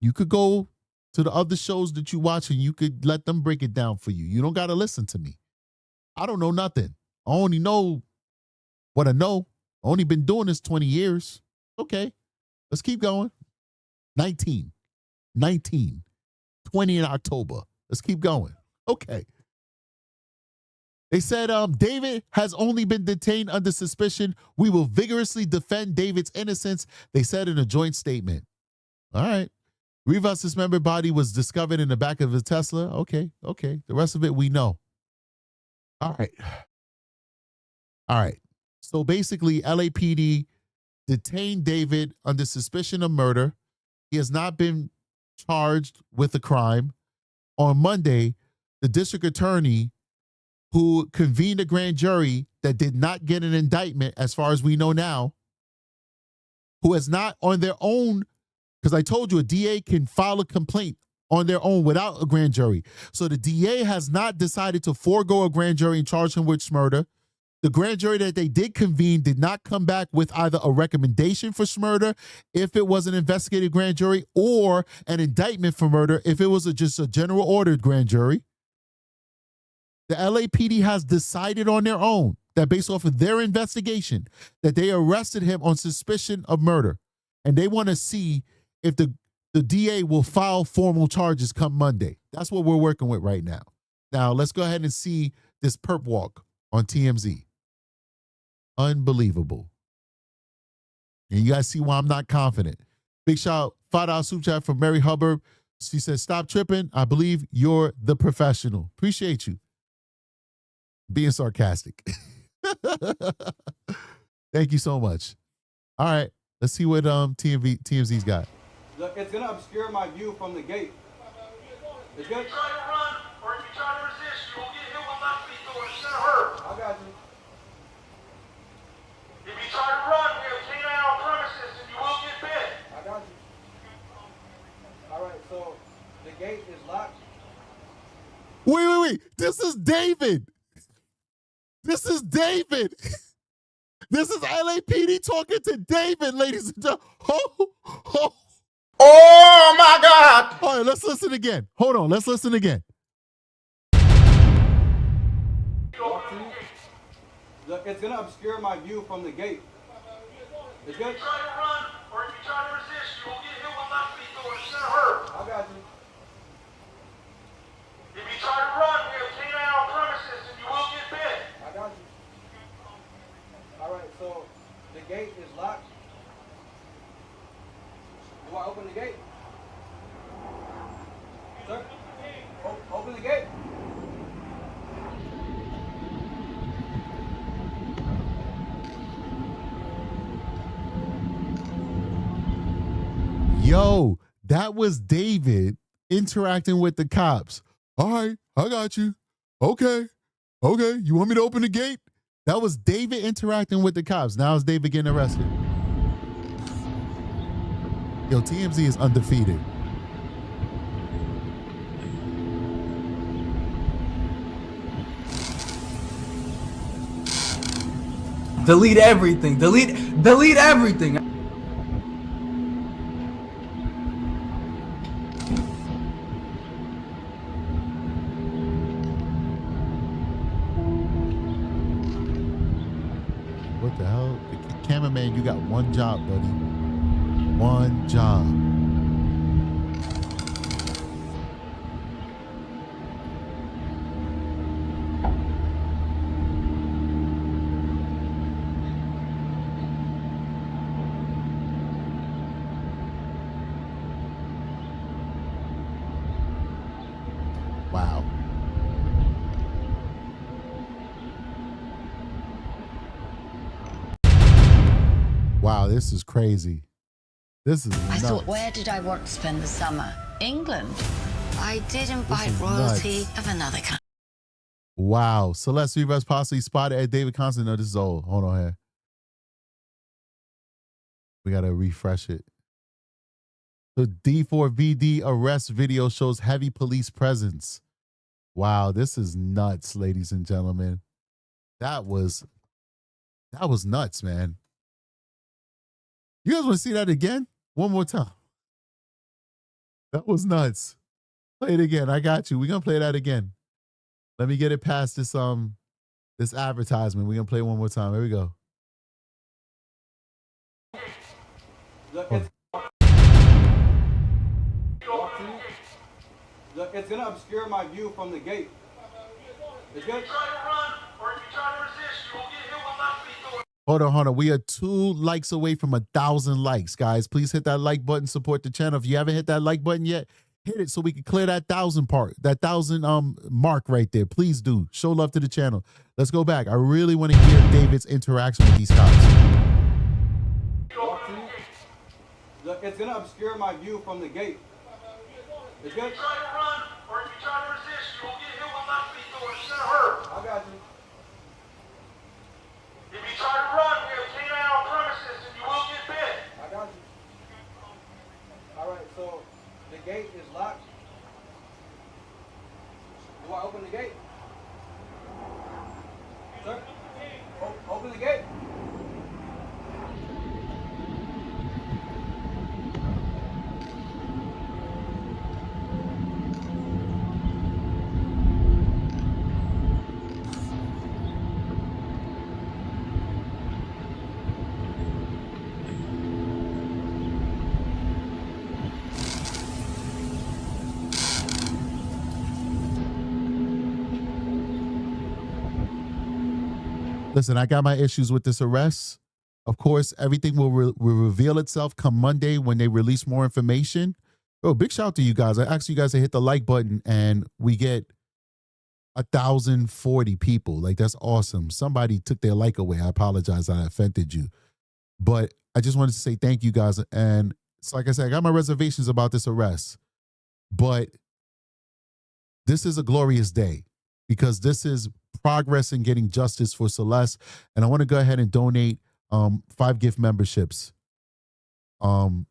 You could go to the other shows that you watch and you could let them break it down for you. You don't got to listen to me. I don't know nothing. I only know what I know. I only been doing this 20 years. Okay, let's keep going. 19, 20 in October. Let's keep going. Okay. They said David has only been detained under suspicion. We will vigorously defend David's innocence, they said in a joint statement. All right. Rivas' dismembered body was discovered in the back of his Tesla. Okay. The rest of it we know. All right. So basically, LAPD detained David under suspicion of murder. He has not been charged with a crime. On Monday, the district attorney who convened a grand jury that did not get an indictment, as far as we know now, who has not on their own, because I told you a DA can file a complaint on their own without a grand jury. So the DA has not decided to forego a grand jury and charge him with murder. The grand jury that they did convene did not come back with either a recommendation for murder if it was an investigative grand jury or an indictment for murder if it was just a general ordered grand jury. The LAPD has decided on their own that based off of their investigation that they arrested him on suspicion of murder. And they want to see if the DA will file formal charges come Monday. That's what we're working with right now. Now, let's go ahead and see this perp walk on TMZ. Unbelievable. And you guys see why I'm not confident. Big shout, $5 super chat from Mary Hubbard. She says, stop tripping. I believe you're the professional. Appreciate you. Being sarcastic. Thank you so much. All right, let's see what TMZ's got. Look, it's gonna obscure my view from the gate. It's good. If you try to run or if you try to resist, you will get hit with my feet door. It's gonna hurt. I got you. If you try to run, we have canine on premises and you will get bit. I got you. All right, so the gate is locked. Wait. This is David. This is David. This is LAPD talking to David, ladies and gentlemen. Oh my God. All right, let's listen again. Hold on, let's listen again. Look, it's gonna obscure my view from the gate. It's good. If you try to run or if you try to resist, you will get hit with my feet door. It's gonna hurt. I got you. If you try to run, we have canine on premises and you will get bit. I got you. All right, so the gate is locked. Do I open the gate? Sir? Open the gate. Yo, that was David interacting with the cops. All right, I got you. Okay. You want me to open the gate? That was David interacting with the cops. Now it's David getting arrested. Yo, TMZ is undefeated. Delete everything. Delete everything. What the hell? Cameraman, you got one job, buddy. One job. Wow. Wow, this is crazy. This is nuts. I thought, where did I want to spend the summer? England. I did invite royalty of another country. Wow. Celeste Rivas possibly spotted at David Constant. No, this is old. Hold on here. We got to refresh it. The D4VD arrest video shows heavy police presence. Wow, this is nuts, ladies and gentlemen. That was nuts, man. You guys want to see that again? One more time. That was nuts. Play it again. I got you. We're going to play that again. Let me get it past this advertisement. We're going to play it one more time. Here we go. Look, it's going to obscure my view from the gate. It's good. If you try to run or if you try to resist, you will get hit with my feet door. Hold on. We are 2 likes away from 1,000 likes, guys. Please hit that like button, support the channel. If you haven't hit that like button yet, hit it so we can clear that 1,000 mark right there. Please do. Show love to the channel. Let's go back. I really want to hear David's interaction with these cops. Look, it's going to obscure my view from the gate. It's good. If you try to run or if you try to resist, you will get hit with my feet door. It's going to hurt. I got you. If you try to run, we have canine on premises and you will get bit. I got you. All right, so the gate is locked. Do I open the gate? Sir? Listen, I got my issues with this arrest. Of course, everything will reveal itself come Monday when they release more information. Oh, big shout out to you guys. I asked you guys to hit the like button and we get 1,040 people. Like, that's awesome. Somebody took their like away. I apologize. I offended you. But I just wanted to say thank you guys. And it's like I said, I got my reservations about this arrest. But this is a glorious day because this is progress in getting justice for Celeste. And I want to go ahead and donate 5 gift memberships to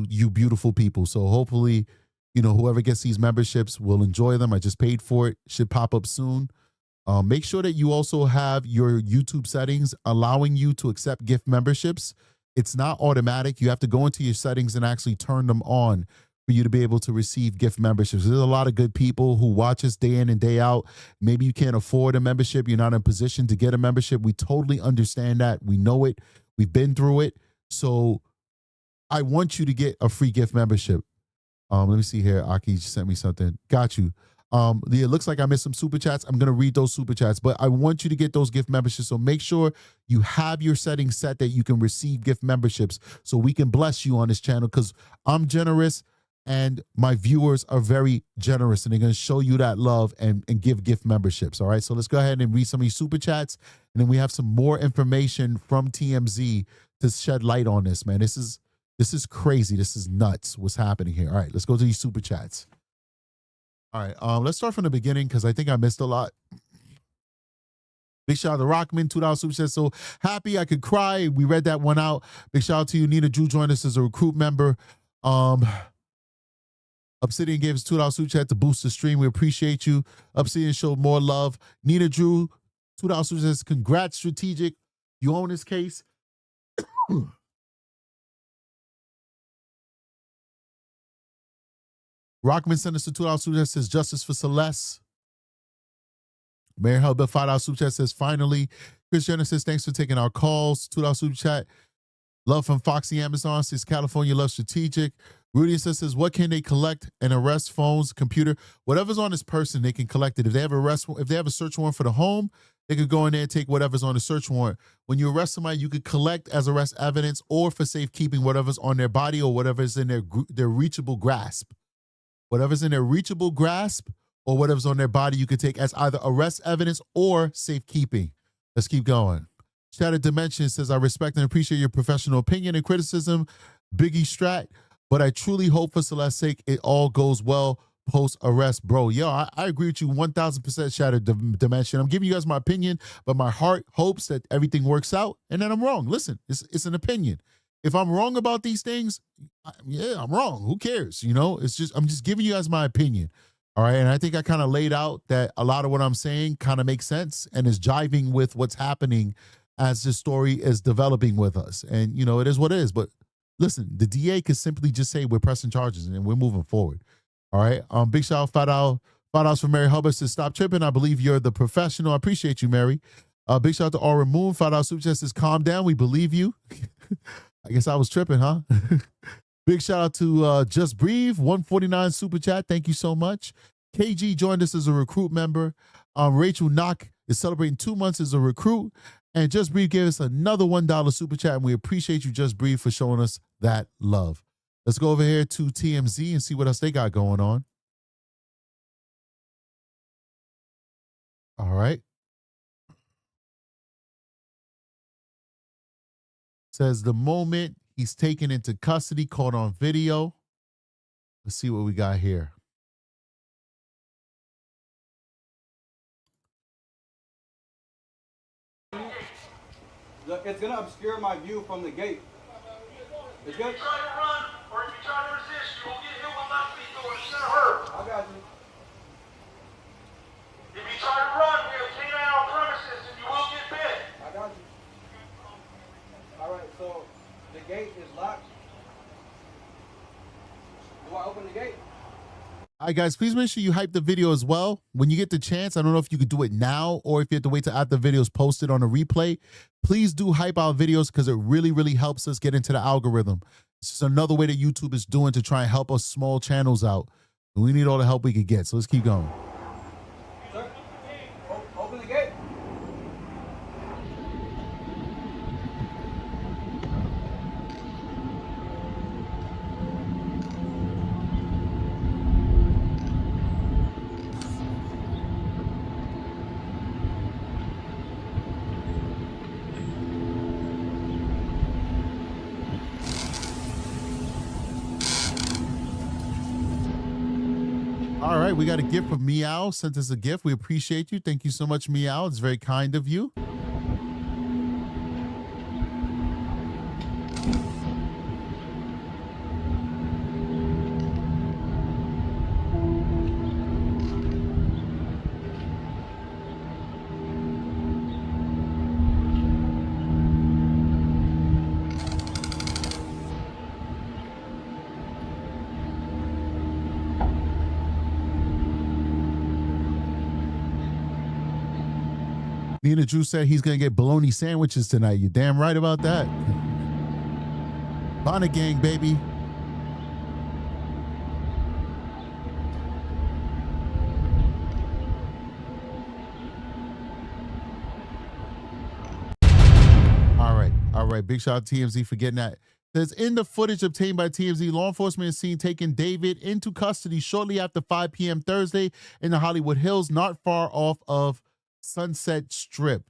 you beautiful people. So hopefully, you know, whoever gets these memberships will enjoy them. I just paid for it. Should pop up soon. Make sure that you also have your YouTube settings allowing you to accept gift memberships. It's not automatic. You have to go into your settings and actually turn them on for you to be able to receive gift memberships. There's a lot of good people who watch us day in and day out. Maybe you can't afford a membership. You're not in a position to get a membership. We totally understand that. We know it. We've been through it. So I want you to get a free gift membership. Let me see here. Aki just sent me something. Got you. It looks like I missed some super chats. I'm going to read those super chats, but I want you to get those gift memberships. So make sure you have your settings set that you can receive gift memberships so we can bless you on this channel because I'm generous and my viewers are very generous and they're going to show you that love and give gift memberships. All right. So let's go ahead and read some of these super chats. And then we have some more information from TMZ to shed light on this, man. This is crazy. This is nuts what's happening here. All right. Let's go to these super chats. All right, let's start from the beginning because I think I missed a lot. Big shout out to Rockman, $2 super chat. So happy I could cry. We read that one out. Big shout out to you. Nina Drew joined us as a recruit member. Obsidian gave us $2 super chat to boost the stream. We appreciate you. Obsidian showed more love. Nina Drew, $2 super chat. Congrats, Strategic. You own this case. Rockman sent us a $2 super chat, says justice for Celeste. Mayor Helbert, $5 super chat, says finally. Chris Jenner says thanks for taking our calls. $2 super chat. Love from Foxy Amazon says California loves Strategic. Rudy says what can they collect? An arrest, phones, computer, whatever's on this person, they can collect it. If they have a search warrant for the home, they could go in there and take whatever's on the search warrant. When you arrest somebody, you could collect as arrest evidence or for safekeeping whatever's on their body or whatever's in their reachable grasp. Whatever's in their reachable grasp or whatever's on their body, you could take as either arrest evidence or safekeeping. Let's keep going. Shattered Dimension says, I respect and appreciate your professional opinion and criticism, Biggie Strat, but I truly hope for Celeste's sake it all goes well post-arrest. Bro, yo, I agree with you 1,000%, Shattered Dimension. I'm giving you guys my opinion, but my heart hopes that everything works out and then I'm wrong. Listen, it's an opinion. If I'm wrong about these things, yeah, I'm wrong. Who cares? You know, I'm just giving you guys my opinion. All right. And I think I kind of laid out that a lot of what I'm saying kind of makes sense and is jiving with what's happening as this story is developing with us. And, you know, it is what it is. But listen, the DA could simply just say we're pressing charges and we're moving forward. All right. Big shout out, $5 for Mary Hubbard says, stop tripping. I believe you're the professional. I appreciate you, Mary. Big shout out to Aura Moon. $5 super chat says, calm down. We believe you. I guess I was tripping, huh? Big shout out to Just Breathe, 149 super chat. Thank you so much. KG joined us as a recruit member. Rachel Knock is celebrating 2 months as a recruit. And Just Breathe gave us another $1 super chat. And we appreciate you, Just Breathe, for showing us that love. Let's go over here to TMZ and see what else they got going on. All right. Says the moment he's taken into custody, caught on video. Let's see what we got here. It's going to obscure my view from the gate. It's good? If you try to run or if you try to resist, you will get hit with left feet or it's going to hurt. I got you. If you try to run, we have canine on premises and you will get bit. I got you. All right, so the gate is locked. Do I open the gate? All right, guys, please make sure you hype the video as well. When you get the chance, I don't know if you could do it now or if you have to wait till after the video is posted on a replay. Please do hype our videos because it really, really helps us get into the algorithm. This is another way that YouTube is doing to try and help us small channels out. And we need all the help we could get, so let's keep going. Sir, open the gate. right, we got a gift from Meow. Sent us a gift. We appreciate you. Thank you so much, Meow. It's very kind of you. Nina Drew said he's going to get bologna sandwiches tonight. You're damn right about that. Bonnet gang, baby. All right. Big shout out to TMZ for getting that. Says, in the footage obtained by TMZ, law enforcement is seen taking David into custody shortly after 5 p.m. Thursday in the Hollywood Hills, not far off of Sunset Strip.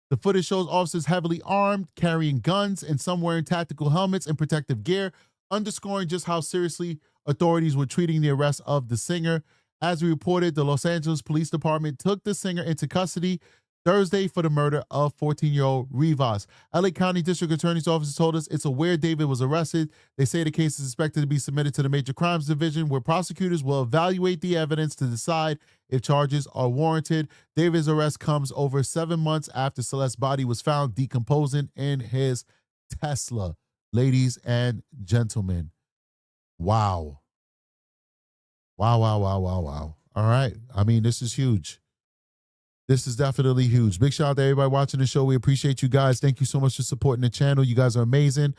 The footage shows officers heavily armed, carrying guns, and some wearing tactical helmets and protective gear, underscoring just how seriously authorities were treating the arrest of the singer. As we reported, the Los Angeles Police Department took the singer into custody Thursday for the murder of 14-year-old Rivas. LA County District Attorney's Office told us it's aware David was arrested. They say the case is expected to be submitted to the Major Crimes Division, where prosecutors will evaluate the evidence to decide if charges are warranted. David's arrest comes over 7 months after Celeste's body was found decomposing in his Tesla. Ladies and gentlemen, wow. Wow. All right. I mean, this is huge. This is definitely huge. Big shout out to everybody watching the show. We appreciate you guys. Thank you so much for supporting the channel. You guys are amazing.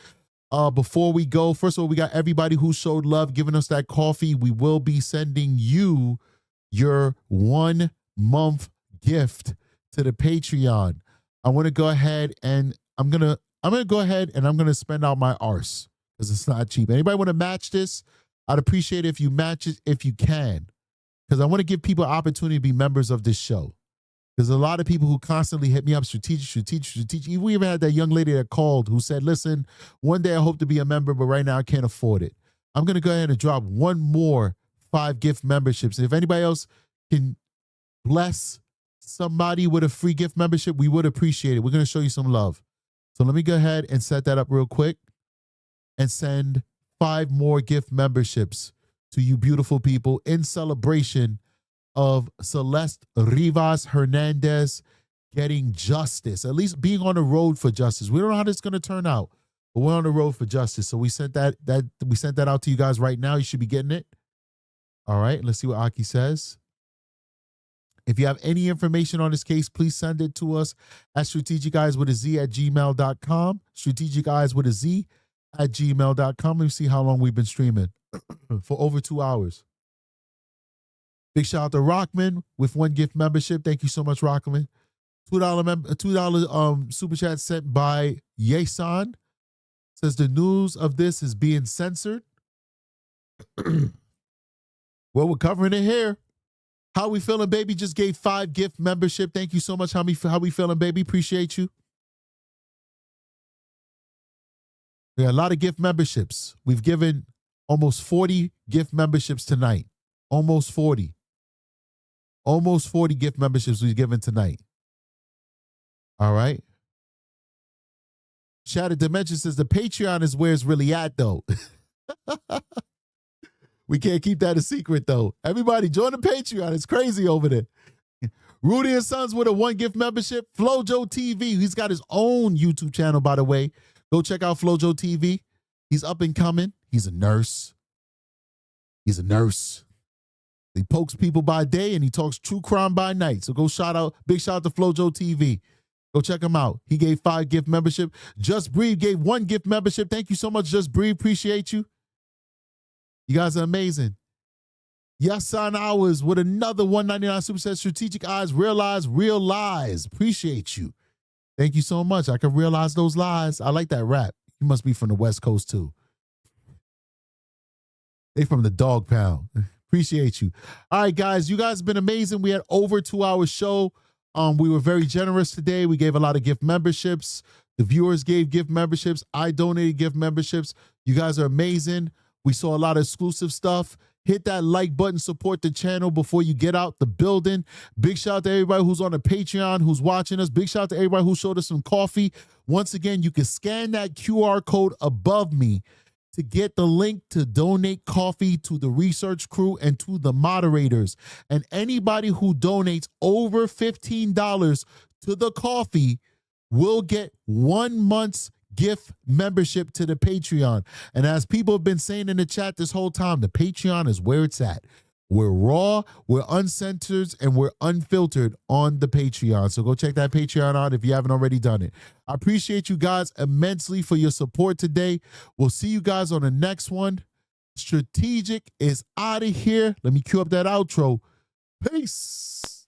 Before we go, first of all, we got everybody who showed love, giving us that coffee. We will be sending you your 1 month gift to the Patreon. I want to go ahead and I'm gonna spend out my arse because it's not cheap. Anybody want to match this? I'd appreciate it if you match it if you can, because I want to give people an opportunity to be members of this show. There's a lot of people who constantly hit me up, strategic. We even had that young lady that called who said, listen, one day I hope to be a member, but right now I can't afford it. I'm going to go ahead and drop one more 5 gift memberships. If anybody else can bless somebody with a free gift membership, we would appreciate it. We're going to show you some love. So let me go ahead and set that up real quick and send 5 more gift memberships to you beautiful people in celebration of Celeste Rivas Hernandez getting justice, at least being on the road for justice. We don't know how this is going to turn out, but we're on the road for justice. So we sent that out to you guys right now. You should be getting it. All right, let's see what Aki says. If you have any information on this case, please send it to us at strategiceyes@gmail.com. strategiceyes@gmail.com. Let me see how long we've been streaming. For over 2 hours. Big shout out to Rockman with 1 gift membership. Thank you so much, Rockman. $2 super chat sent by Yesan. Says the news of this is being censored. Well, we're covering it here. How we feeling, baby? Just gave 5 gift membership. Thank you so much. How we feeling, baby? Appreciate you. We got a lot of gift memberships. We've given almost 40 gift memberships tonight. Almost 40. Almost 40 gift memberships we've given tonight. All right. Shattered Dimension says the Patreon is where it's really at, though. We can't keep that a secret, though. Everybody, join the Patreon. It's crazy over there. Rudy and Sons with a 1 gift membership. Flojo TV. He's got his own YouTube channel, by the way. Go check out Flojo TV. He's up and coming. He's a nurse. He pokes people by day and he talks true crime by night. So go big shout out to Flojo TV. Go check him out. He gave 5 gift membership. Just Breathe gave 1 gift membership. Thank you so much, Just Breathe. Appreciate you. You guys are amazing. Yasan Hours with another $1.99 super set. Strategic Eyes, realize real lies. Appreciate you. Thank you so much. I can realize those lies. I like that rap. You must be from the West Coast too. They from the Dog Pound. Appreciate you. All right, guys. You guys have been amazing. We had over 2 hour show. We were very generous today. We gave a lot of gift memberships. The viewers gave gift memberships. I donated gift memberships. You guys are amazing. We saw a lot of exclusive stuff. Hit that like button, support the channel before you get out the building. Big shout out to everybody who's on the Patreon, who's watching us. Big shout out to everybody who showed us some coffee. Once again, you can scan that QR code above me to get the link to donate coffee to the research crew and to the moderators. And anybody who donates over $15 to the coffee will get 1 month's gift membership to the Patreon. And as people have been saying in the chat this whole time, the Patreon is where it's at. We're raw, we're uncensored, and we're unfiltered on the Patreon. So go check that Patreon out if you haven't already done it. I appreciate you guys immensely for your support today. We'll see you guys on the next one. Strategic is out of here. Let me cue up that outro. Peace.